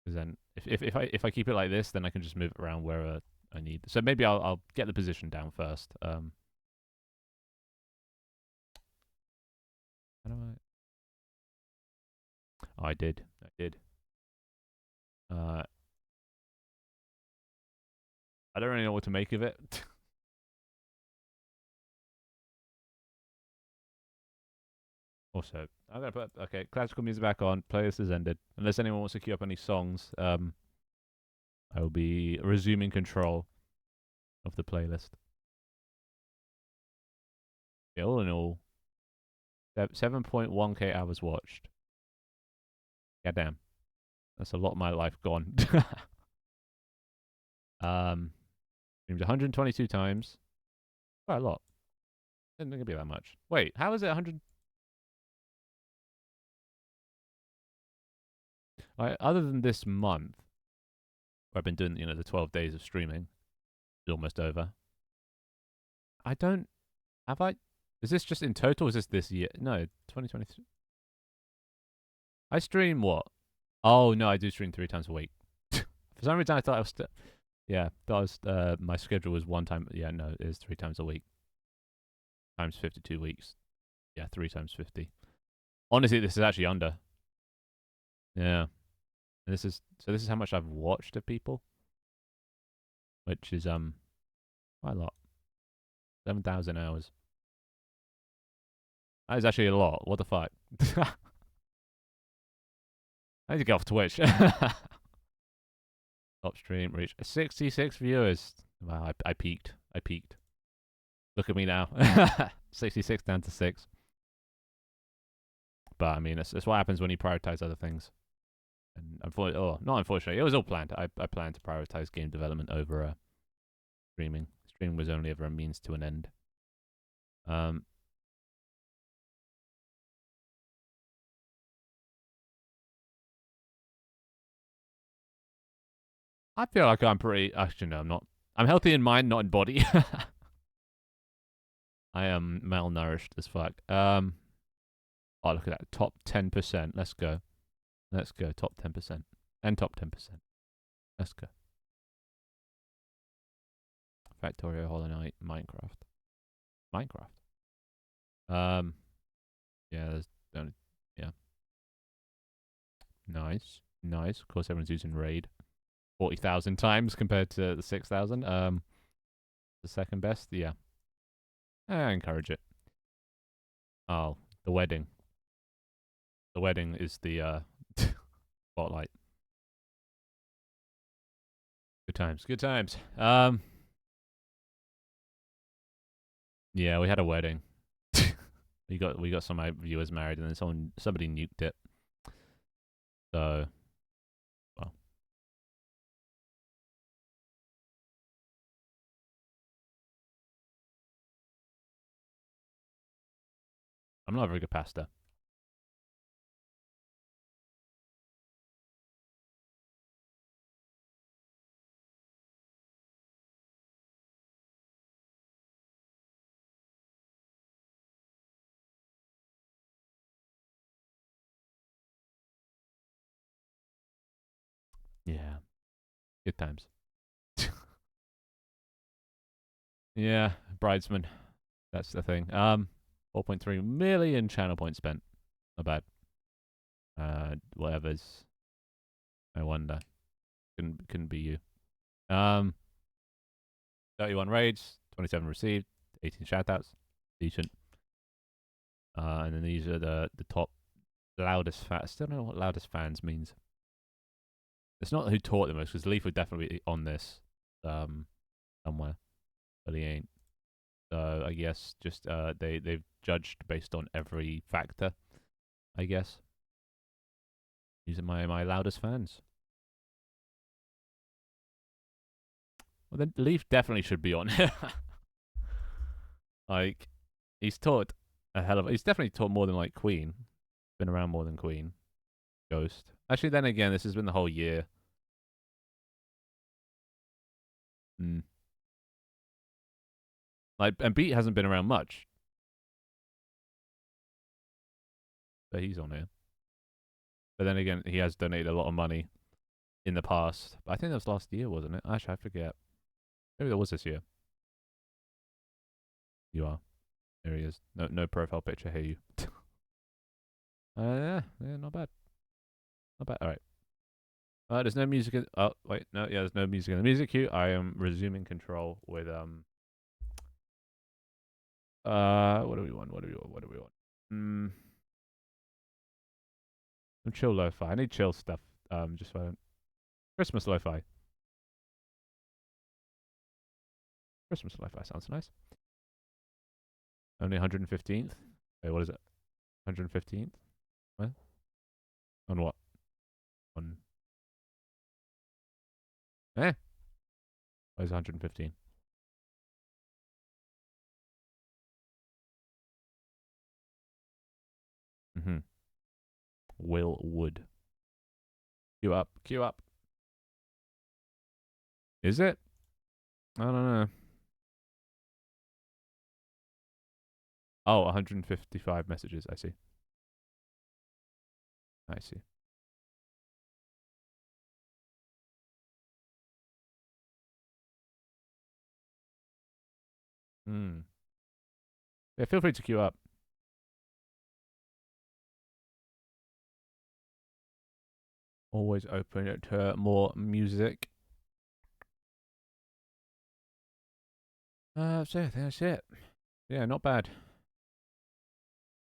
Because then if I keep it like this, then I can just move it around wherever I need. So maybe I'll get the position down first. How do I? Oh, I did. I don't really know what to make of it. Also, I'm gonna put classical music back on. Playlist has ended. Unless anyone wants to queue up any songs, I will be resuming control of the playlist. Yeah, all in all, 7.1k hours watched. Goddamn, that's a lot of my life gone. Streamed 122 times. Quite a lot. Didn't think it'd be that much. Wait, how is it 100? Other than this month, where I've been doing, the 12 days of streaming, it's almost over. I don't. Have I? Is this just in total? Or is this year? No, 2023. I stream what? Oh no, I do stream 3 times a week. For some reason, I thought I was. Yeah, that was my schedule was 1 time. Yeah, no, it is 3 times a week. Times 52 weeks. Yeah, 3 times 50. Honestly, this is actually under. Yeah. And this is how much I've watched of people, which is quite a lot. 7,000 hours. That is actually a lot. What the fuck? I need to get off Twitch. Top stream reach 66 viewers. Wow, I peaked. Look at me now. 66 down to 6. But I mean, that's what happens when you prioritize other things. And not unfortunately, it was all planned. I planned to prioritize game development over streaming. stream was only ever a means to an end. I feel like I'm pretty. Actually, no, I'm not. I'm healthy in mind, not in body. I am malnourished as fuck. Oh, look at that. Top 10%. Let's go. Let's go. Top 10%. And top 10%. Let's go. Factorio, Hollow Knight, Minecraft. Minecraft. Yeah, there's only. Yeah. Nice. Nice. Of course, everyone's using Raid 40,000 times compared to the 6,000. The second best. Yeah. I encourage it. Oh, the wedding. The wedding is the spotlight. Good times. Good times. Yeah, we had a wedding. we got some of my viewers married, and then somebody nuked it. So, well, I'm not a very good pastor. Yeah, good times. Yeah, bridesman. That's the thing. 4.3 million channel points spent. Not bad. Whatever's. I wonder. Couldn't be you. 31 raids, 27 received, 18 shoutouts. Decent. And then these are the top loudest fans. I still don't know what loudest fans means. It's not who taught the most, because Leaf would definitely be on this somewhere, but he ain't. So I guess just they've judged based on every factor. I guess these are my loudest fans. Well, then Leaf definitely should be on here. Like, he's taught a hell of. He's definitely taught more than like Queen. Been around more than Queen. Ghost. Actually, then again, this has been the whole year. Mm. Like, and Beat hasn't been around much, but he's on here. But then again, he has donated a lot of money in the past. But I think that was last year, wasn't it? Actually, I forget. Maybe that was this year. You are. There he is. No profile picture. Hey, you. Yeah, not bad. Not bad. All right. There's no music. Oh, wait. No, yeah, there's no music in the music queue. I am resuming control with what do we want? What do we want? What do we want? Some chill lo-fi. I need chill stuff. Just so Christmas lo-fi. Christmas lo-fi sounds nice. Only 115th. Wait, what is it? 115th? What? On what? On Why is 115? Mm-hmm. Will Wood. Queue up. Queue up. Is it? I don't know. Oh, 155 messages. I see. I see. Hmm. Yeah, feel free to queue up. Always open it to more music. So I think that's it. Yeah, not bad.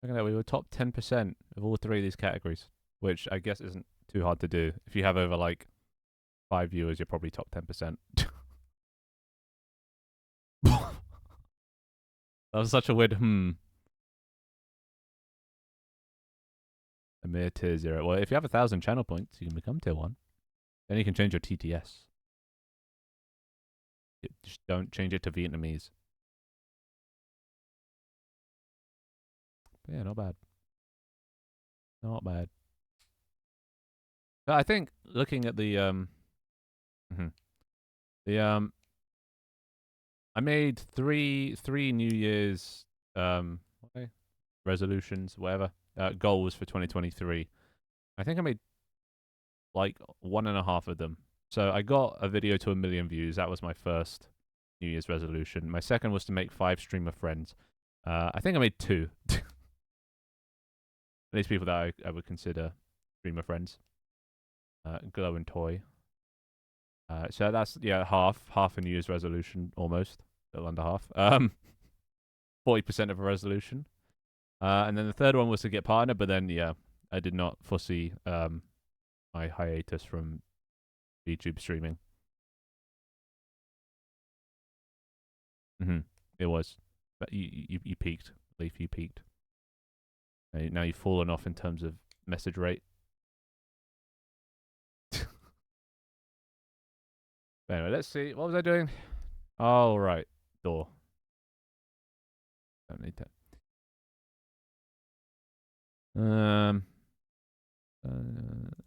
Look at that. We were top 10% of all three of these categories, which I guess isn't too hard to do. If you have over like 5 viewers, you're probably top 10%. That was such a weird A mere tier 0. Well, if you have 1,000 channel points, you can become tier 1. Then you can change your TTS. Just don't change it to Vietnamese. But yeah, not bad. Not bad. But I think looking at mhm. the I made three New Year's what are they? Resolutions, whatever, goals for 2023. I think I made like one and a half of them. So I got a video to 1 million views. That was my first New Year's resolution. My second was to make 5 streamer friends. I think I made 2. At least people that I would consider streamer friends. Glow and Toy. So that's half a New Year's resolution almost, a little under half. 40% of a resolution. And then the third one was to get partner, but then I did not foresee my hiatus from YouTube streaming. It was, but you peaked, Leaf. You peaked. Now you've fallen off in terms of message rate. Anyway, let's see. What was I doing? Oh right, door. Don't need that.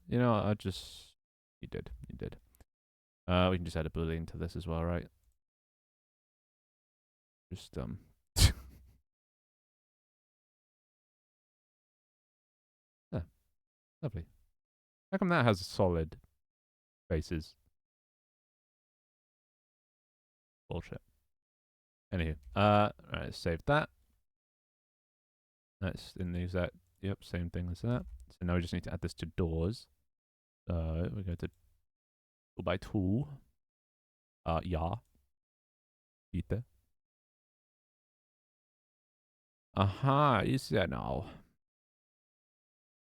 You know, I just you did. We can just add a boolean to this as well, right? Just yeah, lovely. How come that has solid faces? Bullshit. Anywho, right, save that. That's in the exact, yep, same thing as that. So now we just need to add this to doors. So we go to 2x2. Ja. Bitte. Aha, is that now?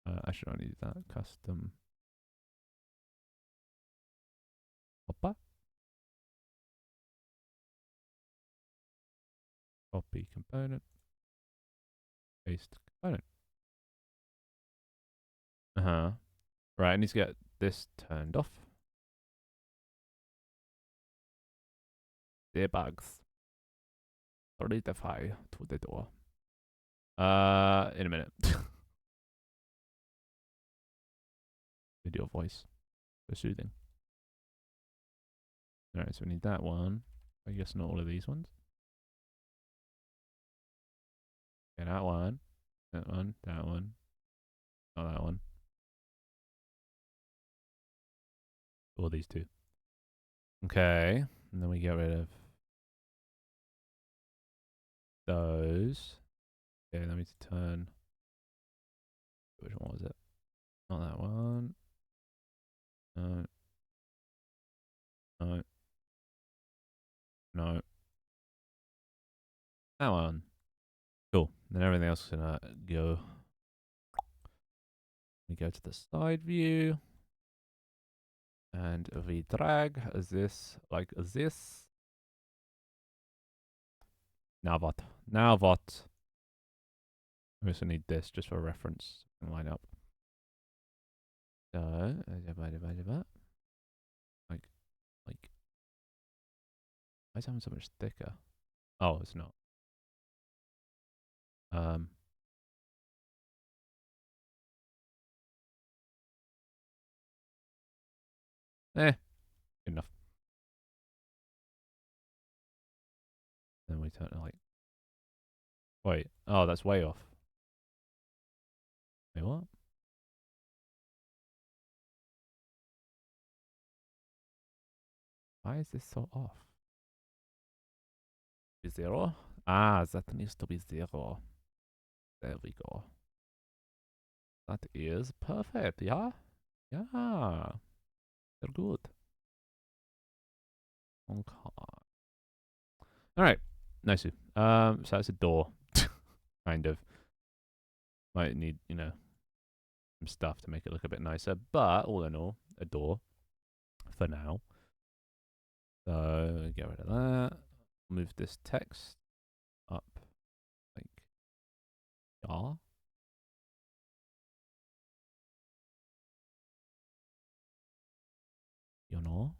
I should only do that. Custom. Hoppa. Copy component. Paste component. Right, I need to get this turned off. Debugs. Solidify to the door. In a minute. Video voice. So soothing. Alright, so we need that one. I guess not all of these ones. Okay, that one. That one. That one. Oh, that one. All these two. Okay. And then we get rid of those. Okay, let me turn. Which one was it? Not that one. No. No. No. That one. Cool. Then everything else is gonna go. We go to the side view. And we drag this like this. Now what? Now what? We also need this just for reference. Line up. So, like, why is that one so much thicker? Oh, it's not. Good enough. Then we turn it like, wait, oh, that's way off. Wait, what? Why is this so off? Be 0? Ah, that needs to be 0. There we go. That is perfect, yeah? Yeah. They're good. Okay. Alright. Nice. So that's a door. Kind of. Might need, some stuff to make it look a bit nicer. But all in all, a door. For now. So get rid of that. Move this text up. Like, yeah. You know.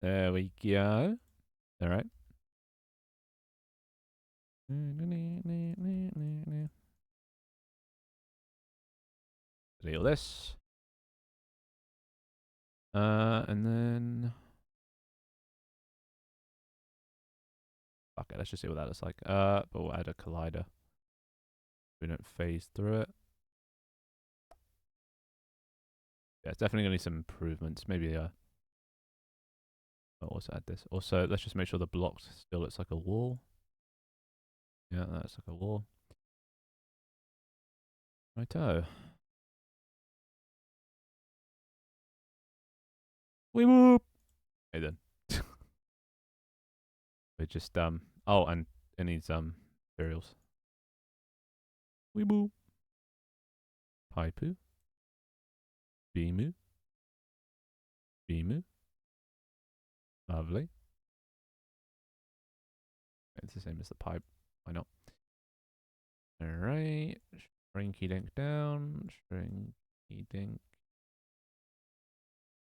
There we go. All right. Deal this. And then fuck it, let's just see what that looks like. But we'll add a collider. We don't phase through it. Yeah, it's definitely gonna need some improvements. Maybe I'll also add this. Also, let's just make sure the block still looks like a wall. Yeah, that's like a wall. Righto. We whoop. Hey then. We just oh, and it needs materials. We boop. Paipu. Bimu. Bimu. Lovely. It's the same as the pipe. Why not? Alright. Shrinky dink down. Shrinky dink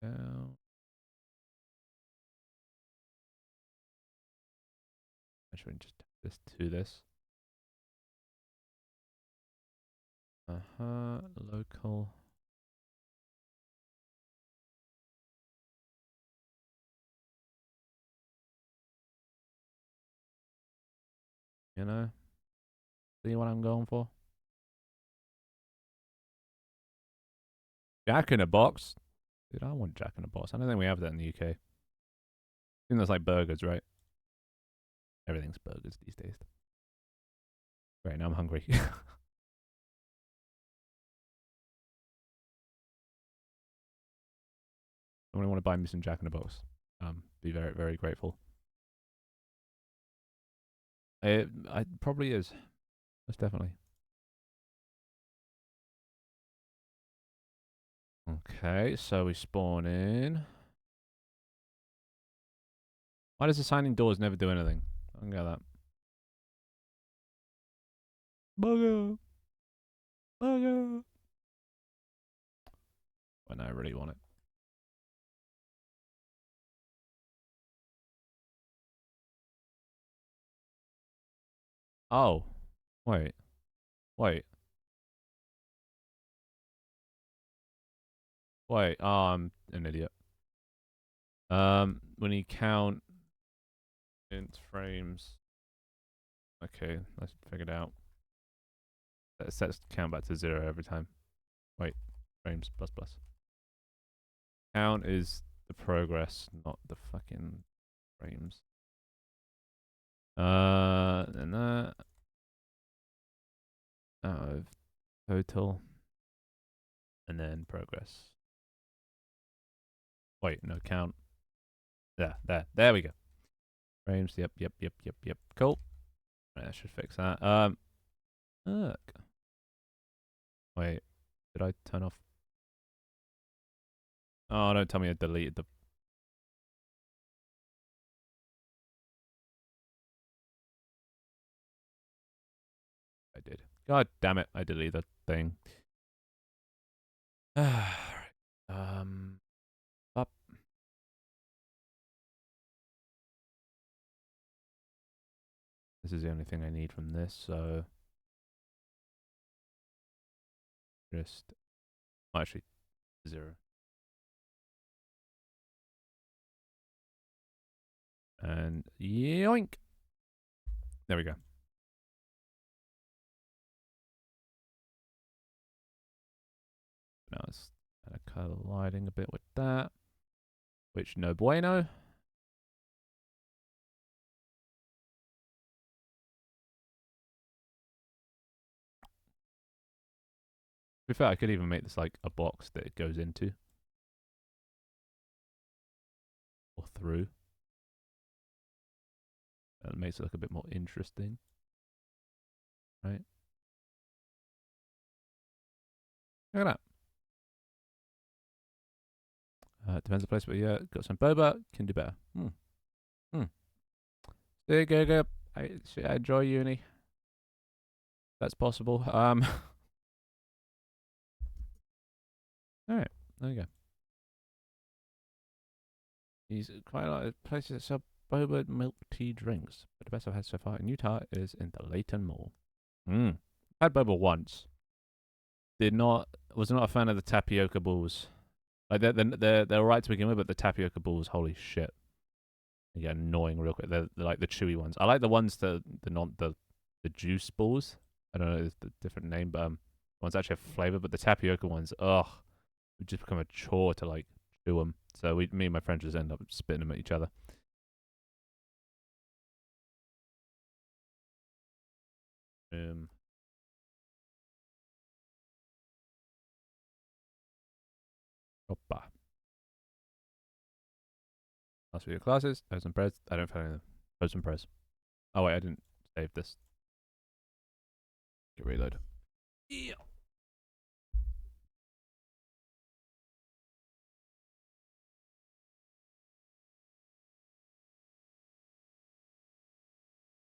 down. Actually, just add this to this. Local. You know? See what I'm going for? Jack in a box? Dude, I want Jack in a box. I don't think we have that in the UK. I think that's like burgers, right? Everything's burgers these days. Right, now I'm hungry. I want to buy me some Jack in a box. Be very, very grateful. It probably is. Most definitely. Okay, so we spawn in. Why does assigning doors never do anything? I don't get that. Bugger. Bugger. When I really want it. Oh. Wait. Wait. Wait. Oh, I'm an idiot. When you count int frames. Okay, let's figure it out. That sets count back to 0 every time. Wait. Frames plus plus. Count is the progress, not the fucking frames. And that out of total, and then progress. Wait, no, count. There we go. Frames. Yep. Cool. Right, that should fix that. Look. Wait, did I turn off? Oh, don't tell me I deleted the. I did. God damn it! I deleted the thing. Up. This is the only thing I need from this, so just actually 0. And yoink. There we go. Now it's kind of colliding a bit with that, which no bueno. To be fair, I could even make this like a box that it goes into or through. That makes it look a bit more interesting, right? Look at that. Depends on the place, but yeah, got some boba, can do better. There you go. I enjoy uni. That's possible. All right, there you go. He's quite a lot of places that sell boba milk tea drinks, but the best I've had so far in Utah is in the Layton Mall. Had boba once. Was not a fan of the tapioca balls. Like they're alright to begin with, but the tapioca balls, holy shit, they get annoying real quick. They're like the chewy ones. I like the ones the juice balls. I don't know the different name, but ones actually have flavor. But the tapioca ones, ugh, would just become a chore to like chew them. So me and my friends just end up spitting them at each other. Um, Opa. Last video classes, toast and bread. I don't find any toast and bread. Oh wait, I didn't save this. Get reload. Yeah.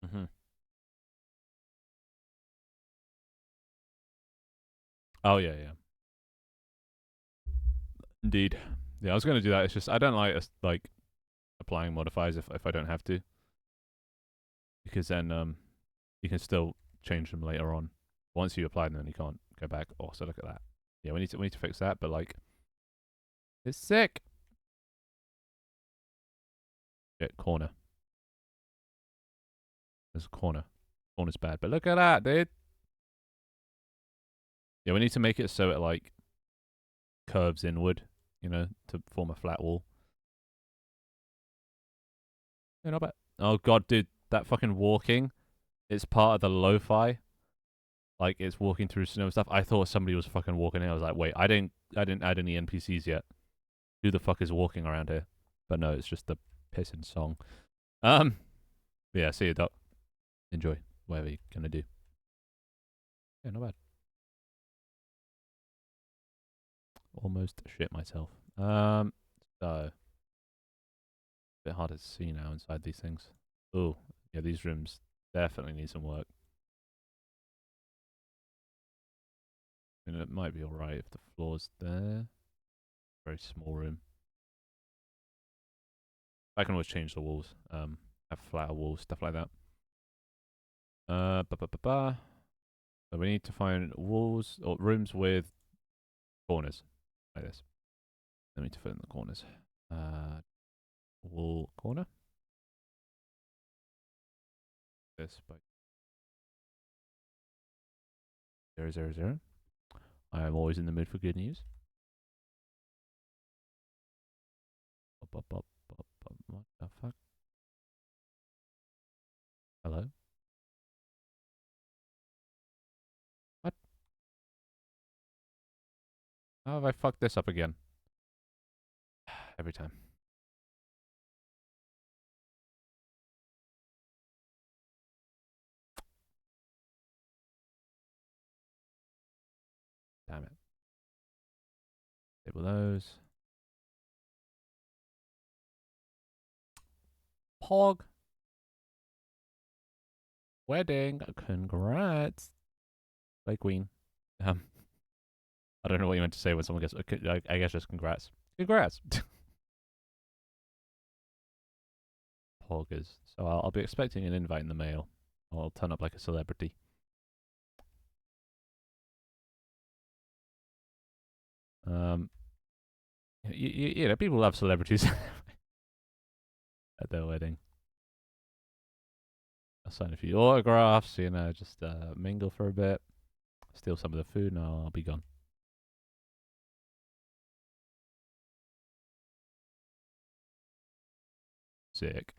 Mm-hmm. Oh yeah. Indeed. Yeah, I was gonna do that. It's just I don't like applying modifiers if I don't have to, because then you can still change them later on. Once you apply them, then you can't go back. Oh, so look at that. Yeah, we need to fix that. But like, it's sick. Shit, corner. There's a corner. Corner's bad. But look at that, dude. Yeah, we need to make it so it like curves inward, to form a flat wall. Yeah, not bad. Oh god, dude, that fucking walking. It's part of the lo-fi. Like it's walking through snow and stuff. I thought somebody was fucking walking in. I was like, wait, I didn't add any NPCs yet. Who the fuck is walking around here? But no, it's just the pissing song. Yeah, see you, Doc. Enjoy whatever you're gonna do. Yeah, not bad. Almost shit myself. So a bit harder to see now inside these things. Oh, yeah, these rooms definitely need some work. I mean, it might be alright if the floor's there. Very small room. I can always change the walls. Have flatter walls, stuff like that. So we need to find walls or rooms with corners like this. Then we need to fill in the corners. Wall corner. This by 000. I am always in the mood for good news. What the fuck? Hello? What? How have I fucked this up again? Every time. Damn it. Table those. Pog. Wedding. Congrats. Play queen. I don't know what you meant to say when someone gets. I guess just congrats. Congrats. Poggers. So I'll be expecting an invite in the mail. I'll turn up like a celebrity. People love celebrities at their wedding. I'll sign a few autographs, just mingle for a bit, steal some of the food, and I'll be gone. Sick.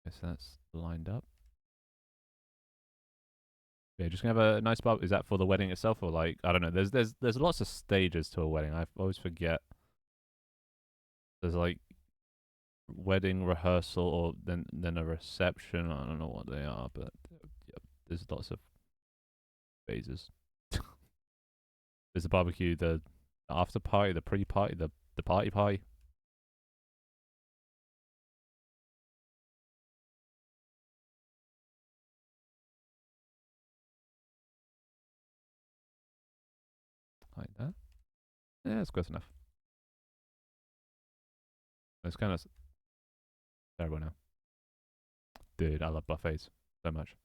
Guess that's lined up. Yeah, just gonna have a nice bar. Is that for the wedding itself, or like I don't know? There's lots of stages to a wedding. I always forget. There's like wedding rehearsal, or then a reception. I don't know what they are, but yeah, there's lots of phases. There's the barbecue, the after party, the pre party, the party pie. Like that. Yeah, it's close enough. It's kind of terrible now. Dude, I love buffets so much.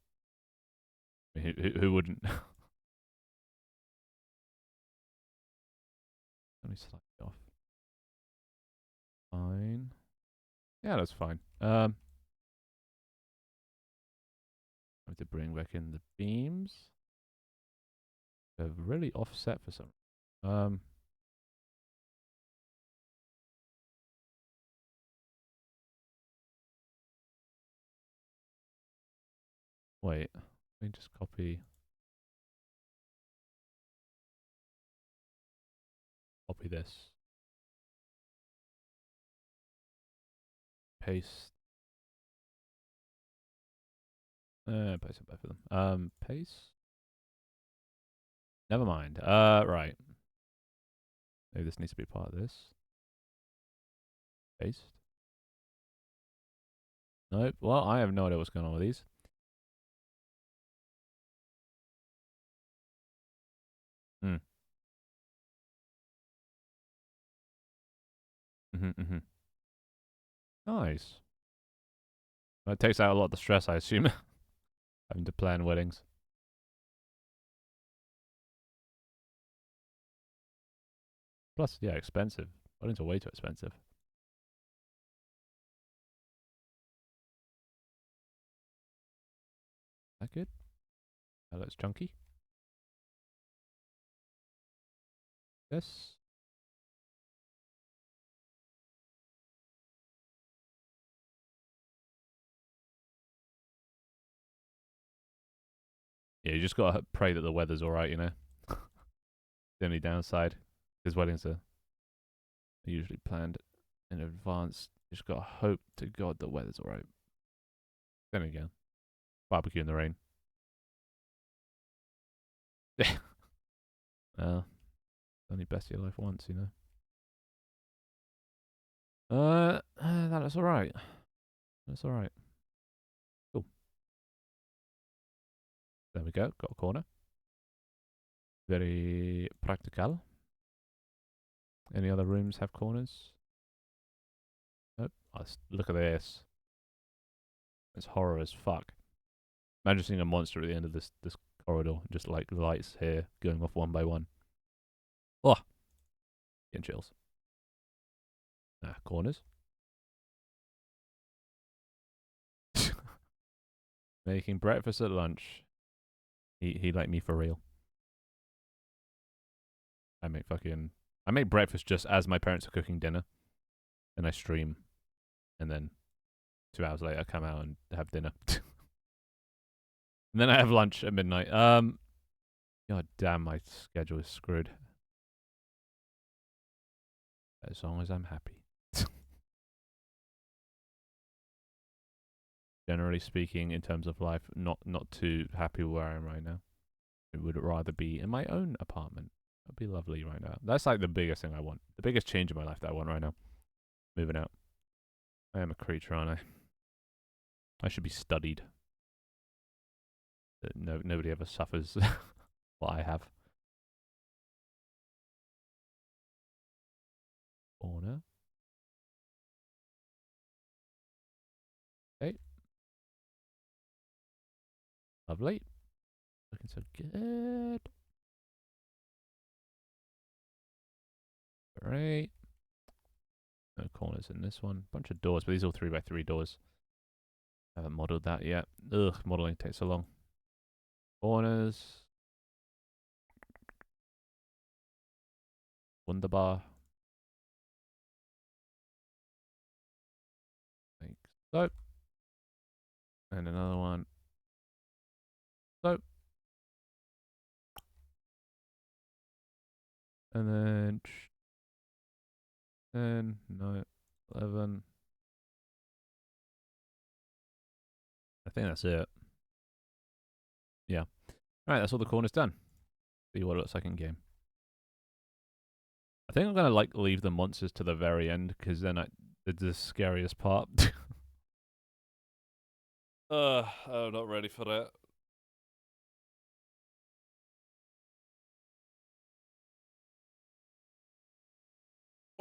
I mean, who wouldn't? Let me select it off. Fine. Yeah, that's fine. I have to bring back in the beams. They're really offset for some. Wait. Let me just copy this. Paste. Paste both of them. Paste. Never mind. Right. Maybe this needs to be part of this. Paste. Nope. Well, I have no idea what's going on with these. Hmm. Nice. That takes out a lot of the stress, I assume, having to plan weddings. Plus, yeah, expensive. Weddings are way too expensive. That good? That looks chunky. This. Yeah, you just gotta pray that the weather's alright, you know? The only downside. Because weddings are usually planned in advance. You just gotta hope to God the weather's alright. Then again, barbecue in the rain. Yeah. Well, only best of your life once, you know? That's alright. That's alright. Cool. There we go. Got a corner. Very practical. Any other rooms have corners? Nope. Oh, look at this. It's horror as fuck. Imagine seeing a monster at the end of this corridor. Just like lights here going off one by one. Oh, getting chills. Ah, corners. Making breakfast at lunch. He like me for real. I make breakfast just as my parents are cooking dinner, and I stream, and then 2 hours later I come out and have dinner. And then I have lunch at midnight. God damn, my schedule is screwed. As long as I'm happy. Generally speaking, in terms of life, not too happy where I am right now. I would rather be in my own apartment. That'd be lovely right now. That's like the biggest thing I want. The biggest change in my life that I want right now. Moving out. I am a creature, aren't I? I should be studied. Nobody ever suffers what I have. Corner. Okay. Lovely. Looking so good. Great. No corners in this one. Bunch of doors, but these are all 3x3 doors. Haven't modelled that yet. Ugh, modelling takes so long. Corners. Wunderbar. Like so. And another one. So. And then 10, 9, 11. I think that's it. Yeah. Alright, that's all the corners done. See what it looks like in game. I think I'm gonna like leave the monsters to the very end because then it's the scariest part. I'm not ready for that.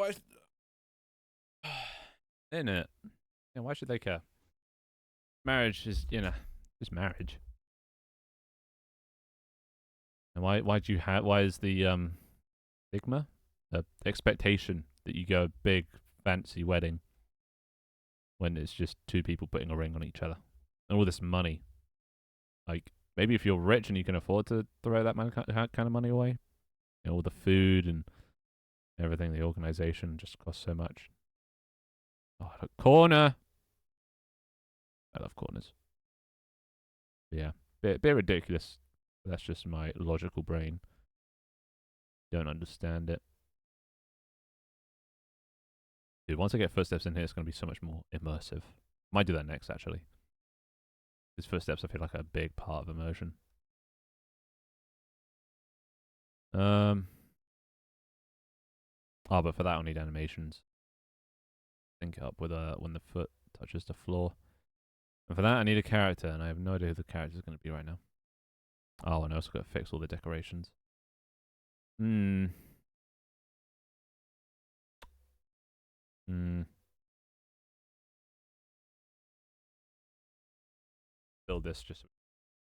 Why? Isn't it? Yeah, why should they care? Marriage is, just marriage. And why do you have? Why is the stigma, the expectation that you go a big fancy wedding when it's just two people putting a ring on each other and all this money? Like maybe if you're rich and you can afford to throw that kind of money away, all the food and everything, the organization just costs so much. Oh, look, corner. I love corners. But yeah, bit ridiculous. That's just my logical brain. Don't understand it. Dude, once I get footsteps in here, it's going to be so much more immersive. Might do that next, actually. Because footsteps, I feel like a big part of immersion. Oh, but for that, I'll need animations. Sync it up with when the foot touches the floor. And for that, I need a character, and I have no idea who the character is going to be right now. Oh, and I also got to fix all the decorations. Hmm. Build this just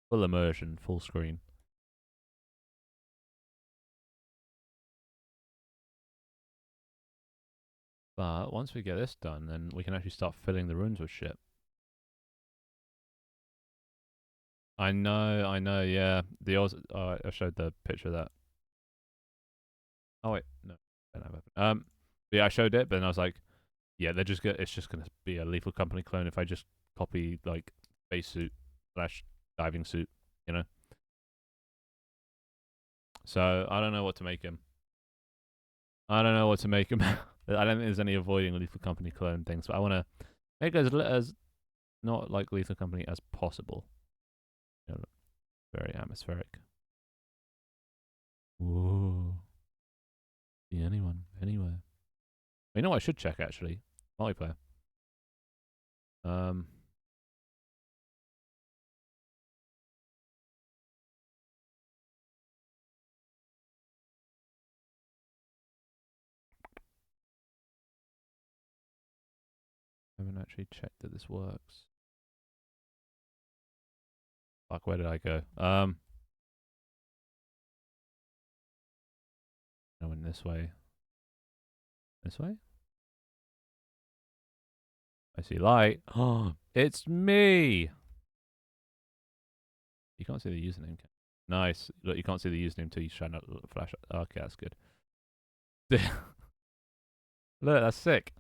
full immersion, full screen. But once we get this done, then we can actually start filling the rooms with shit. I know, yeah. I showed the picture of that. Oh wait, no, I don't have it. Yeah, I showed it, but then I was like, yeah, it's just gonna be a Lethal Company clone if I just copy like spacesuit / diving suit, you know. So I don't know what to make him. I don't know what to make him. I don't think there's any avoiding Lethal Company clone things, but I want to make it as not like Lethal Company as possible. You know, very atmospheric. Whoa. See anyone, anywhere. You know what I should check actually? Multiplayer. I haven't actually checked that this works. Fuck, where did I go? I went this way. This way? I see light. Oh, it's me! You can't see the username. Nice. Look, you can't see the username until you shine a flash. Okay, that's good. Look, that's sick.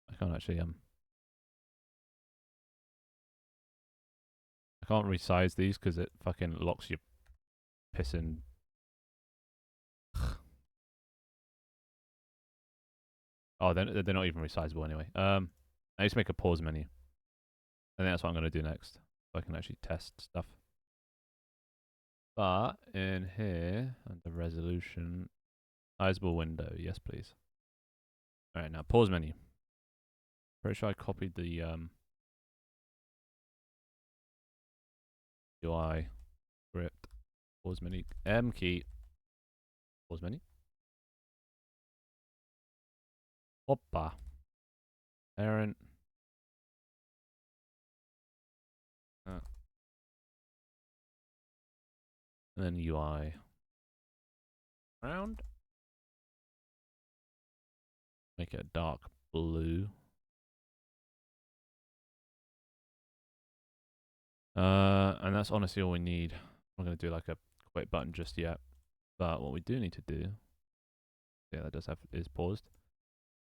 I can't actually I can't resize these because it fucking locks your pissing. Oh, they're not even resizable anyway. I need to make a pause menu. I think that's what I'm gonna do next. So I can actually test stuff. But in here, under resolution, sizable window, yes please. Alright, now pause menu. Pretty sure I copied the UI script. Pause menu. M key. Pause menu. Hoppa. Parent. And then UI. Round. Make it a dark blue. And that's honestly all we need. I'm not going to do like a quit button just yet. But what we do need to do, yeah, that does have, is paused.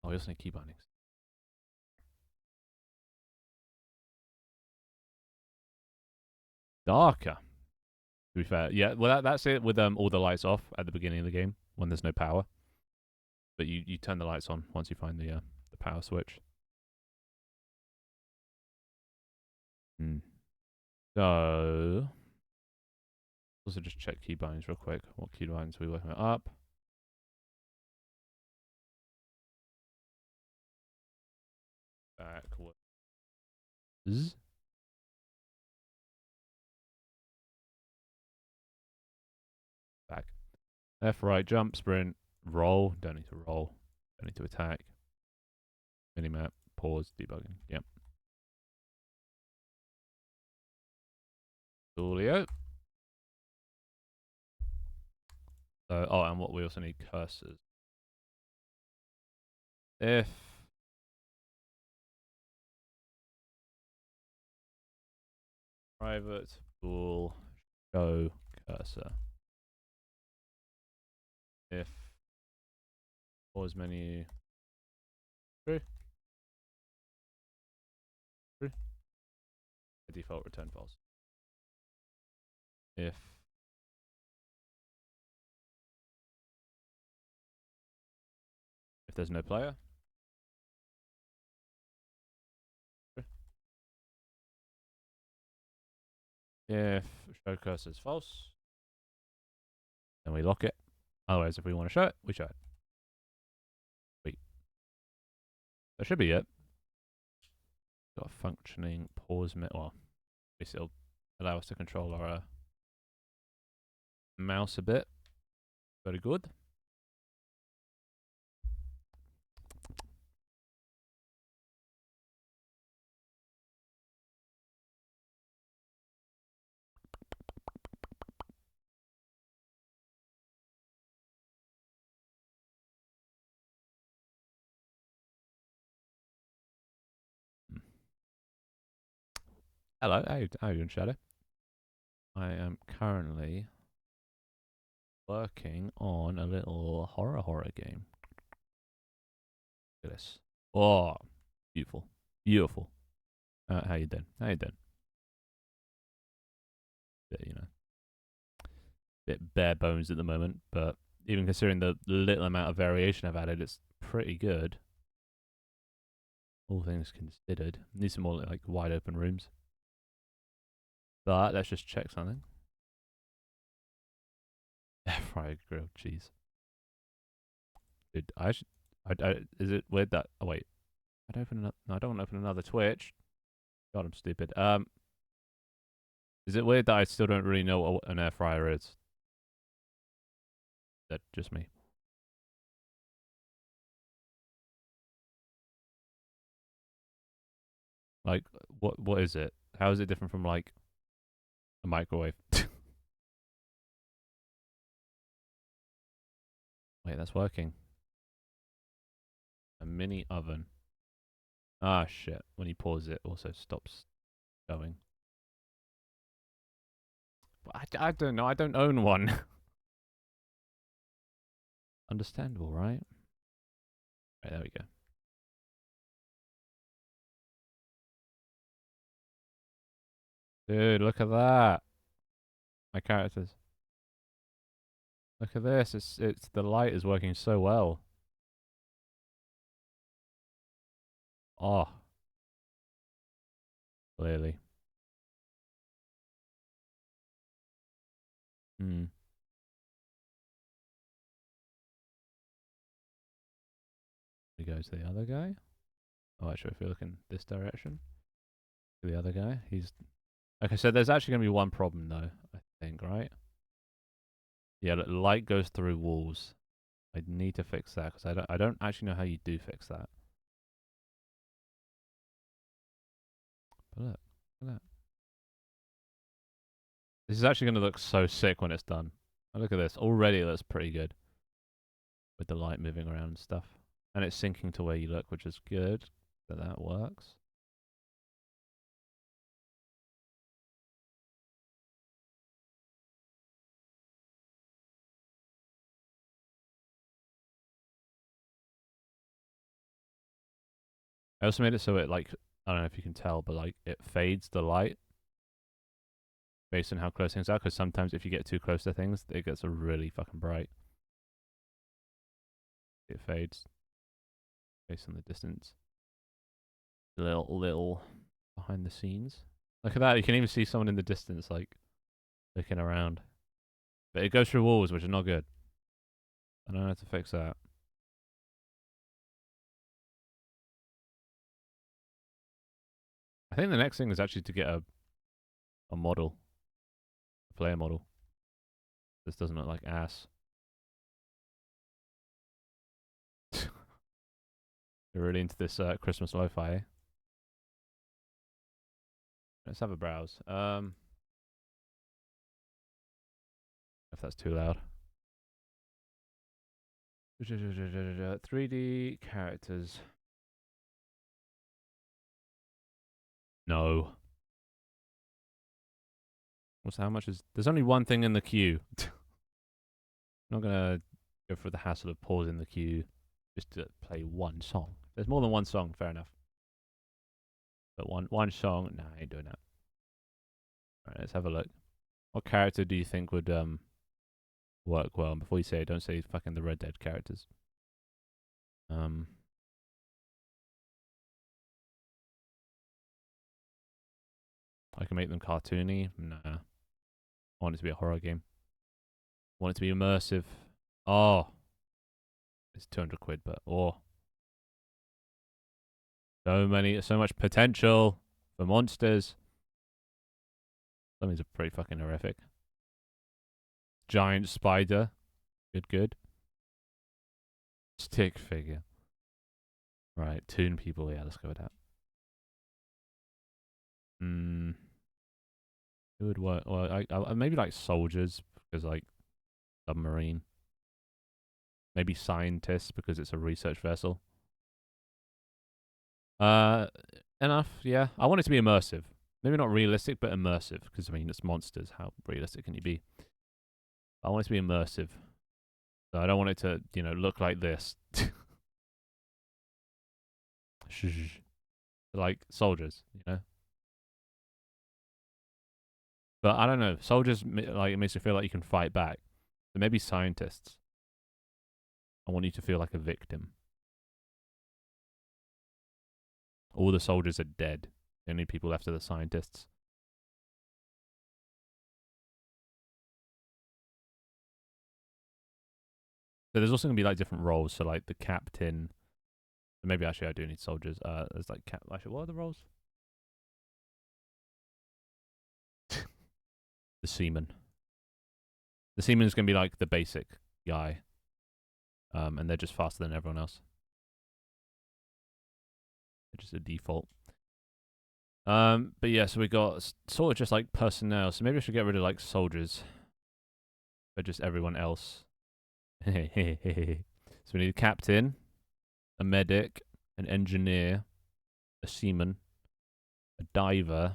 Oh, we also need key bindings. Darker. To be fair, yeah. Well, that's it with all the lights off at the beginning of the game when there's no power. But you turn the lights on once you find the power switch. So also just check keybinds real quick. What keybinds are we working up? Backwards. Back. Left, right, jump, sprint, roll. Don't need to roll. Don't need to attack. Minimap. Pause. Debugging. Yep. Coolio. So, oh, and what we also need cursors. If private bool show cursor. If pause menu true. True. The default return false. If there's no player. True. If show cursor is false, then we lock it. Otherwise, if we want to show it, we show it. Sweet. That should be it. Got a functioning pause menu. Well, it'll allow us to control our mouse a bit. Very good. Hello, how you doing, Shadow? I am currently working on a little horror game. Look at this. Oh, beautiful. Beautiful. How you doing? How you doing? Bit, bit bare bones at the moment, but even considering the little amount of variation I've added, it's pretty good. All things considered. Need some more like wide open rooms. But let's just check something. Air fryer grilled cheese. Dude, is it weird that? Oh wait, I'd open another. No, I don't want to open another Twitch. God, I'm stupid. Is it weird that I still don't really know what an air fryer is? Is that just me? Like, what is it? How is it different from like a microwave? Wait, that's working. A mini oven. Ah, shit. When you pause it, also stops going. I don't know. I don't own one. Understandable, right? Right, there we go. Dude, look at that. My characters. Look at this. It's the light is working so well. Oh, clearly. Hmm. Here goes the other guy. Oh, actually, if we look in this direction, the other guy, he's okay. So there's actually gonna be one problem though. I think, right? Yeah, look, light goes through walls. I need to fix that because I don't actually know how you do fix that. But look at that. This is actually gonna look so sick when it's done. Oh, look at this. Already it looks pretty good with the light moving around and stuff, and it's syncing to where you look, which is good. That works. I also made it so it like I don't know if you can tell, but like it fades the light based on how close things are. Because sometimes if you get too close to things, it gets really fucking bright. It fades based on the distance. Little behind the scenes. Look at that. You can even see someone in the distance like looking around. But it goes through walls, which is not good. I don't know how to fix that. I think the next thing is actually to get a model, a player model. This doesn't look like ass. They're really into this Christmas lo-fi. Eh? Let's have a browse. If that's too loud. 3D characters. No. How much is... There's only one thing in the queue. I'm not going to go through the hassle of pausing the queue just to play one song. If there's more than one song, fair enough. But one song, nah, I ain't doing that. Alright, let's have a look. What character do you think would work well? And before you say it, don't say fucking the Red Dead characters. I can make them cartoony. Nah. I want it to be a horror game. I want it to be immersive. Oh. It's 200 quid, but oh. So much potential for monsters. Some of these are pretty fucking horrific. Giant spider. Good. Stick figure. Right, Toon people. Yeah, let's go with that. It would work. Well, I maybe like soldiers because like submarine. Maybe scientists because it's a research vessel. Enough. Yeah, I want it to be immersive. Maybe not realistic, but immersive because I mean it's monsters. How realistic can you be? I want it to be immersive. So I don't want it to, look like this. Like soldiers, But I don't know. Soldiers, like, it makes you feel like you can fight back. So maybe scientists. I want you to feel like a victim. All the soldiers are dead. The only people left are the scientists. So there's also going to be like different roles. So like the captain. Maybe actually I do need soldiers. There's like actually, what are the roles? The seaman. The seaman is going to be like the basic guy. And they're just faster than everyone else. They're just a default. But yeah, so we got sort of just like personnel. So maybe I should get rid of like soldiers. But just everyone else. So we need a captain, a medic, an engineer, a seaman, a diver,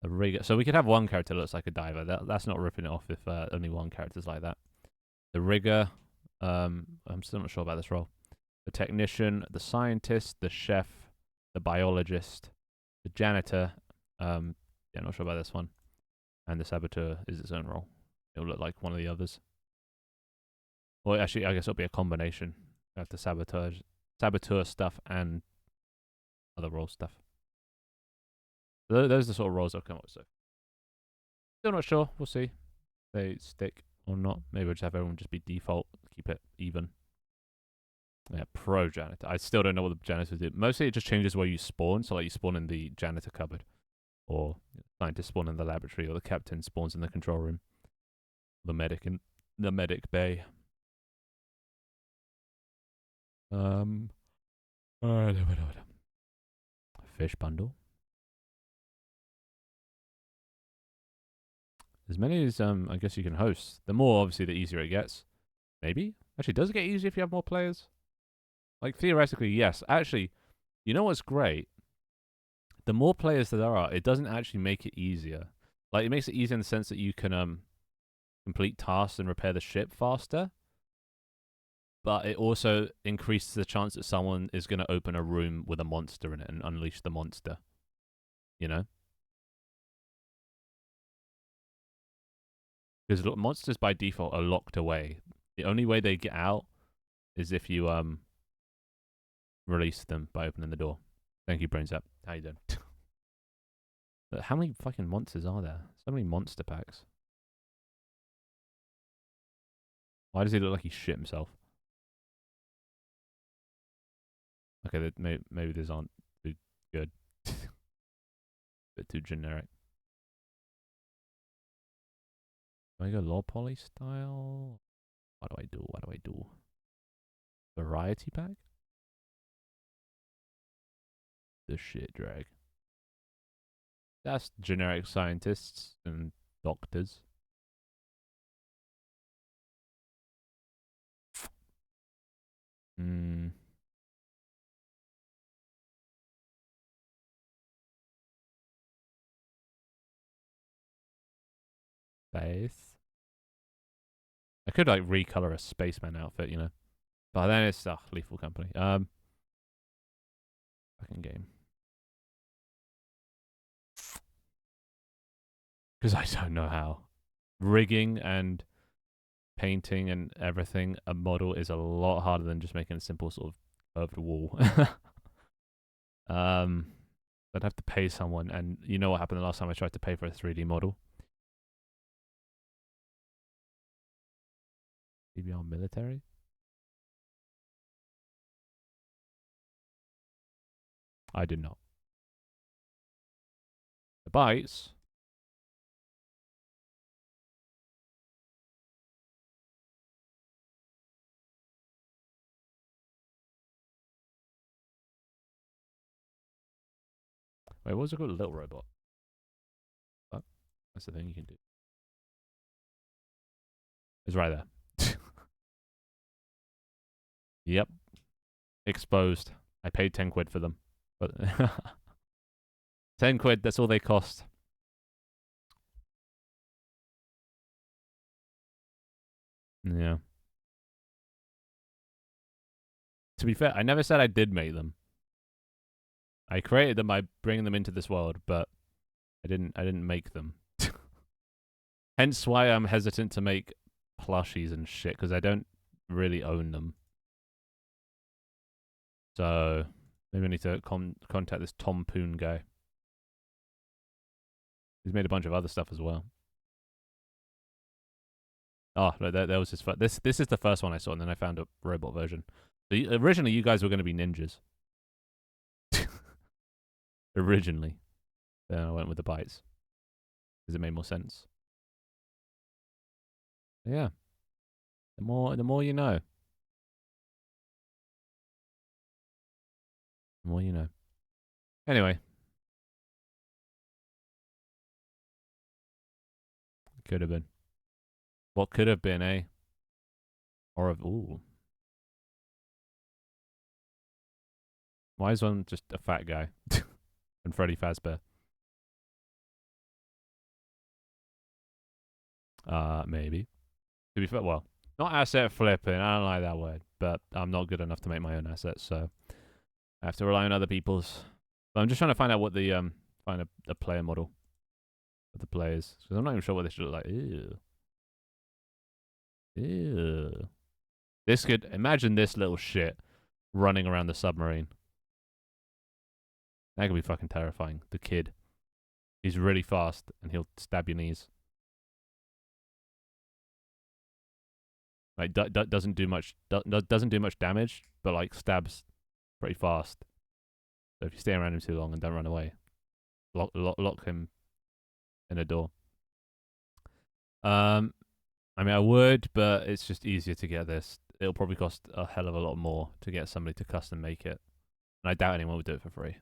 a rigger. So we could have one character that looks like a diver. That's not ripping it off if only one character's like that. The rigger. I'm still not sure about this role. The technician, the scientist, the chef, the biologist, the janitor. Yeah, not sure about this one. And the saboteur is its own role. It'll look like one of the others. Well, actually, I guess it'll be a combination of the saboteur stuff and other role stuff. So those are the sort of roles I've come up with. So still not sure. We'll see. If they stick or not. Maybe we'll just have everyone just be default. Keep it even. Yeah, pro janitor. I still don't know what the janitors do. Mostly it just changes where you spawn. So like you spawn in the janitor cupboard. Or scientists spawn in the laboratory. Or the captain spawns in the control room. The medic in the medic bay. Fish bundle. As many as I guess you can host. The more obviously the easier it gets. Maybe? Actually, does it get easier if you have more players? Like theoretically, yes. Actually, you know what's great? The more players there are, it doesn't actually make it easier. Like it makes it easier in the sense that you can complete tasks and repair the ship faster. But it also increases the chance that someone is going to open a room with a monster in it and unleash the monster. You know? Because monsters by default are locked away. The only way they get out is if you release them by opening the door. Thank you, Brains Up. How you doing? But how many fucking monsters are there? So many monster packs. Why does he look like he shit himself? Okay, maybe these aren't too good. Bit too generic. Do I go low poly style? What do I do? Variety pack? the shit drag. That's generic scientists and doctors. Hmm. Space. I could like recolor a spaceman outfit, you know. But then it's Lethal Company. Fucking game. Because I don't know how. Rigging and painting and everything, a model is a lot harder than just making a simple sort of curved wall. I'd have to pay someone, and you know what happened the last time I tried to pay for a 3D model? PBR military? I did not. The bytes. Wait, what was it called? A little robot. Oh, that's the thing you can do. It's right there. Yep. Exposed. I paid 10 quid for them. But 10 quid, that's all they cost. Yeah. To be fair, I never said I did make them. I created them by bringing them into this world, but I didn't make them. Hence why I'm hesitant to make plushies and shit, because I don't really own them. So maybe I need to contact this Tom Poon guy. He's made a bunch of other stuff as well. Oh, no, there was his. This is the first one I saw, and then I found a robot version. So originally, you guys were going to be ninjas. Originally, then I went with the bytes because it made more sense. Yeah, the more you know. The more you know. Anyway, could have been. What could have been, eh? Or of ooh. Why is one just a fat guy? And Freddy Fazbear. Maybe. To be fair, well, not asset flipping. I don't like that word, but I'm not good enough to make my own assets, so I have to rely on other people's. But I'm just trying to find out what the find a player model of the players, because I'm not even sure what they should look like. Ew. Ew. This could imagine this little shit running around the submarine. That could be fucking terrifying. The kid, he's really fast and he'll stab your knees. Like doesn't do much doesn't do much damage, but like stabs pretty fast. So if you stay around him too long and don't run away, lock him in a door. I mean I would, but it's just easier to get this. It'll probably cost a hell of a lot more to get somebody to custom make it, and I doubt anyone would do it for free.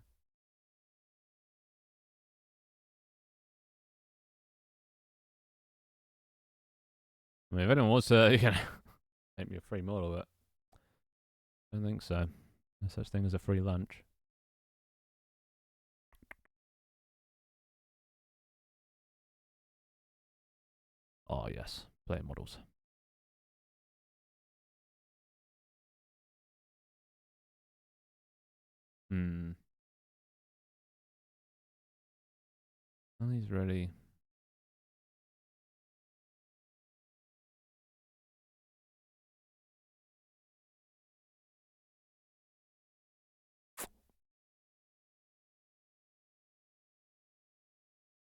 I mean, if anyone wants to, you can make me a free model, but I don't think so. No such thing as a free lunch. Oh, yes. Player models. Hmm. Are these ready?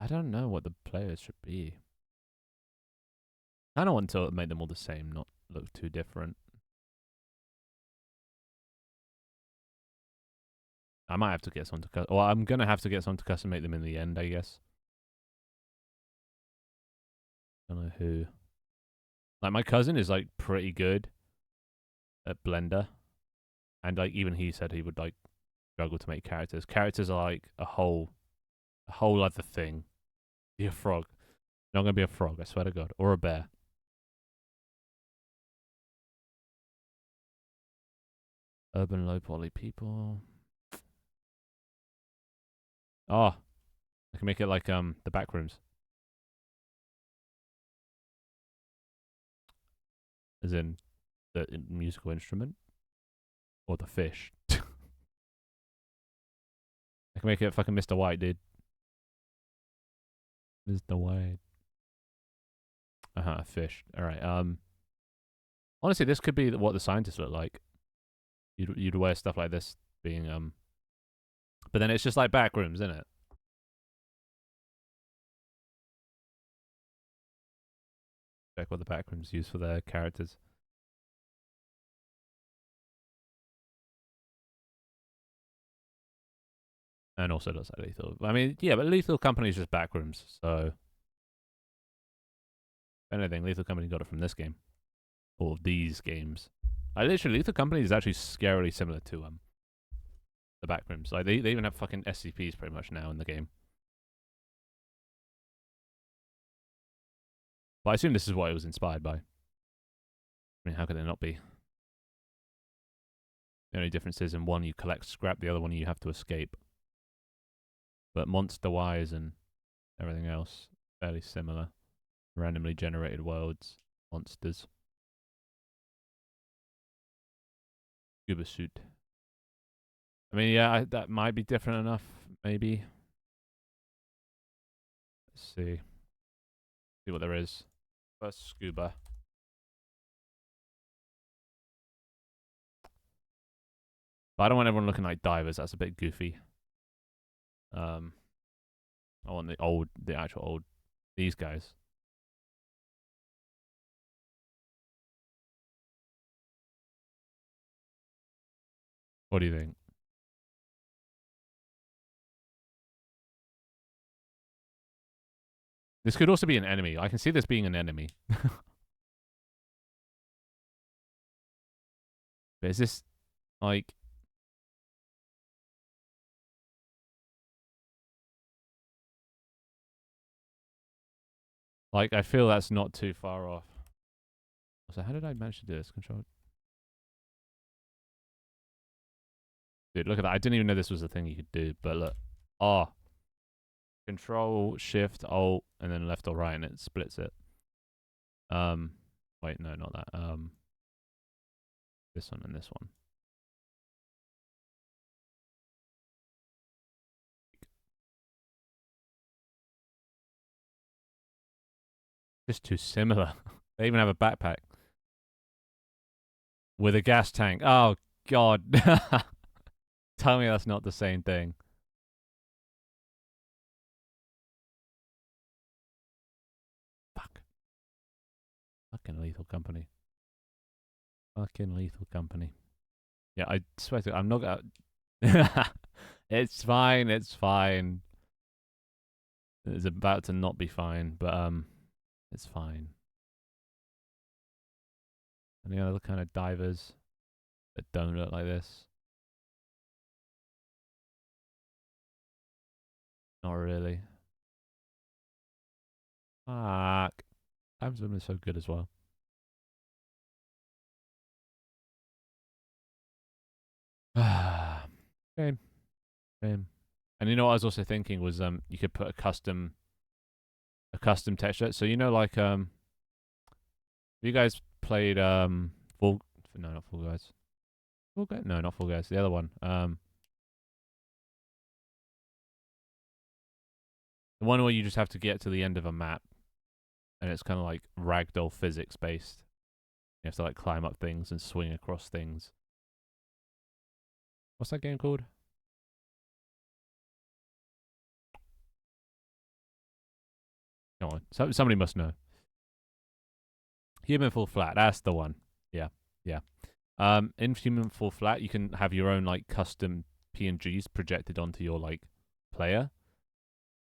I don't know what the players should be. I don't want to make them all the same, not look too different. I might have to get someone to cut. Well, I'm gonna have to get someone to custom make them in the end, I guess. Don't know who. Like my cousin is like pretty good at Blender, and like even he said he would like struggle to make characters. Characters are like a whole other thing. Be a frog. Not gonna be a frog, I swear to God, or a bear. Urban low poly people. Oh, I can make it like the back rooms. As in the musical instrument. Or the fish. I can make it fucking Mr. White, dude. Mr. White. Fish. Alright, honestly, this could be what the scientists look like. You'd wear stuff like this being, but then it's just like back rooms, isn't it? Check what the back rooms use for their characters. And also looks like Lethal. I mean, yeah, but Lethal Company is just back rooms, so if anything, Lethal Company got it from this game. Or these games. Literally, Lethal Company is actually scarily similar to the back rooms. Like they even have fucking SCPs pretty much now in the game. But I assume this is what it was inspired by. I mean, how could it not be? The only difference is in one you collect scrap, the other one you have to escape. But monster-wise and everything else, fairly similar. Randomly generated worlds, monsters. Scuba suit. I mean, yeah, that might be different enough, maybe. Let's see. See what there is. First, scuba. But I don't want everyone looking like divers. That's a bit goofy. I want the actual old, these guys. What do you think? This could also be an enemy. I can see this being an enemy. But is this, like... Like, I feel that's not too far off. So how did I manage to do this? Control... Dude, look at that. I didn't even know this was a thing you could do, but look. Oh. Control, Shift, Alt, and then left or right, and it splits it. Wait, no, not that. This one and this one. Just too similar. They even have a backpack. With a gas tank. Oh, God. Tell me that's not the same thing. Fuck. Fucking Lethal Company. Fucking Lethal Company. Yeah, I swear to God, I'm not gonna... It's fine, it's fine. It's about to not be fine, but, it's fine. Any other kind of divers that don't look like this? Not really. Fuck. Amazon is so good as well. Shame. Shame. And you know what I was also thinking was you could put a custom texture. So you know like you guys played Fall no not Fall Guys. Fall Guys? No, not Fall Guys, the other one. The one where you just have to get to the end of a map and it's kinda like ragdoll physics based. You have to like climb up things and swing across things. What's that game called? Come on. Somebody must know. Human Fall Flat, that's the one. Yeah, yeah. In Human Fall Flat, you can have your own like custom PNGs projected onto your like player.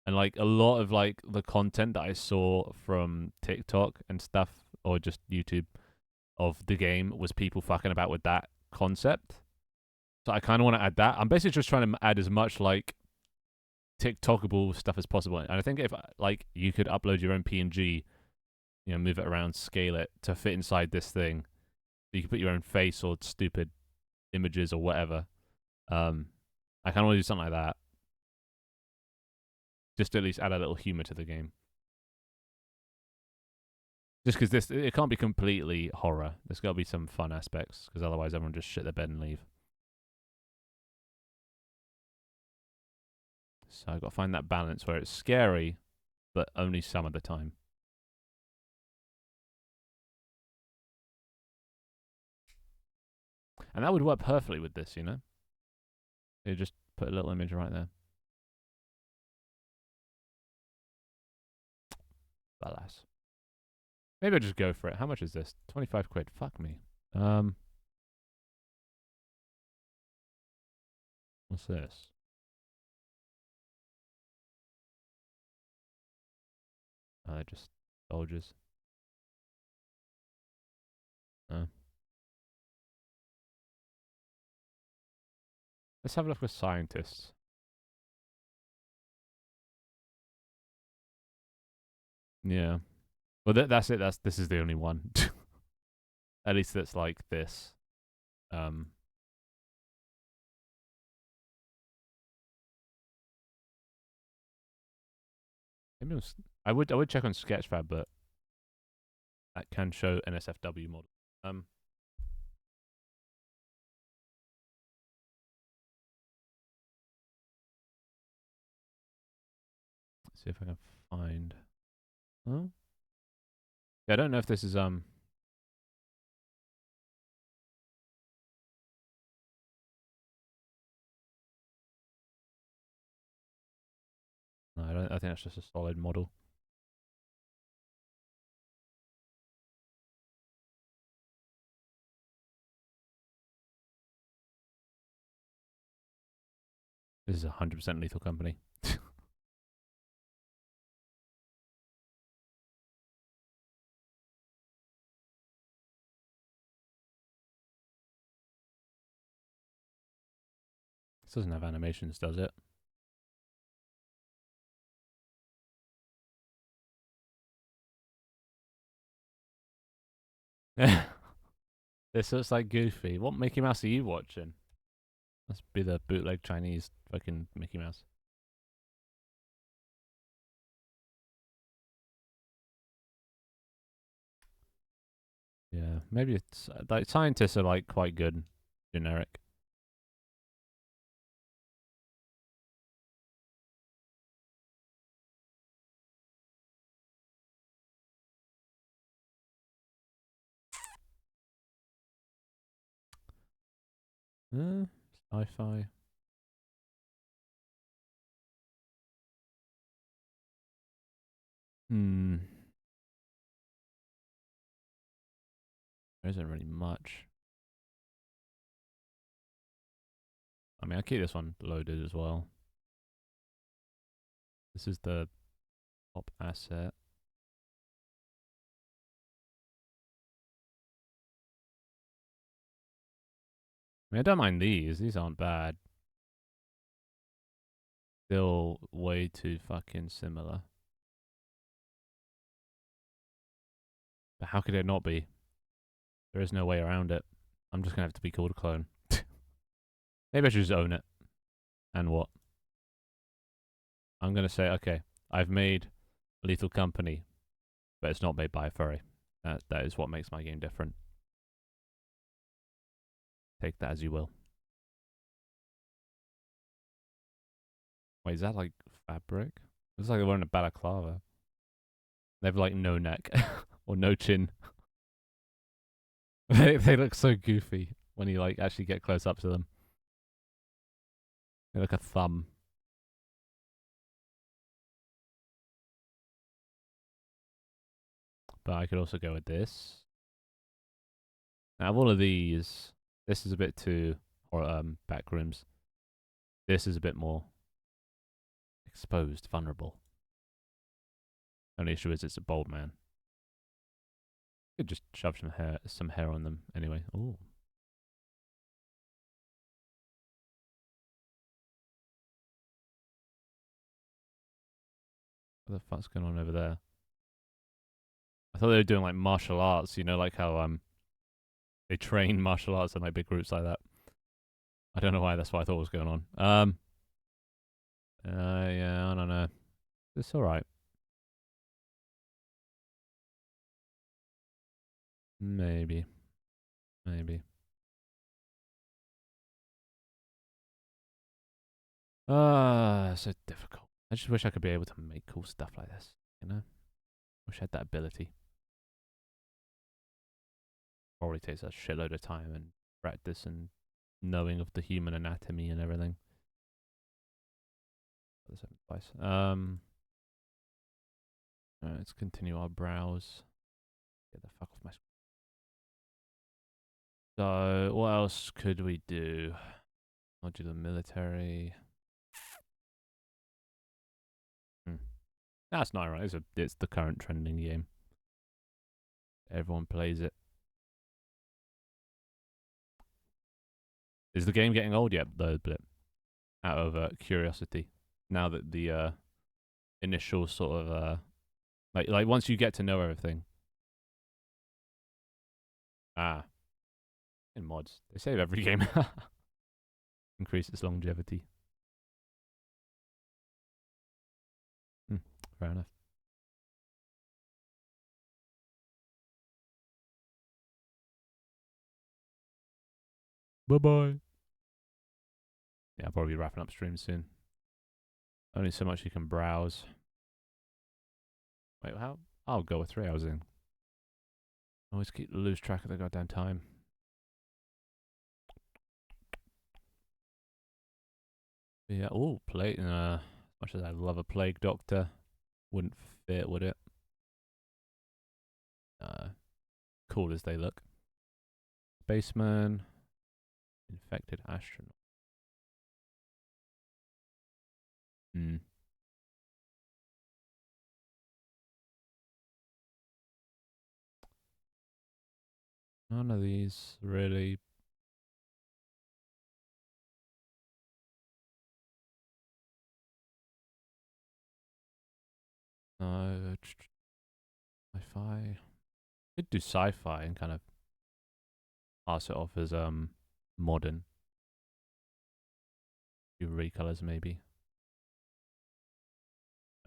And like a lot of like the content that I saw from TikTok and stuff, or just YouTube of the game, was people fucking about with that concept. So I kind of want to add that. I'm basically just trying to add as much like TikTokable stuff as possible. And I think if like you could upload your own PNG, you know, move it around, scale it to fit inside this thing. You can put your own face or stupid images or whatever. I kind of want to do something like that, just to at least add a little humor to the game. Just because this, it can't be completely horror. There's got to be some fun aspects, because otherwise everyone just shit their bed and leave. So I've got to find that balance where it's scary, but only some of the time. And that would work perfectly with this, you know? You just put a little image right there. Balas. Maybe I'll just go for it. How much is this? 25 quid. Fuck me. What's this? Oh, they're just soldiers. Oh. Let's have a look at scientists. Yeah. Well, that's it. This is the only one. At least that's like this. Maybe I would check on Sketchfab, but that can show NSFW model. Let's see if I can find. Oh. Yeah, I don't know if this is No, I don't. I think that's just a solid model. This is 100% Lethal Company. This doesn't have animations, does it? This looks like Goofy. What Mickey Mouse are you watching? Must be the bootleg Chinese fucking Mickey Mouse. Yeah, maybe it's like scientists are like quite good, generic. Sci-fi. Hmm. There isn't really much. I mean, I'll keep this one loaded as well. This is the top asset. I mean, I don't mind these. These aren't bad. Still way too fucking similar. But how could it not be? There is no way around it. I'm just gonna have to be called a clone. Maybe I should just own it. And what? I'm gonna say, okay, I've made Lethal Company, but it's not made by a furry. That is what makes my game different. Take that as you will. Wait, is that like fabric? Looks like they're wearing a balaclava. They have like no neck or no chin. They look so goofy when you like actually get close up to them. They look a thumb. But I could also go with this. Now, of all of these, this is a bit too, or backrooms. This is a bit more exposed, vulnerable. Only issue is it's a bold man. Could just shove some hair on them anyway. Ooh. What the fuck's going on over there? I thought they were doing like martial arts, like how they train martial arts in like big groups like that. I don't know why. That's what I thought was going on. Yeah, I don't know. It's all right. Maybe. So difficult. I just wish I could be able to make cool stuff like this. Wish I had that ability. Probably takes a shitload of time and practice and knowing of the human anatomy and everything. Let's continue our browse. Get the fuck off my screen. So, what else could we do? I'll do the military. That's not right. It's the current trending game. Everyone plays it. Is the game getting old yet, though, Blip? Out of curiosity. Now that the initial sort of like once you get to know everything. In mods. They save every game. Increase its longevity. Fair enough. Bye-bye. Yeah, I'll probably be wrapping up stream soon. Only so much you can browse. Wait, how? I'll go with 3 hours in. Always lose track of the goddamn time. Yeah, plague. As much as I love a plague doctor, wouldn't fit, would it? Cool as they look. Spaceman. Infected astronaut. None of these really. No. Sci-fi. Could do sci-fi and kind of pass it off as modern. Do recolors maybe.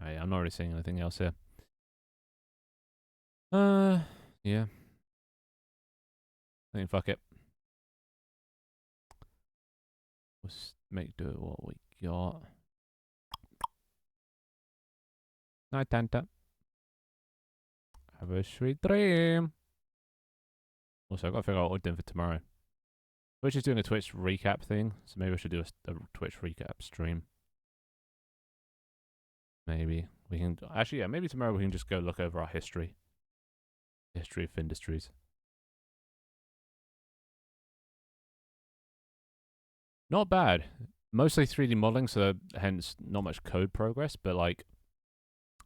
Right, I'm not really seeing anything else here. Yeah. I think fuck it. Let's make do it what we got. Night, Tanta. Have a sweet dream. Also, I've got to figure out what we're doing for tomorrow. We're just doing a Twitch recap thing, so maybe I should do a Twitch recap stream. Maybe we can actually, yeah. Maybe tomorrow we can just go look over our history of Findustries. Not bad. Mostly 3D modeling, so hence not much code progress. But like,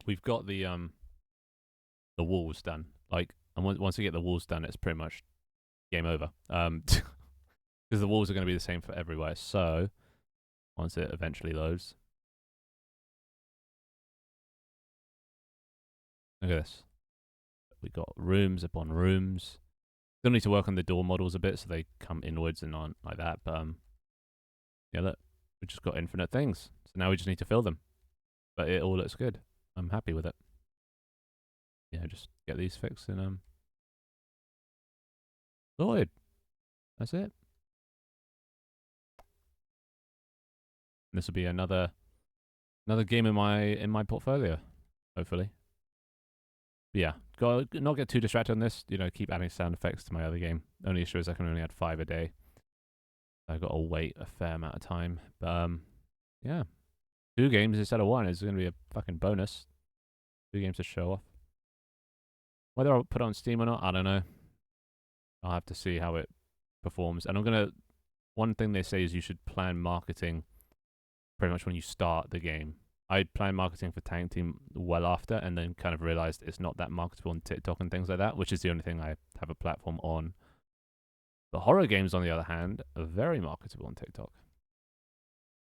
we've got the walls done. Like, and once we get the walls done, it's pretty much game over. Because the walls are going to be the same for everywhere. So once it eventually loads, look at this. We got rooms upon rooms. Still need to work on the door models a bit so they come inwards and aren't like that. But yeah, look, we just got infinite things. So now we just need to fill them. But it all looks good. I'm happy with it. Yeah, just get these fixed and sorted. That's it. This will be another game in my portfolio, hopefully. But yeah, not get too distracted on this. Keep adding sound effects to my other game. Only issue is I can only add 5 a day. I got to wait a fair amount of time. But yeah, 2 games instead of 1 is going to be a fucking bonus. 2 games to show off. Whether I'll put it on Steam or not, I don't know. I'll have to see how it performs. And one thing they say is you should plan marketing pretty much when you start the game. I planned marketing for Tank Team well after, and then kind of realized it's not that marketable on TikTok and things like that, which is the only thing I have a platform on. But horror games, on the other hand, are very marketable on TikTok.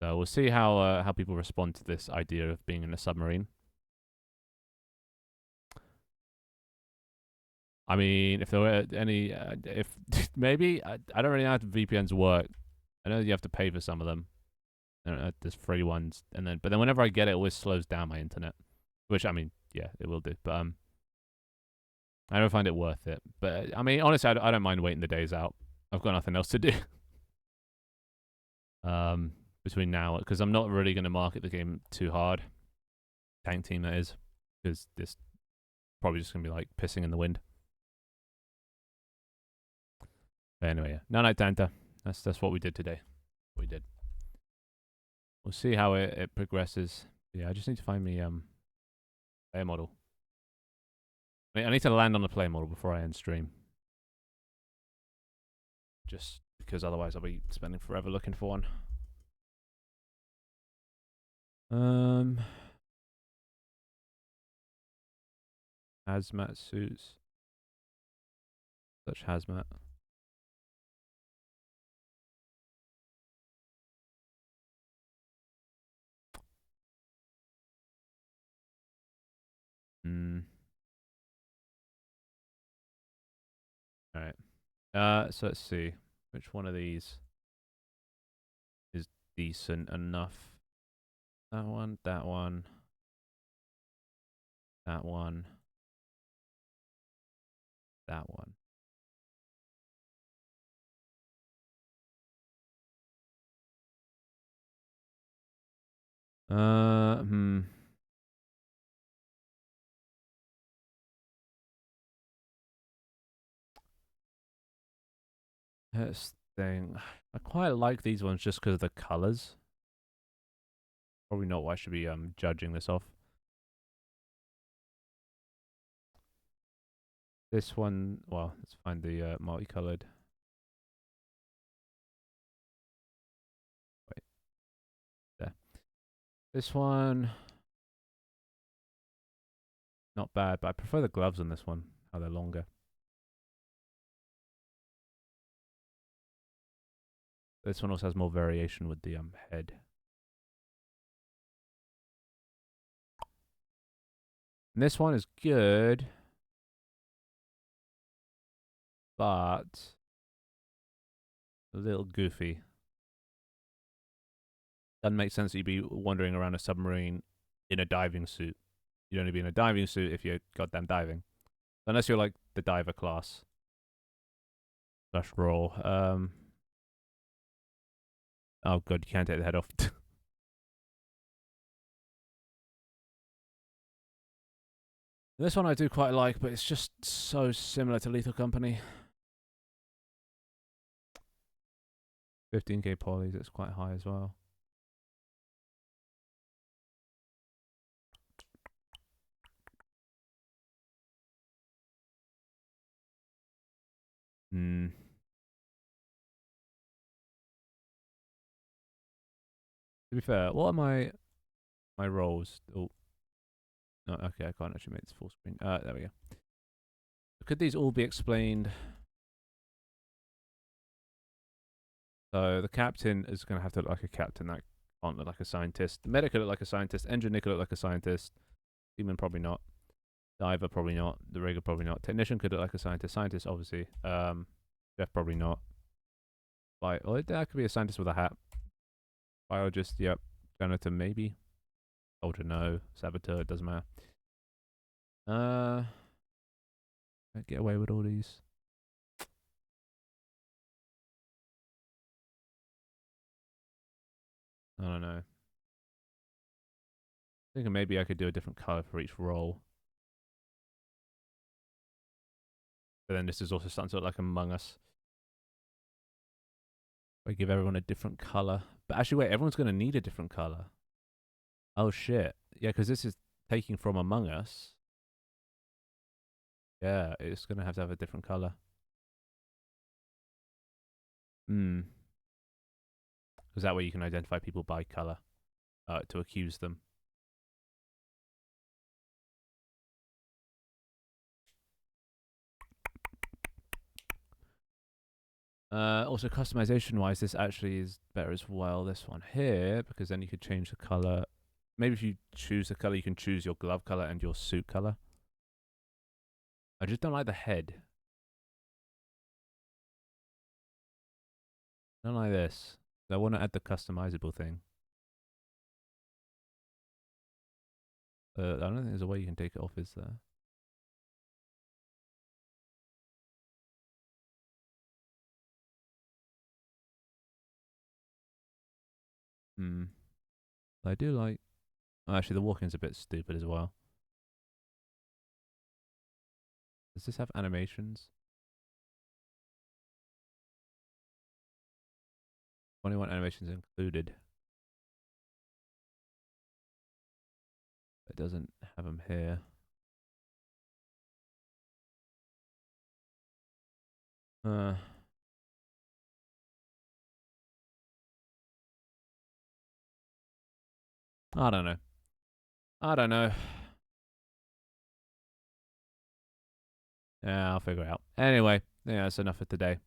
So we'll see how people respond to this idea of being in a submarine. I mean, if there were any, if maybe I don't really know how VPNs work. I know you have to pay for some of them. There's free ones, and then but then whenever I get it, it always slows down my internet. Which I mean, yeah, it will do. But I don't find it worth it. But I mean, honestly, I don't mind waiting the days out. I've got nothing else to do. Between now, because I'm not really going to market the game too hard. Tank team, that is, because this probably just going to be like pissing in the wind. But anyway, yeah. No Night Tanta. That's what we did today. We did. We'll see how it progresses. Yeah, I just need to find me player model. I need to land on the player model before I end stream. Just because otherwise I'll be spending forever looking for one. Hazmat suits. Such hazmat. Alright. So let's see. Which one of these is decent enough? That one, that one, that one, that one. This thing. I quite like these ones just because of the colors. Probably not what I should be judging this off. This one, well, let's find the multicolored. Wait. There. This one, not bad, but I prefer the gloves on this one, how they're longer. This one also has more variation with the head. And this one is good, but a little goofy. Doesn't make sense that you'd be wandering around a submarine in a diving suit. You'd only be in a diving suit if you're goddamn diving. Unless you're like the diver class. Slash roll. Oh god, you can't take the head off. This one I do quite like, but it's just so similar to Lethal Company. 15k polys, it's quite high as well. To be fair, what are my roles? Oh, no, okay, I can't actually make this full screen. There we go. Could these all be explained? So the captain is going to have to look like a captain. That can't look like a scientist. The medic could look like a scientist. Engineer could look like a scientist. Seaman probably not. Diver probably not. The rigger probably not. Technician could look like a scientist. Scientist obviously. Chef probably not. Oh, that could be a scientist with a hat. Biologist, yep. Janitor maybe. Soldier no. Saboteur, it doesn't matter. Can't get away with all these. I don't know. Thinking maybe I could do a different color for each role. But then this is also starting to look like Among Us. I give everyone a different color. But actually, wait, everyone's going to need a different color. Oh, shit. Yeah, because this is taking from Among Us. Yeah, it's going to have a different color. Because that way you can identify people by color to accuse them. Also, customization-wise, this actually is better as well, this one here, because then you could change the color. Maybe if you choose the color, you can choose your glove color and your suit color. I just don't like the head. I don't like this. I want to add the customizable thing. I don't think there's a way you can take it off, is there? Hmm. I do like... Oh, actually, the walking's a bit stupid as well. Does this have animations? 21 animations included. It doesn't have them here. Uh, I don't know. I don't know. Yeah, I'll figure it out. Anyway, yeah, that's enough for today.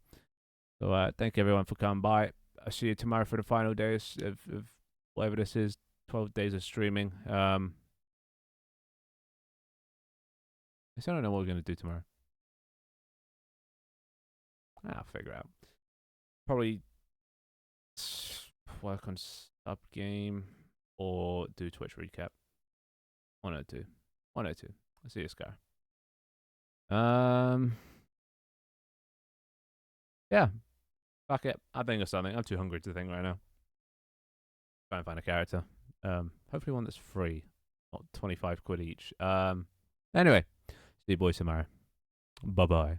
So thank you everyone for coming by. I'll see you tomorrow for the final days of whatever this is. 12 days of streaming. I still don't know what we're going to do tomorrow. I'll figure out. Probably work on sub game or do Twitch recap. 102. 102. I'll see you, Scar. Yeah. Fuck it. I think of something. I'm too hungry to think right now. Try and find a character. Hopefully one that's free, not 25 quid each. Anyway, see you boys tomorrow. Bye bye.